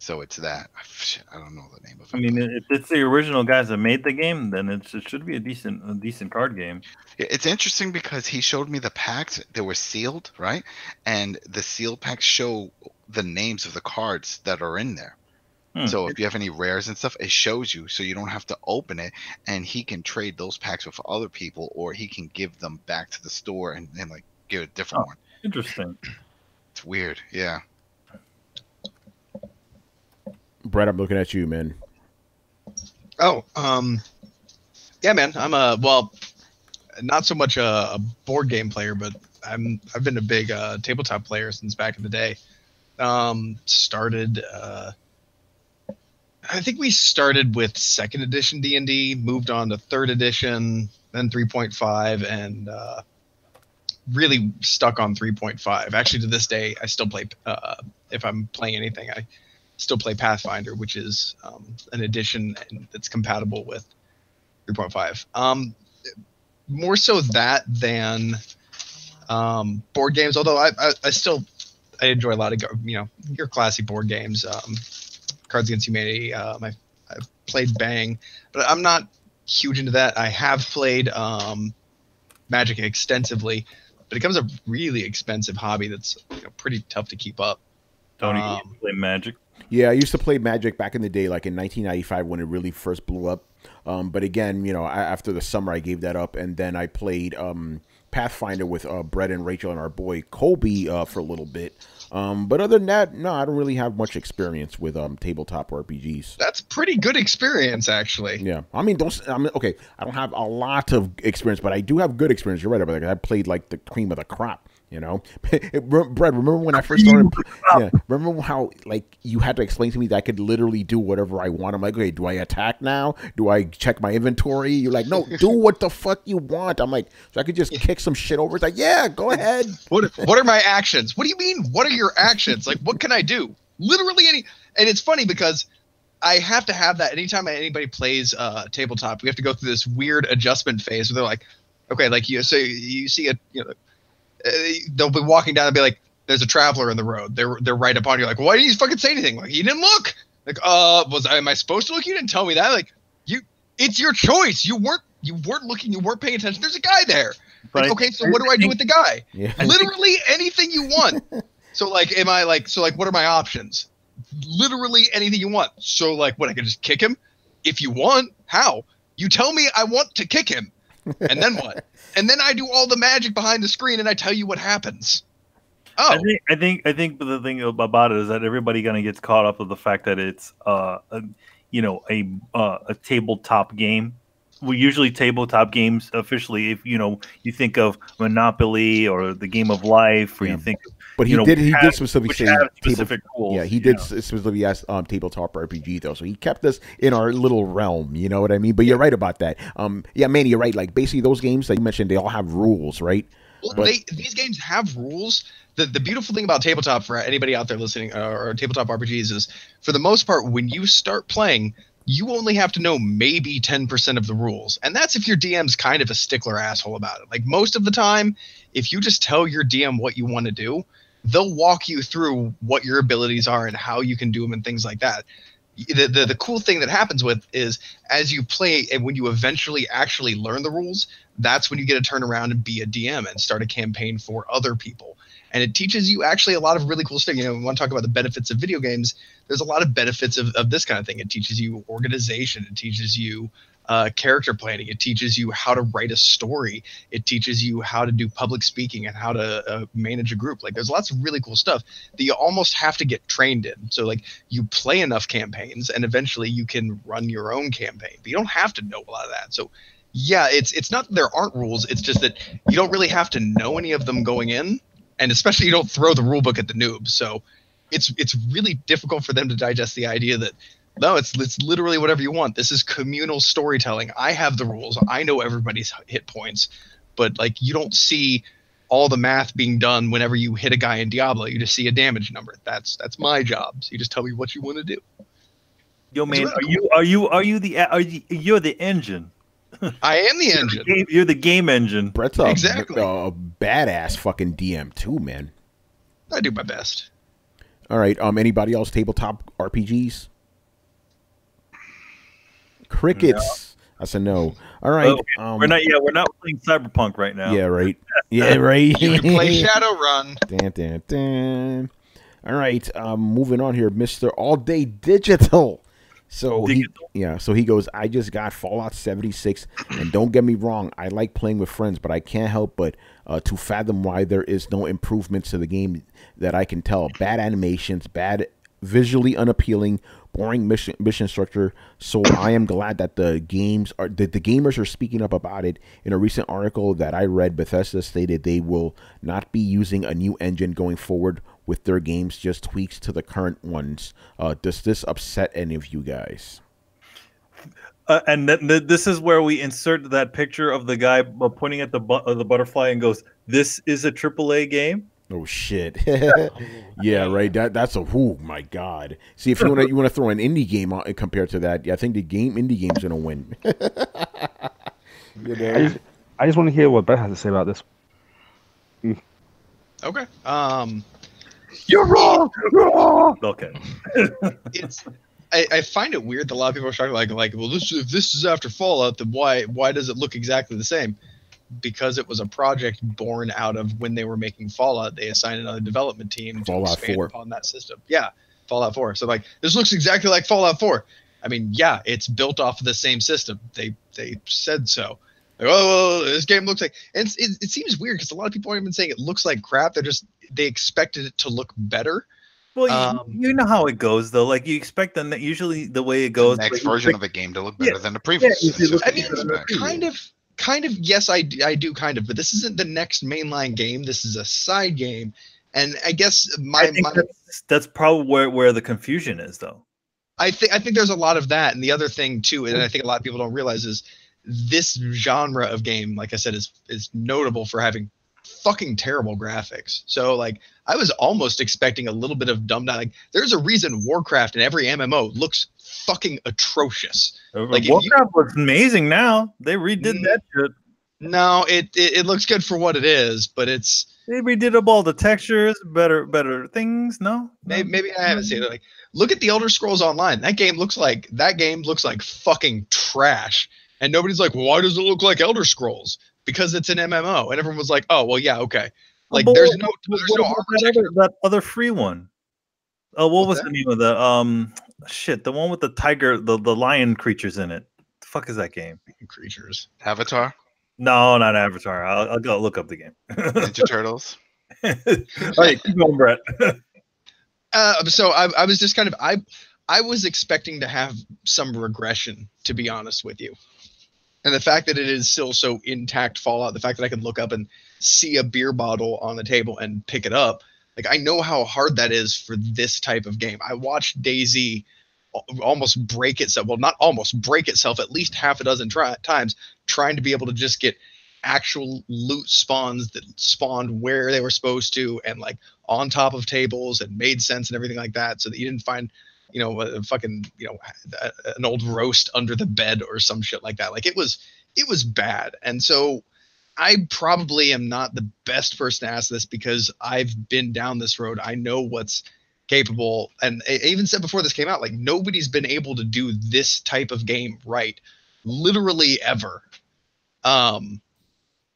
So it's that. Shit, I don't know the name of it. I mean, if it's the original guys that made the game, then it should be a decent card game. It's interesting because he showed me the packs. They were sealed, right? And the sealed packs show the names of the cards that are in there. So if you have any rares and stuff, it shows you, so you don't have to open it. And he can trade those packs with other people, or he can give them back to the store and like give a different one. Interesting. It's weird, yeah. Brett, I'm looking at you, man. Oh, yeah, man. I'm not so much a board game player, but I've been a big tabletop player since back in the day. Started. I think we started with 2nd edition D&D, moved on to 3rd edition, then 3.5, and really stuck on 3.5. Actually, to this day, I still play. If I'm playing anything, I still play Pathfinder, which is an edition that's compatible with 3.5. More so that than board games, although I still enjoy a lot of your classy board games. Cards Against Humanity. I've played Bang, but I'm not huge into that. I have played Magic extensively, but it becomes a really expensive hobby that's pretty tough to keep up. Tony, you play Magic? Yeah, I used to play Magic back in the day, like in 1995 when it really first blew up. But again, after the summer, I gave that up, and then I played Pathfinder with Brett and Rachel and our boy Colby for a little bit. But other than that, no, I don't really have much experience with tabletop RPGs. That's pretty good experience, actually. Yeah, okay, I don't have a lot of experience, but I do have good experience. You're right about that. I played like the cream of the crop. Brett, remember when I first started? Yeah, remember how like you had to explain to me that I could literally do whatever I want? I'm like, okay, do I attack now? Do I check my inventory? You're like, no, do what the fuck you want. I'm like, so I could just kick some shit over. It's like, yeah, go ahead. What are my actions? What do you mean? What are your actions? Like, what can I do? Literally any. And it's funny because I have to have that anytime anybody plays tabletop. We have to go through this weird adjustment phase where they're like, okay, like you see a they'll be walking down and be like, there's a traveler in the road. They're right up on you. Like, why didn't you fucking say anything? Like, you didn't look. Like, am I supposed to look? You didn't tell me that. Like, it's your choice. You weren't looking. You weren't paying attention. There's a guy there. Like, okay, so what do I do with the guy? Yeah. Literally anything you want. So like, what are my options? Literally anything you want. So like, what, I can just kick him? If you want, how? You tell me I want to kick him. And then what? And then I do all the magic behind the screen and I tell you what happens. Oh, I think the thing about it is that everybody kind of gets caught up with the fact that it's a tabletop game. Well, usually tabletop games officially, if you think of Monopoly or the Game of Life, or you think, but he did specifically say specific rules. Yeah, he did specifically ask tabletop RPG though, so he kept us in our little realm. You know what I mean? But you're right about that. Yeah, Manny, you're right. Like basically those games that you mentioned, they all have rules, right? Well, these games have rules. The beautiful thing about tabletop, for anybody out there listening, or tabletop RPGs, is for the most part, when you start playing, you only have to know maybe 10% of the rules. And that's if your DM's kind of a stickler asshole about it. Like most of the time, if you just tell your DM what you want to do, they'll walk you through what your abilities are and how you can do them and things like that. The cool thing that happens with is as you play and when you eventually actually learn the rules, that's when you get to turn around and be a DM and start a campaign for other people. And it teaches you actually a lot of really cool stuff. We want to talk about the benefits of video games. There's a lot of benefits of this kind of thing. It teaches you organization. It teaches you character planning. It teaches you how to write a story. It teaches you how to do public speaking and how to manage a group. Like there's lots of really cool stuff that you almost have to get trained in. So like you play enough campaigns and eventually you can run your own campaign. But you don't have to know a lot of that. So yeah, it's not that there aren't rules. It's just that you don't really have to know any of them going in. And especially you don't throw the rule book at the noobs. So it's really difficult for them to digest the idea that, no, it's literally whatever you want. This is communal storytelling. I have the rules. I know everybody's hit points. But like you don't see all the math being done whenever you hit a guy in Diablo. You just see a damage number. That's my job. So you just tell me what you want to do. Yo, man, really you're the engine? I am the engine. You're the game engine. Brett's Exactly. a badass fucking DM too, man. I do my best. All right. Anybody else tabletop RPGs? Crickets. That's a no. All right. We're not playing Cyberpunk right now. Yeah, right. Yeah, right. You can play Shadowrun. Dan, dan, dan. All right. Moving on here, Mr. All Day Digital. So he goes, I just got Fallout 76, and don't get me wrong, I like playing with friends, but I can't help but to fathom why there is no improvements to the game that I can tell. Bad animations, bad, visually unappealing, boring mission structure. So I am glad that the gamers are speaking up about it. In a recent article that I read, Bethesda stated they will not be using a new engine going forward with their games, just tweaks to the current ones. Does this upset any of you guys? And this is where we insert that picture of the guy pointing at the butterfly and goes, "This is a AAA game." Oh shit! Yeah, right. That's a my god. See, if you want to throw an indie game on compared to that, I think the indie game's gonna win. You know? I just want to hear what Beth has to say about this. Okay. You're wrong. Okay. I find it weird that a lot of people are talking like, well, if this is after Fallout, then why does it look exactly the same? Because it was a project born out of when they were making Fallout, they assigned another development team to expand upon that system. Yeah, Fallout 4. So like, this looks exactly like Fallout 4. I mean, yeah, it's built off of the same system. They said so. Like, oh, this game looks like, and it seems weird because a lot of people aren't even saying it looks like crap. They expected it to look better. Well, you know how it goes though. Like you expect them that usually the way it goes. The next version of a game to look better than the previous. I mean, kind of. Yes, I do kind of, but this isn't the next mainline game. This is a side game, and I guess that's probably where the confusion is, though. I think there's a lot of that, and the other thing too, and I think a lot of people don't realize is this genre of game, like I said, is notable for having fucking terrible graphics. So like I was almost expecting a little bit of dumbed down. Like there's a reason Warcraft and every MMO looks fucking atrocious. Like Warcraft looks amazing now. They redid that shit. No, it looks good for what it is, but they redid up all the textures, better things. No, maybe I haven't seen it. Like look at the Elder Scrolls Online. That game looks like fucking trash. And nobody's like, well, why does it look like Elder Scrolls? Because it's an MMO, and everyone was like, "Oh, well, yeah, okay." Like, there's no that other free one. Oh, what was the name of the shit? The one with the tiger, the lion creatures in it. The fuck is that game? Creatures. Avatar. No, not Avatar. I'll go look up the game. Ninja Turtles. All right, keep going, Brett. So I was just kind of I was expecting to have some regression, to be honest with you. And the fact that it is still so intact Fallout, the fact that I can look up and see a beer bottle on the table and pick it up, like I know how hard that is for this type of game. I watched DayZ almost break itself. Well, not almost break itself at least half a dozen times trying to be able to just get actual loot spawns that spawned where they were supposed to and like on top of tables and made sense and everything like that, so that you didn't find a fucking, an old roast under the bed or some shit like that. Like it was bad. And so I probably am not the best person to ask this because I've been down this road. I know what's capable. And I even said before this came out, like nobody's been able to do this type of game right, literally ever. And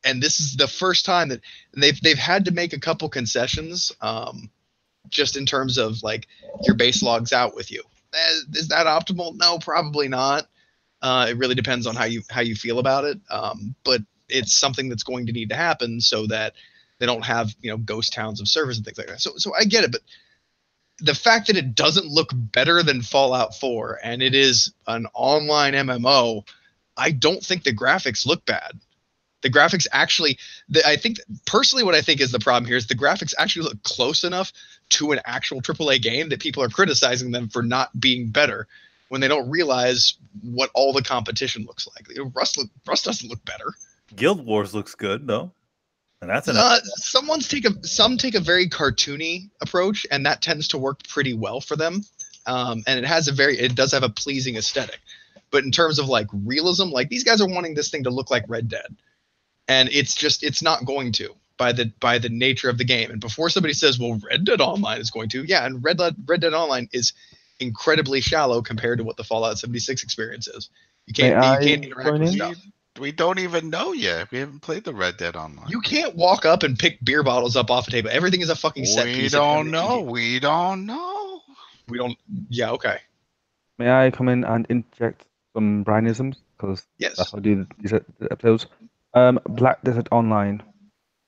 this is the first time that they've had to make a couple concessions. Just in terms of like your base logs out with you. Is that optimal? No, probably not. It really depends on how you feel about it. But it's something that's going to need to happen so that they don't have, ghost towns of servers and things like that. So I get it, but the fact that it doesn't look better than Fallout 4 and it is an online MMO, I don't think the graphics look bad. The graphics actually, I think personally what I think is the problem here is the graphics actually look close enough to an actual AAA game that people are criticizing them for not being better when they don't realize what all the competition looks like. Rust doesn't look better. Guild Wars looks good though. And that's some take a very cartoony approach, and that tends to work pretty well for them. And it does have a pleasing aesthetic. But in terms of like realism, like these guys are wanting this thing to look like Red Dead, and it's not going to by the nature of the game. And before somebody says, well, Red Dead Online is going to, yeah, and Red Dead Online is incredibly shallow compared to what the Fallout 76 experience is. You can't interact with stuff. We don't even know yet. We haven't played the Red Dead Online. You can't walk up and pick beer bottles up off a table. Everything is a fucking set piece. We don't know. Yeah, okay. May I come in and interject some Brianisms? Because yes, that's what I do these episodes. Black Desert Online.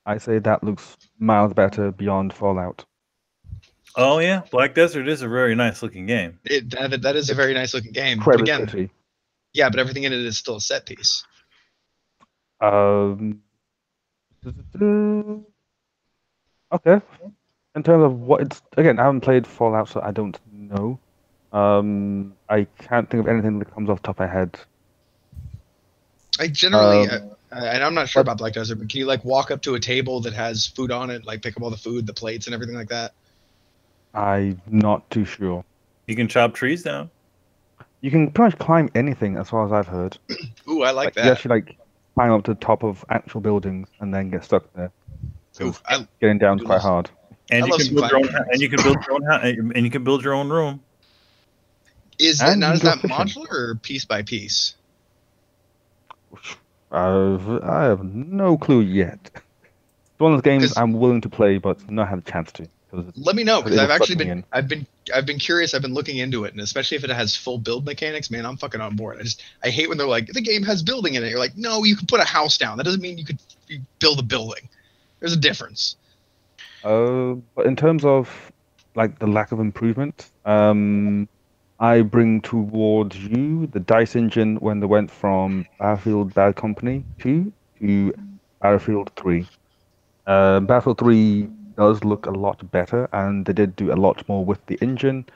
I say that looks miles better beyond Fallout. Oh yeah, Black Desert is a very nice looking game. That is a very nice looking game. But again, yeah, but everything in it is still a set piece. Okay. In terms of what it's again, I haven't played Fallout, so I don't know. I can't think of anything that comes off the top of my head. I generally, and I'm not sure about Black Desert, but can you like walk up to a table that has food on it, like pick up all the food, the plates, and everything like that? I'm not too sure. You can chop trees down. You can pretty much climb anything, as far as I've heard. Ooh, I like that. You actually climb up to the top of actual buildings and then get stuck there. Ooh, getting down is quite hard. And you can build your own room. Is that modular or piece by piece? I have no clue yet. It's one of those games I'm willing to play, but not have a chance to. Let me know, because I've been curious. I've been looking into it, and especially if it has full build mechanics, man, I'm fucking on board. I hate when they're like, the game has building in it. You're like, no, you can put a house down. That doesn't mean you build a building. There's a difference. But in terms of like the lack of improvement, I bring towards you the DICE engine when they went from Battlefield Bad Company 2 to Battlefield 3. Battlefield 3 does look a lot better, and they did do a lot more with the engine.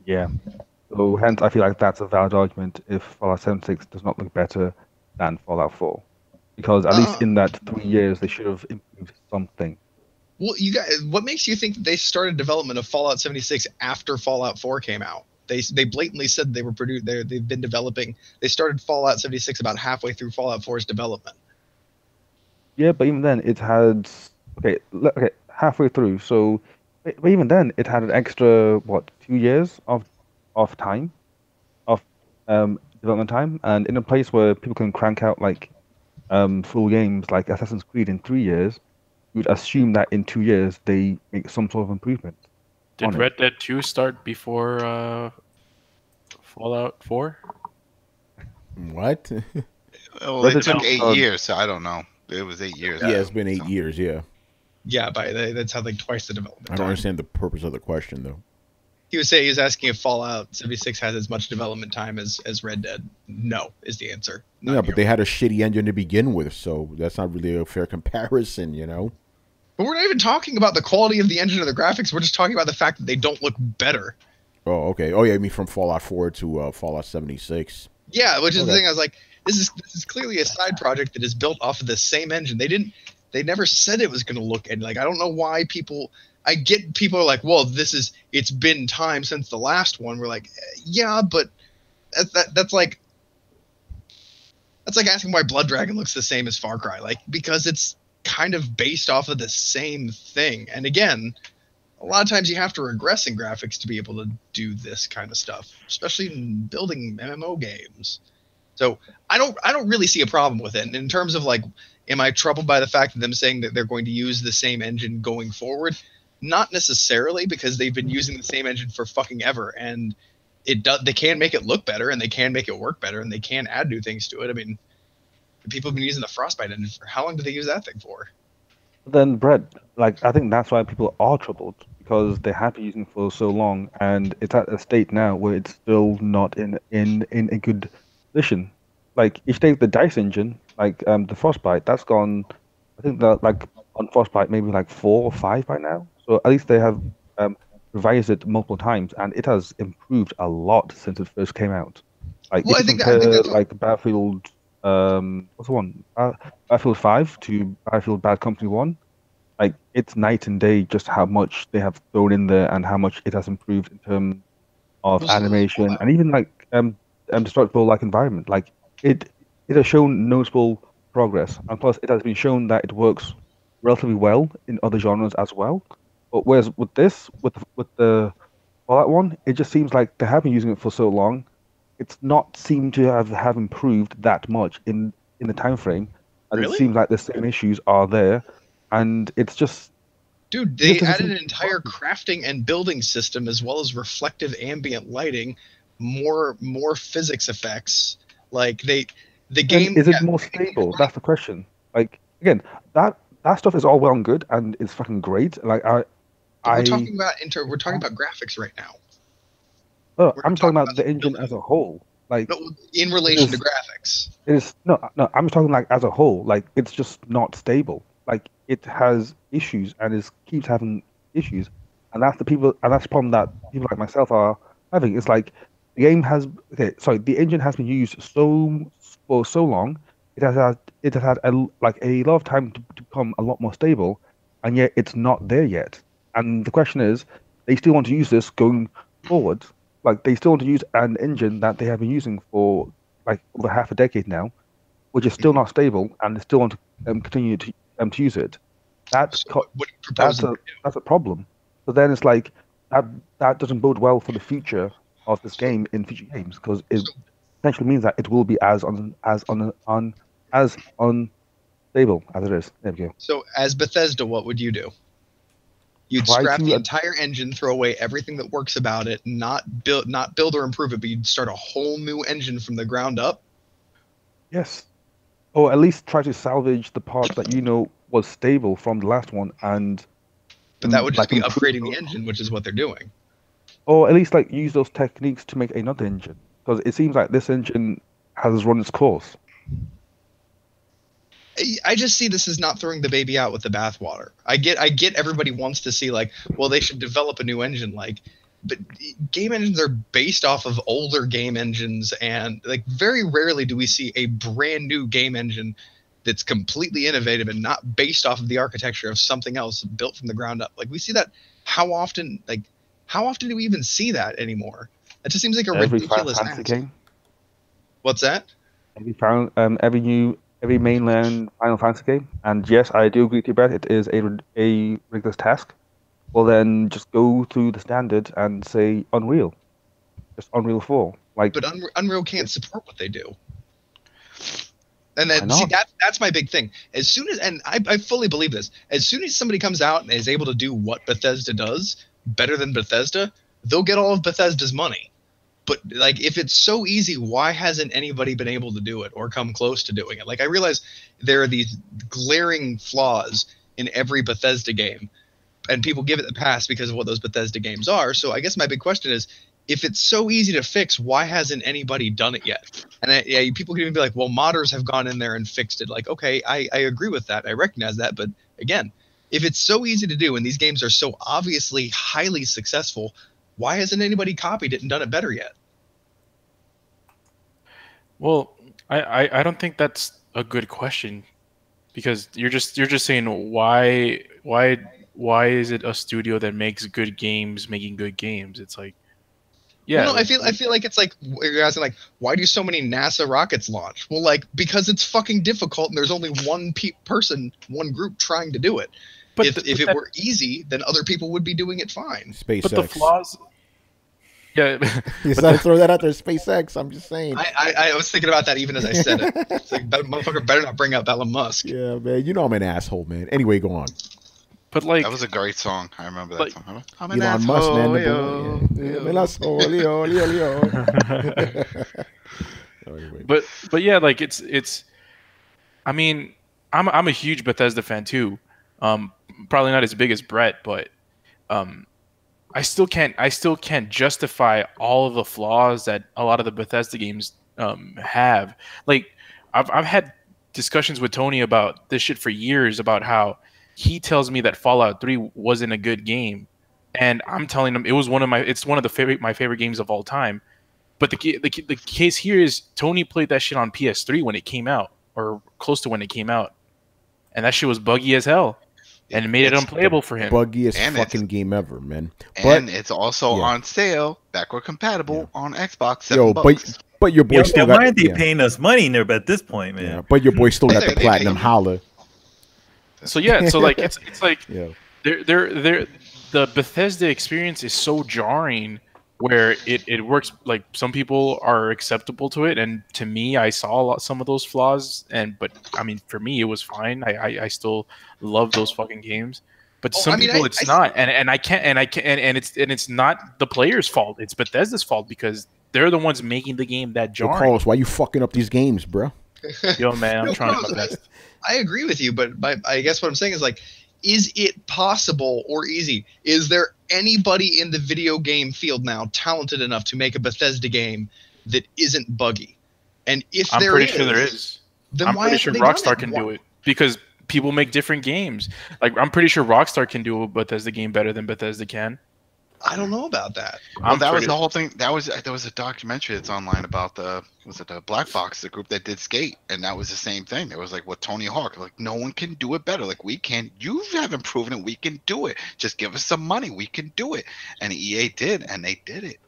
Yeah. So hence, I feel like that's a valid argument if Fallout 76 does not look better than Fallout 4. Because at least in that 3 years, they should have improved something. Well, you guys, what makes you think that they started development of Fallout 76 after Fallout 4 came out? They blatantly said they were they've been developing. They started Fallout 76 about halfway through Fallout 4's development. Yeah, but even then, it had halfway through. So, but even then, it had an extra 2 years of time, of development time, and in a place where people can crank out like full games like Assassin's Creed in 3 years. You'd assume that in 2 years they make some sort of improvement. Did Red Dead 2 start before Fallout 4? What? Well, it took 8 years, so I don't know. It was 8 years. Yeah, it's been 8 years, yeah. Yeah, that's how like twice the development I don't understand the purpose of the question, though. He was asking if Fallout 76 has as much development time as Red Dead. No, is the answer. Yeah, but they had a shitty engine to begin with, so that's not really a fair comparison, you know? But we're not even talking about the quality of the engine or the graphics. We're just talking about the fact that they don't look better. Oh, okay. Oh, yeah, I mean from Fallout 4 to Fallout 76. Yeah, which is the thing. I was like, this is clearly a side project that is built off of the same engine. They never said it was going to look, and like, I don't know why I get people are like, well, it's been time since the last one. We're like, yeah, but that's like asking why Blood Dragon looks the same as Far Cry, like, because it's kind of based off of the same thing. And again, a lot of times you have to regress in graphics to be able to do this kind of stuff, especially in building MMO games. So I don't really see a problem with it. And in terms of like, am I troubled by the fact of them saying that they're going to use the same engine going forward? Not necessarily, because they've been using the same engine for fucking ever, and they can make it look better, and they can make it work better, and they can add new things to it. I mean, people have been using the Frostbite engine for how long did they use that thing for? Then, Brett, like, I think that's why people are troubled, because they have been using it for so long, and it's at a state now where it's still not in a good position. Like, if you take the DICE engine, like the Frostbite, that's gone. I think that like on Frostbite maybe like 4 or 5 by now. So at least they have revised it multiple times, and it has improved a lot since it first came out. Like, if you compare like Battlefield what's the one? Battlefield 5 to Battlefield Bad Company 1. Like, it's night and day just how much they have thrown in there and how much it has improved in terms of animation and even like destructible like environment. Like, it has shown noticeable progress, and plus it has been shown that it works relatively well in other genres as well. But whereas with this, with the Fallout one, it just seems like they have been using it for so long. It's not seemed to have improved that much in the time frame, and Really? it seems like the same issues are there, and it's just. Dude, they added an entire crafting and building system as well as reflective ambient lighting, more physics effects. Like the game Is it more stable? That's the question. Like, again, that stuff is all well and good and it's fucking great. Like we're talking about graphics right now. I'm talking about the engine as a whole. Like, no, in relation to graphics. I'm talking like as a whole. Like, it's just not stable. Like, it has issues and it keeps having issues, and that's the problem that people like myself are having. It's like the engine has been used for so long. It has had a lot of time to become a lot more stable, and yet it's not there yet. And the question is, they still want to use this going forward. Like, they still want to use an engine that they have been using for like over half a decade now, which is still not stable, and they still want to continue to use it. That's a problem. So then it's like that doesn't bode well for the future of this game in future games, because it essentially means that it will be as unstable as it is. There we go. So as Bethesda, what would you do? You'd scrap the entire engine, throw away everything that works about it, not build or improve it, but you'd start a whole new engine from the ground up? Yes. Or at least try to salvage the parts that was stable from the last one, but that would just be upgrading the engine, which is what they're doing. Or at least like use those techniques to make another engine, because it seems like this engine has run its course. I just see this as not throwing the baby out with the bathwater. I get everybody wants to see like, well, they should develop a new engine, like, but game engines are based off of older game engines, and like very rarely do we see a brand new game engine that's completely innovative and not based off of the architecture of something else built from the ground up. Like, we see that how often do we even see that anymore? It just seems like a ridiculous ask. Game. What's that? Every mainland Final Fantasy game, and yes, I do agree with you, Brett. It is a ridiculous task. Well, then just go through the standard and say Unreal, just Unreal 4. Like, but Unreal can't support what they do. And then see, that's my big thing. As soon as, and I fully believe this, as soon as somebody comes out and is able to do what Bethesda does better than Bethesda, they'll get all of Bethesda's money. But like, if it's so easy, why hasn't anybody been able to do it or come close to doing it? Like, I realize there are these glaring flaws in every Bethesda game, and people give it the pass because of what those Bethesda games are. So I guess my big question is, if it's so easy to fix, why hasn't anybody done it yet? And people can even be like, well, modders have gone in there and fixed it. Like, okay, I agree with that. I recognize that. But again, if it's so easy to do and these games are so obviously highly successful, why hasn't anybody copied it and done it better yet? Well, I don't think that's a good question, because you're just saying why is it a studio that makes good games making good games? It's like, yeah. Well, no, I feel like it's like you're asking, like, why do so many NASA rockets launch? Well, like, because it's fucking difficult and there's only one group trying to do it. But if it were easy, then other people would be doing it fine. SpaceX. But the flaws. Yeah, you said throw that out there, SpaceX. I'm just saying. I was thinking about that even as I said it. It's like, motherfucker better not bring up Elon Musk. Yeah, man. You know I'm an asshole, man. Anyway, go on. But like, that was a great song. I remember that song. I'm an Elon asshole. Musk, man. But yeah, like it's. I mean, I'm a huge Bethesda fan too. Probably not as big as Brett, but I still can't justify all of the flaws that a lot of the Bethesda games have. Like, I've had discussions with Tony about this shit for years, about how he tells me that Fallout 3 wasn't a good game, and I'm telling him it was my favorite games of all time. But the case here is Tony played that shit on PS3 when it came out, or close to when it came out, and that shit was buggy as hell, and it made it unplayable for him. Buggiest And fucking game ever, man. And it's also on sale, backward compatible on Xbox. $7. But your boy still got. Why aren't they paying us money there at this point, man? Yeah, but your boy still got the platinum holla. So yeah, so like it's like the Bethesda experience is so jarring, where it works. Like some people are acceptable to it, and to me, I saw some of those flaws. But I mean, for me, it was fine. I still love those fucking games. But some people, it's not, and it's not the player's fault. It's Bethesda's fault because they're the ones making the game that jarring. Carlos, why you fucking up these games, bro? Yo, man, I'm trying my best. I agree with you, but I guess what I'm saying is like, is it possible or easy? Is there anybody in the video game field now talented enough to make a Bethesda game that isn't buggy? And if I'm pretty sure there is. Then I'm pretty sure Rockstar can do it because people make different games. Like I'm pretty sure Rockstar can do a Bethesda game better than Bethesda can. I don't know about that. Well, that was the whole thing. There was a documentary that's online about the Black Box, the group that did Skate, and that was the same thing. It was like with Tony Hawk, like no one can do it better. Like we can. You haven't proven it. We can do it. Just give us some money. We can do it. And EA did, and they did it.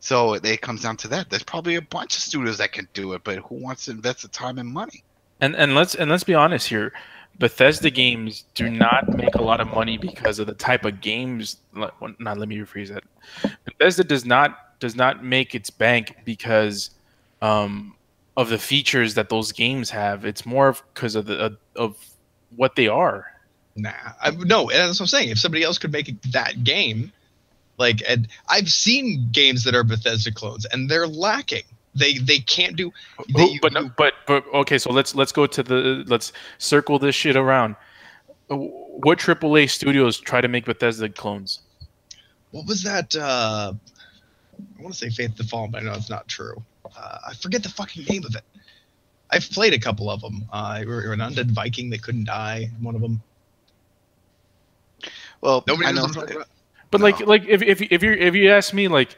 So it comes down to that. There's probably a bunch of studios that can do it, but who wants to invest the time and money? And let's be honest here. Bethesda games do not make a lot of money because of the type of games. Let me rephrase that. Bethesda does not make its bank because of the features that those games have. It's more because of what they are. No, that's what I'm saying. If somebody else could make that game, like, and I've seen games that are Bethesda clones, and they're lacking. They can't do. But okay, so let's go to let's circle this shit around. What AAA studios try to make Bethesda clones? What was that? I want to say Faith of the Fallen, but I know it's not true. I forget the fucking name of it. I've played a couple of them. Or an undead Viking that couldn't die. One of them. Well, nobody I know. But no. like if you ask me, like.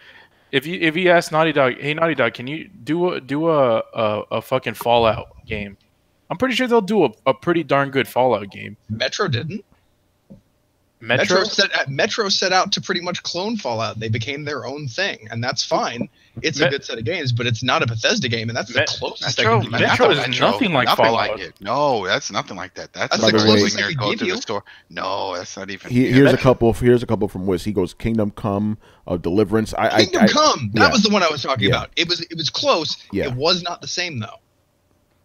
If you ask Naughty Dog, hey Naughty Dog, can you do a fucking Fallout game? I'm pretty sure they'll do a pretty darn good Fallout game. Metro didn't. Metro set out to pretty much clone Fallout. They became their own thing, and that's fine. It's a good set of games, but it's not a Bethesda game, and that's the closest. Metro is nothing like Fallout. Like it. No, that's nothing like that. That's the closest I could go to the store. No, that's not even. Here's a couple from Wiz. He goes Kingdom Come, Deliverance. Kingdom Come. That was the one I was talking about. It was close. Yeah. It was not the same though.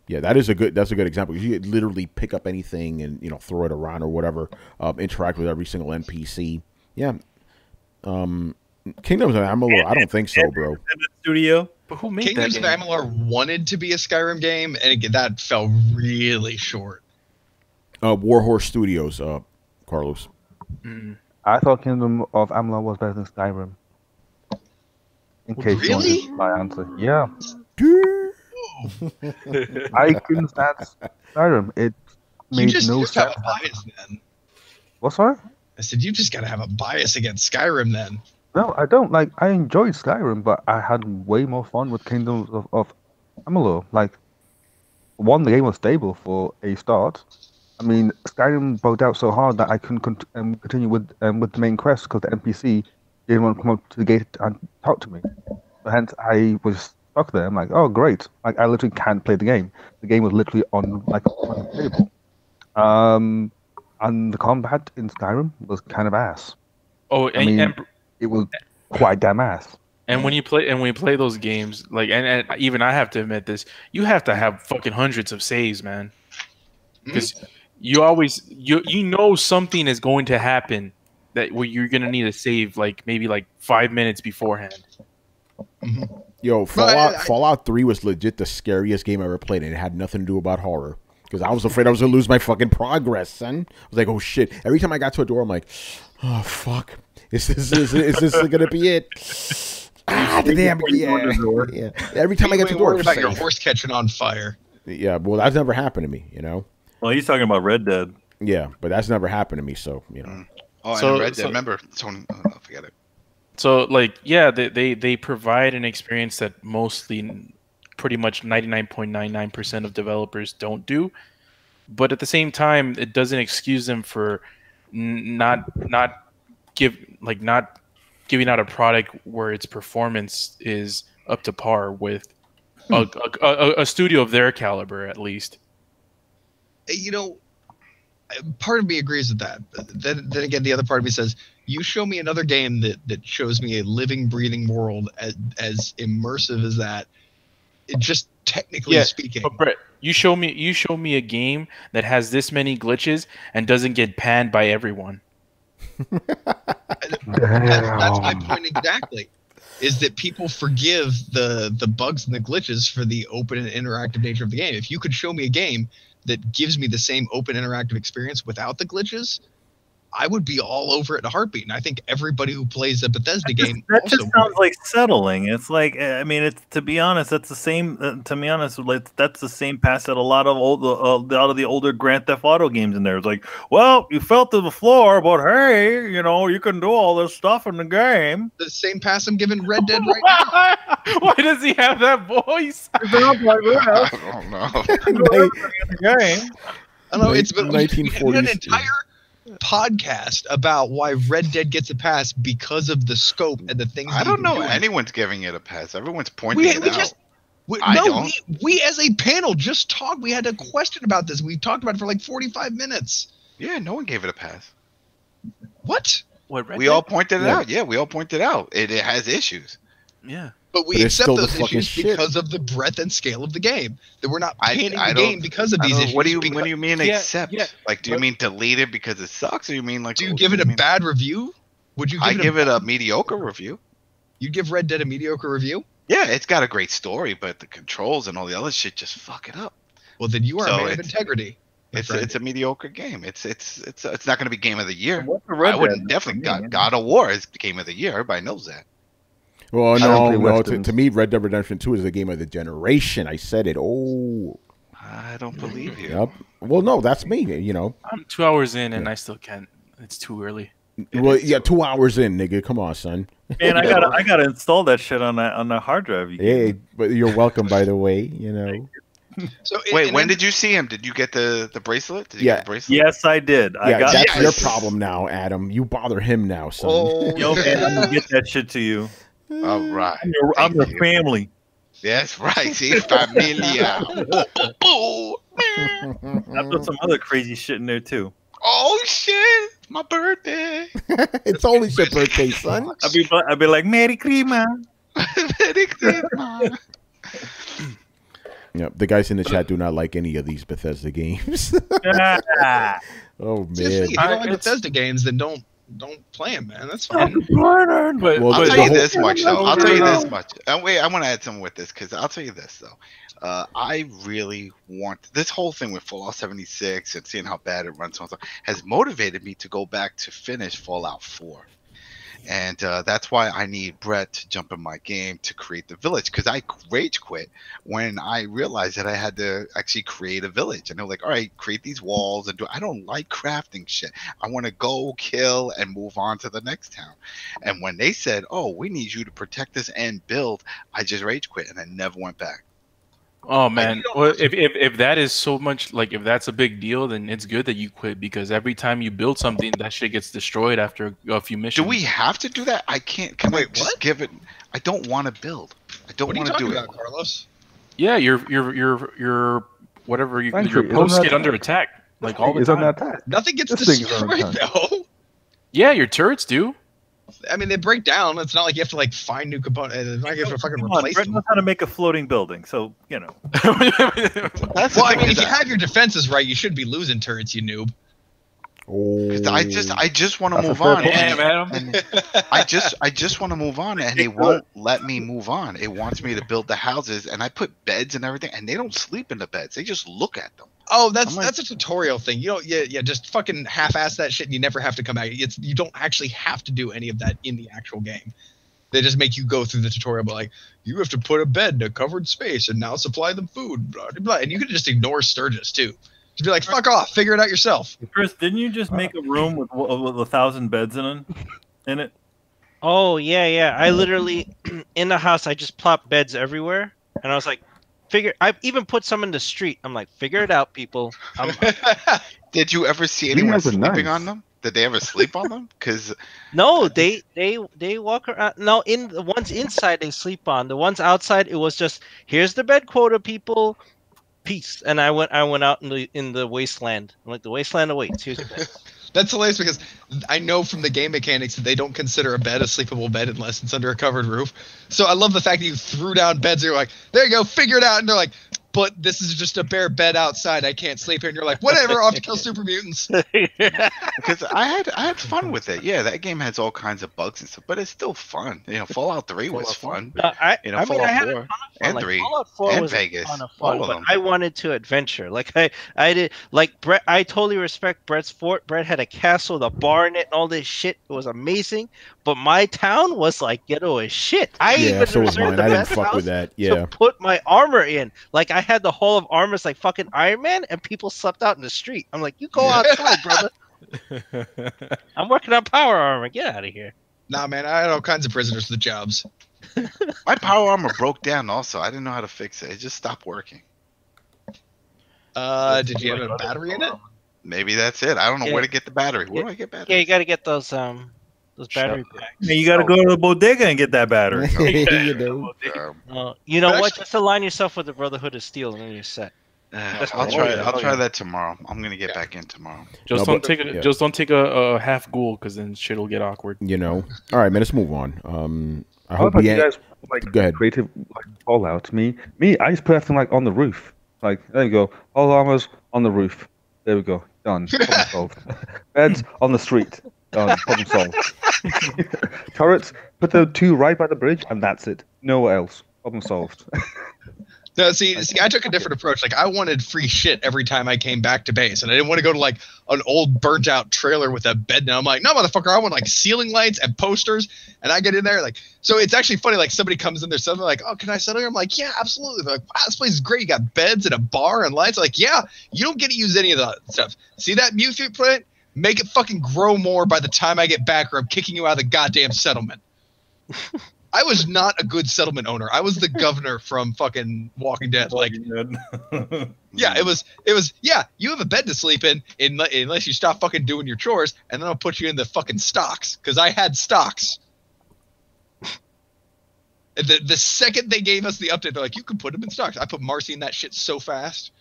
Yeah, that's a good example. You could literally pick up anything and throw it around or whatever. Interact with every single NPC. Yeah. Kingdoms of Amalur, I don't think so, bro. Studio. But who made Kingdoms that of Amalur wanted to be a Skyrim game, and that fell really short. Warhorse Studios, Carlos. I thought Kingdom of Amalur was better than Skyrim. In case you wanted my answer. Yeah. I couldn't stand Skyrim. It made no sense. Have a bias then. What, sorry? I said you just gotta have a bias against Skyrim then. No, I don't. Like, I enjoyed Skyrim, but I had way more fun with Kingdoms of Amalur. Like, one, the game was stable for a start. I mean, Skyrim broke out so hard that I couldn't continue with the main quest because the NPC didn't want to come up to the gate and talk to me. So hence, I was stuck there. I'm like, oh, great. Like, I literally can't play the game. The game was literally on the table. And the combat in Skyrim was kind of ass. Oh, and it was quite damn ass. And when you play those games, like, and even I have to admit this, you have to have fucking hundreds of saves, man, because you always you know something is going to happen where you're gonna need a save, like maybe like 5 minutes beforehand. Yo, Fallout 3 was legit the scariest game I ever played, and it had nothing to do about horror. Because I was afraid I was going to lose my fucking progress, son. I was like, oh, shit. Every time I got to a door, I'm like, oh, fuck. Is this going to be it? Damn. Yeah. Every time I get to the door. About your horse catching on fire. Yeah, well, that's never happened to me, Well, he's talking about Red Dead. Yeah, but that's never happened to me, so, Oh, so, and Red Dead, remember, Tony, forget it. So like, yeah, they provide an experience that mostly, pretty much 99.99% of developers don't do. But at the same time, it doesn't excuse them for not giving out a product where its performance is up to par with a studio of their caliber, at least. You know, part of me agrees with that. Then again, the other part of me says, you show me another game that shows me a living, breathing world as immersive as that. It just technically speaking. But Brett, you show me a game that has this many glitches and doesn't get panned by everyone. That's my point exactly. Is that people forgive the bugs and the glitches for the open and interactive nature of the game. If you could show me a game that gives me the same open interactive experience without the glitches, I would be all over it in a heartbeat. And I think everybody who plays a Bethesda game that also just sounds like settling. It's like, I mean, it's, to be honest, that's the same. To be honest, that's the same pass that a lot of the older Grand Theft Auto games in there. It's like, well, you fell to the floor, but hey, you know, you can do all this stuff in the game. the same pass I'm giving Red Dead right now. Why does he have that voice? I don't know. Game. I don't know. It's been 1940s. an entire podcast about why Red Dead gets a pass because of the scope and the things. I don't know doing. anyone's giving it a pass. Everyone's pointing it out. We as a panel just talked. We had a question about this. We talked about it for like 45 minutes. Yeah, no one gave it a pass. What? We all pointed it out. Yeah, we all pointed out. It has issues. Yeah. But we accept those issues because of the breadth and scale of the game. That we're not painting the game because of these issues. What do you mean accept? Yeah, like, do you mean delete it because it sucks, or you mean like? Do you give it a bad review? Would you? Give it a mediocre review. You give Red Dead a mediocre review? Yeah, it's got a great story, but the controls and all the other shit just fuck it up. Well, then you are a man of integrity. It's a mediocre game. It's not going to be game of the year. I wouldn't definitely. God of War is game of the year. Everybody knows that. Well, no. To me, Red Dead Redemption 2 is the game of the generation. I said it. Oh, I don't believe you. Yep. Well, no, that's me. You know, I'm 2 hours in and I still can't. It's too early. Well, yeah, 2 hours in, nigga. Come on, son. Man, I gotta install that shit on the hard drive. Hey, but you're welcome. By the way, you know. So wait, when did you see him? Did you get the bracelet? Did you get the bracelet? Yes, I did. That's your problem now, Adam. You bother him now, son. Oh, yo, man, I'm gonna get that shit to you. All right. I'm your family. That's right. See, familia. I've done some other crazy shit in there too. Oh shit! My birthday. It's always your birthday, son. I'll be like, Merry Christmas. Merry Christmas. Yep, the guys in the chat do not like any of these Bethesda games. Oh man! If you don't like Bethesda games, then don't play them, man. That's fine. But I'll tell you this much, though. I'll tell you this much. Wait, I want to add something with this because I'll tell you this though. I really want this whole thing with Fallout 76 and seeing how bad it runs has motivated me to go back to finish Fallout 4. And that's why I need Brett to jump in my game to create the village, because I rage quit when I realized that I had to actually create a village. And they're like, all right, create these walls. And I don't like crafting shit. I want to go kill and move on to the next town. And when they said, oh, we need you to protect this and build, I just rage quit and I never went back. Oh man, well, if that is so much, like, if that's a big deal, then it's good that you quit, because every time you build something, that shit gets destroyed after a few missions. Do we have to do that? I can't. Can I just give it? I don't want to build. I don't want to do it. What are you talking about, Carlos? Yeah, your whatever your posts get under attack like all the time. Nothing gets destroyed though. Yeah, your turrets do. I mean, they break down. It's not like you have to like find new components. It's not like you have to fucking replace Brett them. knows how to make a floating building, so you know. Well, I mean, if you have your defenses right, you should be losing turrets, you noob. Oh, I just want to move on. And I just want to move on, and it won't let me move on. It wants me to build the houses, and I put beds and everything, and they don't sleep in the beds. They just look at them. Oh, that's a tutorial thing. You don't, just fucking half-ass that shit, and you never have to come back. You don't actually have to do any of that in the actual game. They just make you go through the tutorial, but like, you have to put a bed in a covered space, and now supply them food, blah, blah, blah. And you can just ignore Sturgis too. Just be like, fuck off, figure it out yourself. Chris, didn't you just make a room with 1,000 beds in it? Oh yeah. I literally in the house I just plopped beds everywhere, and I was like, I even put some in the street. I'm like, figure it out, people. Did you ever see You anyone guys are sleeping nice. on them? Did they ever sleep on them? Because No, they walk around. No, in the ones inside they sleep on. The ones outside, it was just here's the bed quota, people. Peace. And I went out in the wasteland. I'm like, the wasteland awaits. Here's your bed. That's hilarious because I know from the game mechanics that they don't consider a bed a sleepable bed unless it's under a covered roof. So I love the fact that you threw down beds. And you're like, there you go, figure it out. And they're like, but this is just a bare bed outside. I can't sleep here. And you're like, whatever, off to kill super mutants. because I had fun with it. Yeah, that game has all kinds of bugs and stuff, but it's still fun. You know, Fallout 3 was fun. I Fallout mean, I had a 4 ton of fun. and Like, 3 Fallout 4 and was Vegas. a ton of fun, All of but them. I wanted to adventure. Like I did. Like Brett, I totally respect Brett's fort. Brett had a castle, the bar in it, and all this shit. It was amazing. But my town was like ghetto as shit. I Yeah, even so was reserved mine. the I didn't best fuck house with that. to Yeah. put my armor in. Like I had the Hall of Armors like fucking Iron Man, and people slept out in the street. I'm like, you go outside, brother. I'm working on power armor. Get out of here. Nah, man, I had all kinds of prisoners for the jobs. My power armor broke down also. I didn't know how to fix it. It just stopped working. Did you have a battery in it? Maybe that's it. I don't know Yeah. where to get the battery. Where do I get battery? Yeah, you got to get those battery packs. Yeah, you got to go to the bodega and get that battery. You know. You know But what? Just align yourself with the Brotherhood of Steel, and then you're set. I'll try that tomorrow. I'm gonna get back in tomorrow. Just No, don't but- take a yeah. just don't take a half ghoul, because then shit'll get awkward. You know. All right, man. Let's move on. I I hope hope we you ain't. guys like Go ahead. creative like Fallout. Me, I used to put everything like on the roof. Like there you go, all armors on the roof. There we go, done. Problem solved. Beds on the street. Done. Problem solved. Turrets, put the 2 right by the bridge, and that's it. Nowhere else. Problem solved. No, see, I took a different approach. Like, I wanted free shit every time I came back to base, and I didn't want to go to like an old burnt out trailer with a bed. And I'm like, no, motherfucker, I want like ceiling lights and posters. And I get in there, like, so it's actually funny. Like, somebody comes in there, suddenly like, oh, can I settle here? I'm like, yeah, absolutely. They're like, wow, this place is great. You got beds and a bar and lights. I'm like, yeah, you don't get to use any of that stuff. See that mute plant? Make it fucking grow more by the time I get back, or I'm kicking you out of the goddamn settlement. I was not a good settlement owner. I was the governor from fucking Walking Dead. Like, yeah, it was. Yeah, you have a bed to sleep in unless you stop fucking doing your chores, and then I'll put you in the fucking stocks because I had stocks. The second they gave us the update, they're like, you can put them in stocks. I put Marcy in that shit so fast.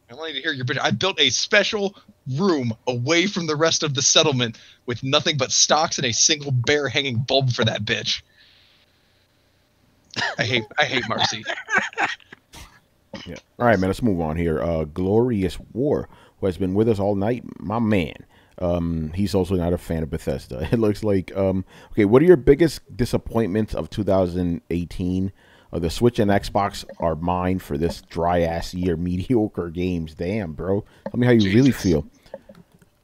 I want you to hear your bitch. I built a special room away from the rest of the settlement with nothing but stocks and a single bare hanging bulb for that bitch. I hate Marcy. Yeah. All right, man. Let's move on here. Glorious War, who has been with us all night, my man. He's also not a fan of Bethesda. It looks like. Okay, what are your biggest disappointments of 2018? The Switch and Xbox are mine for this dry ass year. Mediocre games. Damn, bro. Tell me how you really feel.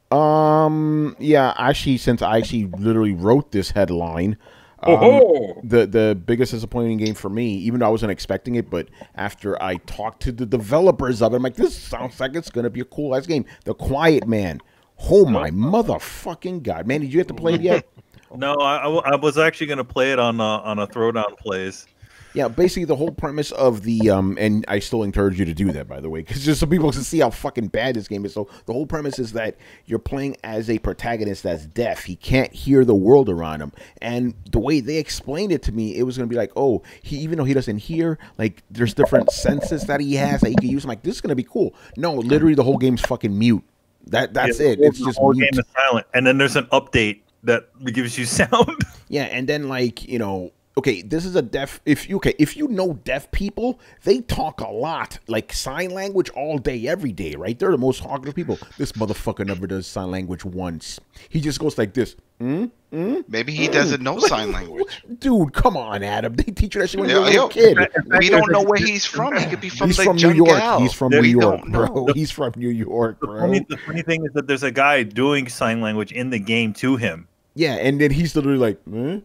Yeah. Actually, since I literally wrote this headline. The biggest disappointing game for me, even though I wasn't expecting it, but after I talked to the developers of it, I'm like, this sounds like it's gonna be a cool ass game. The Quiet Man. Oh my motherfucking god, man! Did you get to play it yet? No, I was actually gonna play it on a Throwdown Plays. Yeah, basically the whole premise of the and I still encourage you to do that, by the way, because just so people can see how fucking bad this game is. So the whole premise is that you're playing as a protagonist that's deaf. He can't hear the world around him, and the way they explained it to me, it was gonna be like, oh, even though he doesn't hear, like there's different senses that he has that he can use. I'm like, this is gonna be cool. No, literally the whole game's fucking mute. That's it. It's just the whole mute. game is silent, and then there's an update that gives you sound. Yeah, and then like, you know, okay, this is a deaf. If you know deaf people, they talk a lot, like sign language all day, every day, right? They're the most talkative people. This motherfucker never does sign language once. He just goes like this. Maybe he doesn't know sign language. Dude, come on, Adam. They teach you that shit when Yeah, you're a little kid. We don't know where he's from. He could be from He's like from New York. Jungle. He's from New We York, don't know. bro. He's from New York, bro. The funny thing is that there's a guy doing sign language in the game to him. Yeah, and then he's literally like, There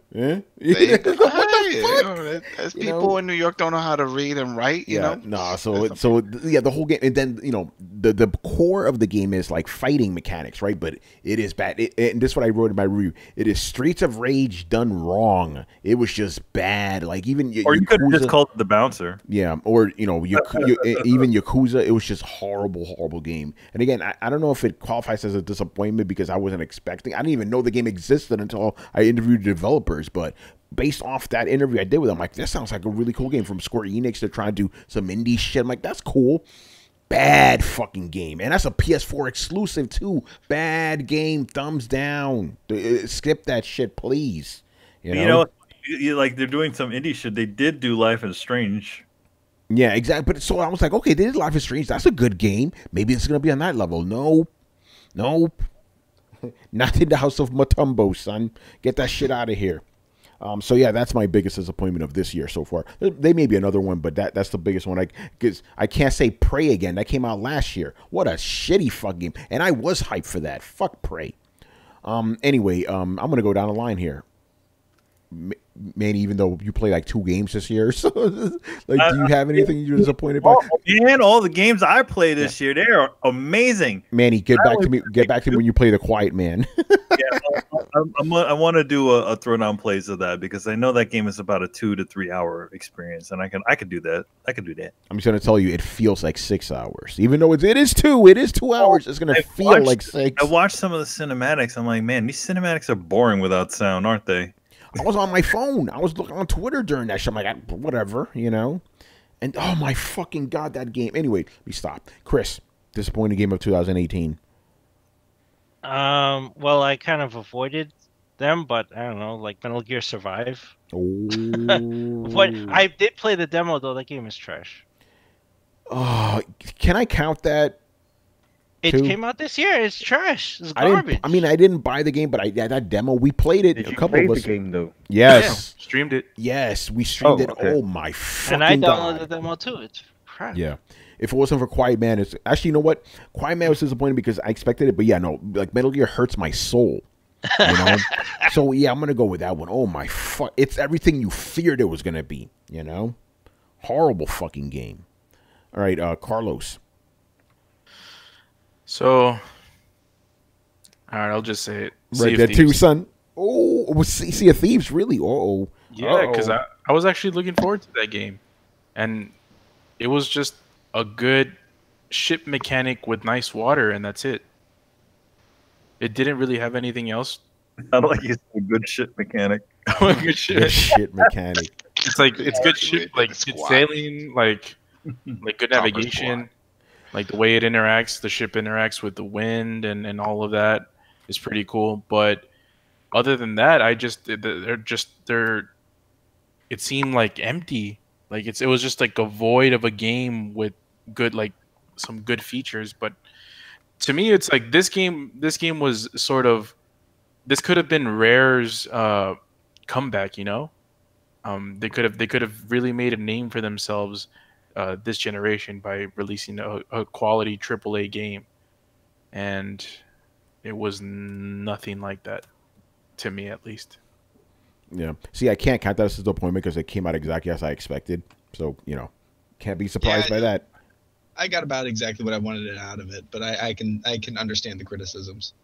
you go. what you fuck? know, there's You people know? in New York don't know how to read and write. You know. Nah. There's Yeah, the whole game, and then the core of the game is like fighting mechanics, right? But it is bad. And this is what I wrote in my review. It is Streets of Rage done wrong. It was just bad. Like even Or you could have just called it the bouncer. Yeah, or even Yakuza, it was just horrible game. And again, I don't know if it qualifies as a disappointment because I wasn't expecting. I didn't even know the game existed until I interviewed the developers. But based off that interview I did with them, I'm like, this sounds like a really cool game from Square Enix. They're trying to do some indie shit. I'm like, that's cool. Bad fucking game, and that's a PS4 exclusive too. Bad game, thumbs down. Skip that shit, please. You know, like they're doing some indie shit. They did do Life is Strange. Yeah, exactly. But so I was like, okay, they did Life is Strange. That's a good game. Maybe it's gonna be on that level. Nope. Not in the House of Matumbo, son. Get that shit out of here. So yeah, that's my biggest disappointment of this year so far. There may be another one, but that's the biggest one. Because I can't say Prey again. That came out last year. What a shitty fucking game. And I was hyped for that. Fuck Prey. Anyway, I'm gonna go down the line here. Man, even though you play like 2 games this year, so like, do you have anything you're disappointed by? Man, all the games I play this year, they are amazing. Manny, get back to me. Get back to me when you play The Quiet Man. I want to do a throwdown plays of that because I know that game is about a 2 to 3 hour experience, and I could do that. I'm just gonna tell you, it feels like 6 hours, even though it is 2. It is 2 hours. It's gonna feel like 6. I watched some of the cinematics. I'm like, man, these cinematics are boring without sound, aren't they? I was on my phone. I was looking on Twitter during that shit. I'm like, whatever, And oh my fucking god, that game. Anyway, we stop. Chris, disappointing game of 2018. Well, I kind of avoided them, but I don't know, like Metal Gear Survive. Oh. But I did play the demo though. That game is trash. Can I count that? It came out this year. It's trash. It's I garbage. didn't buy the game, but that demo, we played it. Did a you couple play of us. the game though? Yes, Streamed it. yes, we streamed it. Okay. Oh my fucking And I downloaded god! the demo too. It's crap. Yeah, if it wasn't for Quiet Man, it's actually, you know what? Quiet Man was disappointing because I expected it, but yeah, no, like Metal Gear hurts my soul. So yeah, I'm gonna go with that one. Oh my fuck! It's everything you feared it was gonna be. Horrible fucking game. All right, Carlos. So, all right, I'll just say it. Right there too, son. Oh, Sea of Thieves, really? Oh, yeah, because I was actually looking forward to that game, and it was just a good ship mechanic with nice water, and that's it. It didn't really have anything else. I don't like you said a good shit mechanic. Good shit. Good shit mechanic. It's like it's good shit, like good Squat. sailing, like good Chopper navigation, squat. like the way it interacts, the ship interacts with the wind, and all of that is pretty cool. But other than that, they're it seemed like empty. Like it was just like a void of a game with good, like some good features. But to me, it's like this game was sort of, this could have been Rare's comeback. They could have really made a name for themselves this generation by releasing a quality AAA game, and it was nothing like that, to me at least. Yeah. See, I can't count that as a disappointment because it came out exactly as I expected. So, can't be surprised by that. I got about exactly what I wanted out of it, but I can understand the criticisms.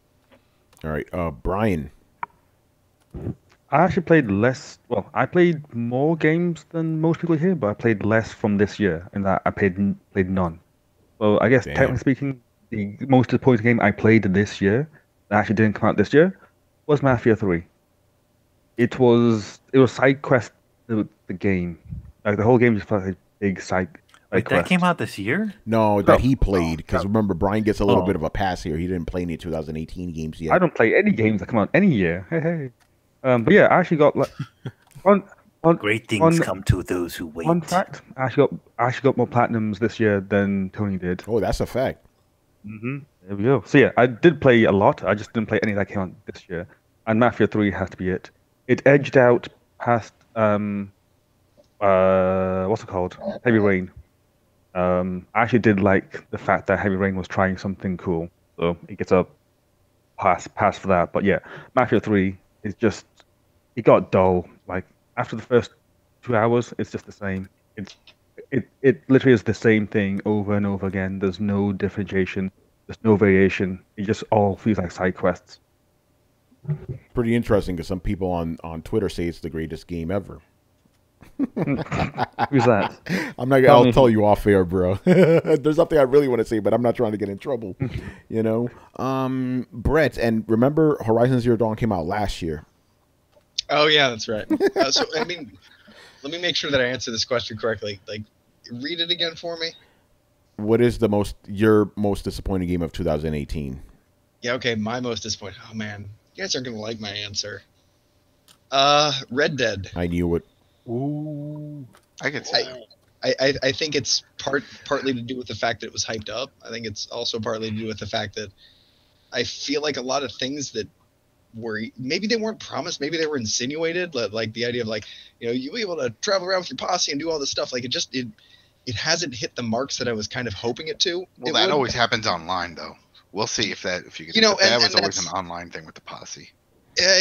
All right, Brian. I actually played less. Well, I played more games than most people here, but I played less from this year, and I played none. So I guess Damn. technically speaking, the most disappointing game I played this year that actually didn't come out this year was Mafia 3. It was side quest the game. Like the whole game just felt like a big side Wait, that quest. came out this year? No, that he played. Because no. remember, Brian gets a little Oh. bit of a pass here. He didn't play any 2018 games yet. I don't play any games that come out any year. Hey. But yeah, I actually got like Great things on- come to those who wait. fun fact. I actually got more platinums this year than Tony did. Oh, that's a fact. There we go. So yeah, I did play a lot. I just didn't play any that came out this year. And Mafia 3 has to be it. It edged out past what's it called? Heavy Rain. I actually did like the fact that Heavy Rain was trying something cool. So it gets a pass for that. But yeah, Mafia 3 is just, it got dull. Like after the first 2 hours, it's just the same. It literally is the same thing over and over again. There's no differentiation. There's no variation. It just all feels like side quests. Pretty interesting because some people on Twitter say it's the greatest game ever. Who's that? I'm not. I'll tell you off air, bro. There's something I really want to say, but I'm not trying to get in trouble. You know, Brett, and remember, Horizon Zero Dawn came out last year. Oh yeah, that's right. So I mean, let me make sure that I answer this question correctly. Like, read it again for me. What is your most disappointing game of 2018? Yeah, okay, my most disappointing. Oh man, you guys aren't gonna like my answer. Red Dead. I knew it. Ooh. I could say that. I think it's partly to do with the fact that it was hyped up. I think it's also partly to do with the fact that I feel like a lot of things that were maybe they weren't promised, maybe they were insinuated, like the idea of like, you know, you'll be able to travel around with your posse and do all this stuff. Like it hasn't hit the marks that I was kind of hoping it to. Well, that always happens online though. We'll see if you get. You know, that and was always that's an online thing with the posse.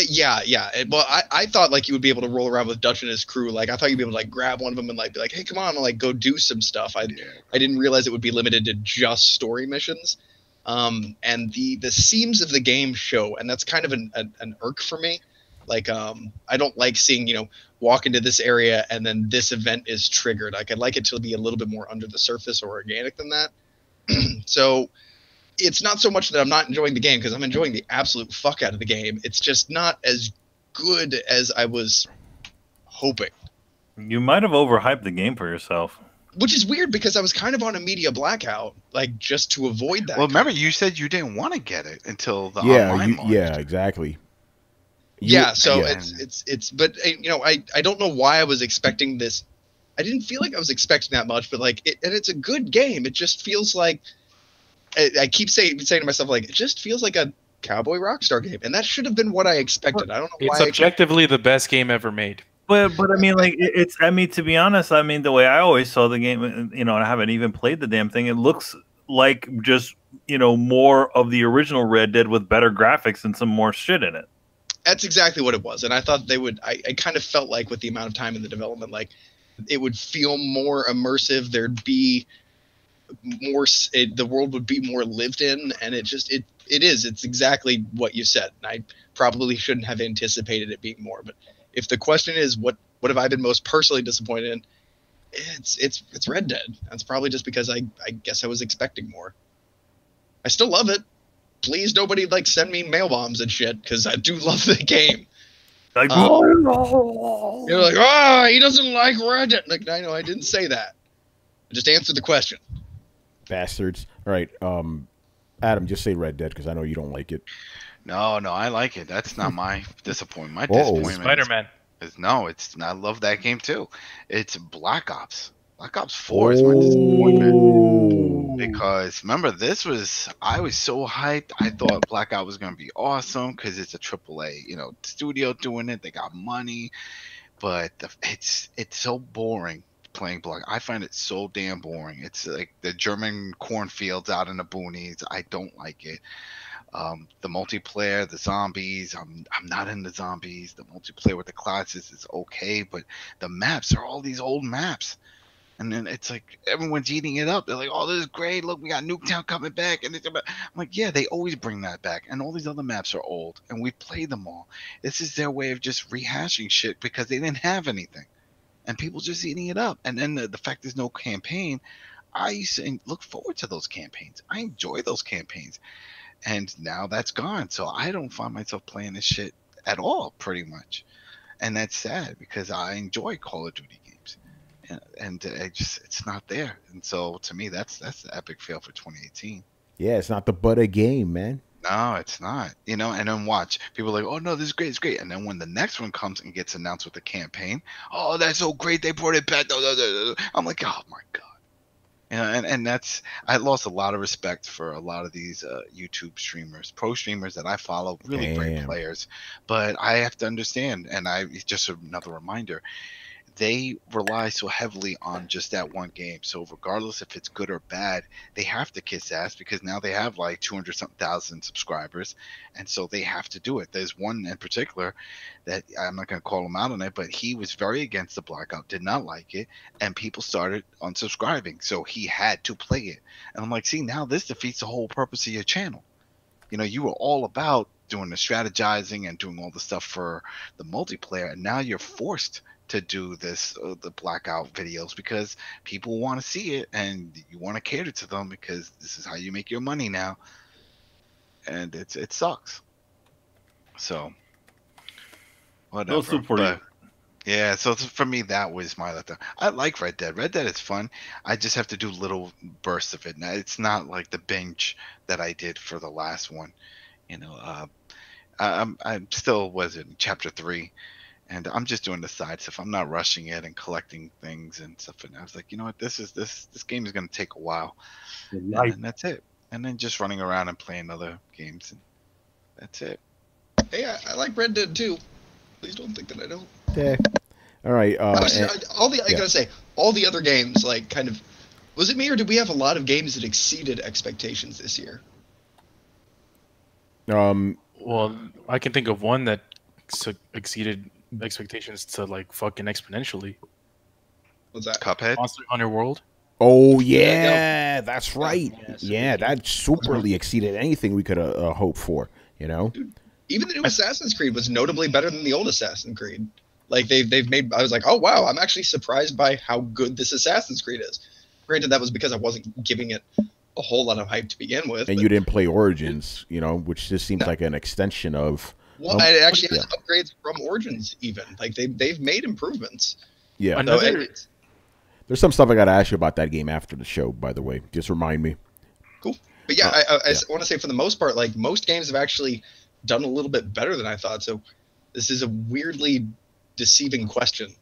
Yeah. Well, I thought like you would be able to roll around with Dutch and his crew. Like I thought you'd be able to like grab one of them and like be like, hey, come on, and like go do some stuff. I didn't realize it would be limited to just story missions. And the seams of the game show, and that's kind of an irk for me. Like I don't like seeing, you know, walk into this area and then this event is triggered. Like I'd like it to be a little bit more under the surface or organic than that. So it's not so much that I'm not enjoying the game, because I'm enjoying the absolute fuck out of the game. It's just not as good as I was hoping. You might have overhyped the game for yourself. Which is weird because I was kind of on a media blackout, like just to avoid that. Well, remember you said you didn't want to get it until the Yeah, online launched. yeah, exactly. It's but you know, I don't know why I was expecting this. I didn't feel like I was expecting that much, but like and it's a good game. It just feels like I keep saying to myself, like, it just feels like a Cowboy Rockstar game, and that should have been what I expected. I don't know why. It's objectively the best game ever made. But I mean, like, it's. I mean, to be honest, I mean, the way I always saw the game, you know, and I haven't even played the damn thing. It looks like just, you know, more of the original Red Dead with better graphics and some more shit in it. That's exactly what it was, and I thought they would. I kind of felt like with the amount of time in the development, like it would feel more immersive. There'd be more, the world would be more lived in, and it's exactly what you said. I probably shouldn't have anticipated it being more, but if the question is what have I been most personally disappointed in, it's Red Dead. That's probably just because I guess I was expecting more. I still love it. Please nobody like send me mail bombs and shit, because I do love the game. Like, you're like, oh, he doesn't like Red Dead. Like, I know I didn't say that. I just answered the question. Bastards. All right, Adam, just say Red Dead because I know you don't like it. No, I like it. That's not my disappointment. My disappointment Spider-Man. I love that game too. It's Black Ops. Black Ops 4 is my disappointment. Because remember, I was so hyped. I thought Black Ops was going to be awesome because it's a AAA, you know, studio doing it. They got money, but it's so boring playing Black. I find it so damn boring. It's like the German cornfields out in the boonies. I don't like it. The multiplayer, the zombies, I'm not into zombies. The multiplayer with the classes is okay, but the maps are all these old maps. And then it's like everyone's eating it up. They're like, "Oh, this is great! Look, we got Nuketown coming back." And I'm like, "Yeah, they always bring that back." And all these other maps are old, and we played them all. This is their way of just rehashing shit because they didn't have anything, and people just eating it up. And then the fact there's no campaign, I used to look forward to those campaigns. I enjoy those campaigns, and now that's gone. So I don't find myself playing this shit at all, pretty much, and that's sad because I enjoy Call of Duty games. And it's not there, and so to me that's the epic fail for 2018. Yeah, it's not the butter game, man. No, it's not. You know, and then watch people are like, "Oh no, this is great, it's great," and then when the next one comes and gets announced with the campaign, "Oh, that's so great, they brought it back." I'm like, "Oh my god." You know, and that's, I lost a lot of respect for a lot of these YouTube streamers, pro streamers that I follow, really great players, but I have to understand, and it's just another reminder. they rely so heavily on just that one game. So regardless if it's good or bad, they have to kiss ass because now they have like 200 something thousand subscribers, and so they have to do it. There's one in particular that I'm not going to call him out on it, but he was very against the blackout, did not like it, and people started unsubscribing, so he had to play it. And I'm like, see, now this defeats the whole purpose of your channel. You know, you were all about doing the strategizing and doing all the stuff for the multiplayer, and now you're forced to do this the blackout videos because people want to see it and you want to cater to them because this is how you make your money now, and it sucks. So whatever. But, yeah, so for me that was my letdown. I like Red Dead. Red Dead is fun. I just have to do little bursts of it. Now it's not like the binge that I did for the last one. You know, I'm still in chapter 3. And I'm just doing the side stuff. I'm not rushing it and collecting things and stuff. And I was like, you know what, this game is going to take a while. And that's it. And then just running around and playing other games, and that's it. Hey, I like Red Dead too. Please don't think that I don't. Yeah. All right. I gotta say, all the other games, like, kind of, was it me or did we have a lot of games that exceeded expectations this year? Well, I can think of one that exceeded expectations to like fucking exponentially. What's that? Cuphead? Monster Hunter World. Oh yeah, that's right. Yeah, that superly exceeded anything we could hope for. You know, dude, even the new Assassin's Creed was notably better than the old Assassin's Creed. Like they've made. I was like, oh wow, I'm actually surprised by how good this Assassin's Creed is. Granted, that was because I wasn't giving it a whole lot of hype to begin with. And you didn't play Origins, you know, which just seems like an extension of. Well, it actually has upgrades from Origins, even. Like, they've made improvements. Yeah. So there's some stuff I got to ask you about that game after the show, by the way. Just remind me. Cool. But yeah, I want to say for the most part, like, most games have actually done a little bit better than I thought. So this is a weirdly deceiving question.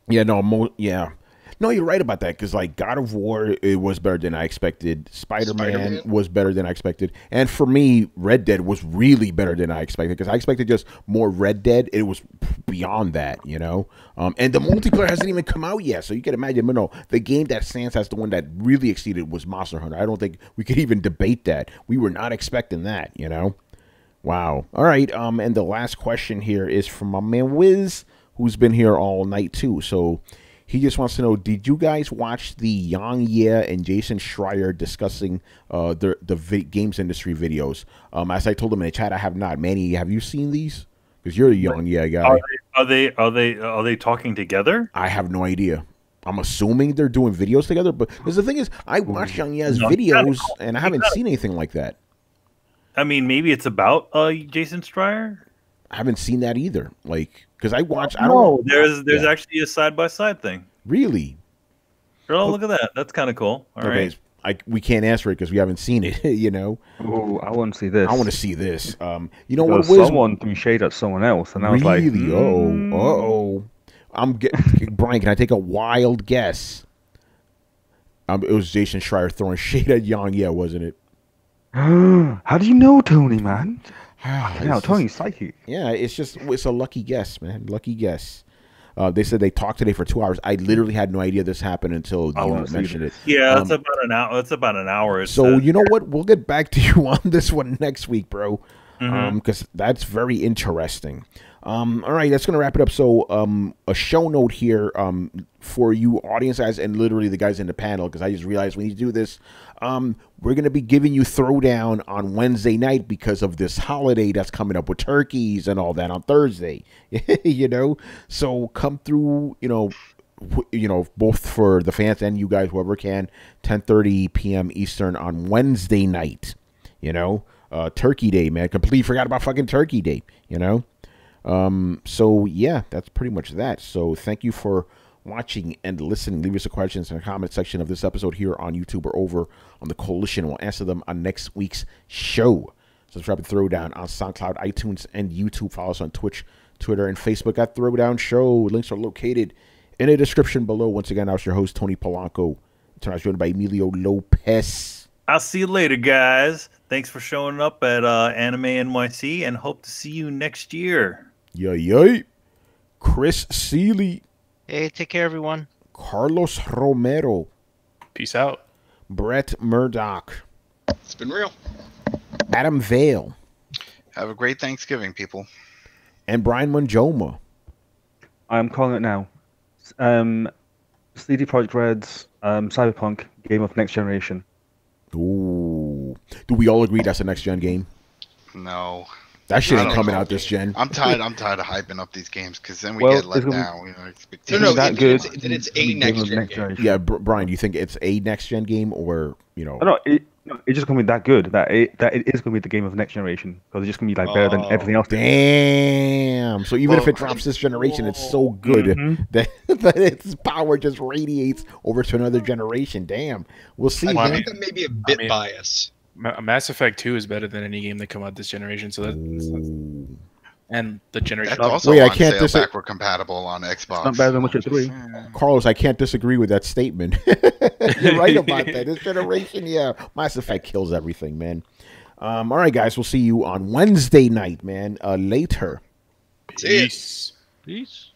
Yeah, no, you're right about that, because like God of War, it was better than I expected. Spider-Man was better than I expected, and for me, Red Dead was really better than I expected, because I expected just more Red Dead. It was beyond that, you know. And the multiplayer hasn't even come out yet, so you can imagine. But no, the game that stands as the one that really exceeded was Monster Hunter. I don't think we could even debate that. We were not expecting that, you know. Wow. All right. And the last question here is from my man Wiz, who's been here all night too. So. He just wants to know, did you guys watch the Yang Ye and Jason Schreier discussing the games industry videos? As I told him in the chat, I have not. Manny, have you seen these? Because you're a Yang Ye guy. Are they talking together? I have no idea. I'm assuming they're doing videos together, but because the thing is, I watched Yang Ye's videos and I haven't seen anything like that. I mean, maybe it's about Jason Schreier. I haven't seen that either. Like, because I watched. I don't know. There's actually a side-by-side thing. Really? Oh, look at that. That's kind of cool. All right. We can't answer it because we haven't seen it. You know. Oh, I want to see this. I want to see this. You know what? Someone threw shade at someone else, and I was like, really? Oh. Brian, can I take a wild guess? It was Jason Schreier throwing shade at Yang Ye, wasn't it? How do you know, Tony, man? Tony's psychic. Yeah, it's a lucky guess, man. Lucky guess. They said they talked today for 2 hours. I literally had no idea this happened until you mentioned it. Yeah, that's about an hour. That's about an hour. So you know what? We'll get back to you on this one next week, bro. Because that's very interesting. All right, that's gonna wrap it up. So a show note here for you audience guys and literally the guys in the panel, because I just realized we need to do this. We're gonna be giving you Throwdown on Wednesday night because of this holiday that's coming up with turkeys and all that on Thursday. You know, so come through. You know, both for the fans and you guys, whoever can. 10:30 p.m. Eastern on Wednesday night. You know, Turkey Day, man. Completely forgot about fucking Turkey Day. You know. So yeah, that's pretty much that. So thank you for watching and listening. Leave us your questions in the comment section of this episode here on YouTube or over on the Coalition. We'll answer them on next week's show. Subscribe to Throwdown on SoundCloud, iTunes, and YouTube. Follow us on Twitch, Twitter, and Facebook at Throwdown Show. Links are located in the description below. Once again, I was your host, Tony Polanco. Tonight joined by Emilio Lopez. I'll see you later, guys. Thanks for showing up at Anime NYC, and hope to see you next year. Yay. Chris Seeley, Hey, take care, everyone. Carlos Romero, Peace out. Brett Murdoch, It's been real. Adam Vale, Have a great Thanksgiving, people. and Brian Manjoma. I'm calling it now. CD Projekt Red's Cyberpunk game of next generation. Ooh. Do we all agree that's a next gen game? No. That shit I ain't don't coming know. out this gen. I'm tired of hyping up these games because then we Well, get let it's gonna be- down. You know, No, expectations. no, that it- good. it's a Game next of gen game. generation. Yeah, Brian, do you think it's a next gen game or, you know? No, it's just gonna be that good that it is gonna be the game of next generation because it's just gonna be like better than everything else. Damn. So even if Well, it drops this generation, it's so good Mhm. that its power just radiates over to another generation. Damn. We'll see, I man. think that may be a bit mean- biased. Mass Effect 2 is better than any game that come out this generation. So Ooh. and the generation. That's also Wait, I on can't sale, dis- backward compatible on Xbox. not better than Witcher 3. Carlos, I can't disagree with that statement. You're right about that. This generation, yeah, Mass Effect kills everything, man. All right, guys, we'll see you on Wednesday night, man. Later. See ya. Peace. Peace.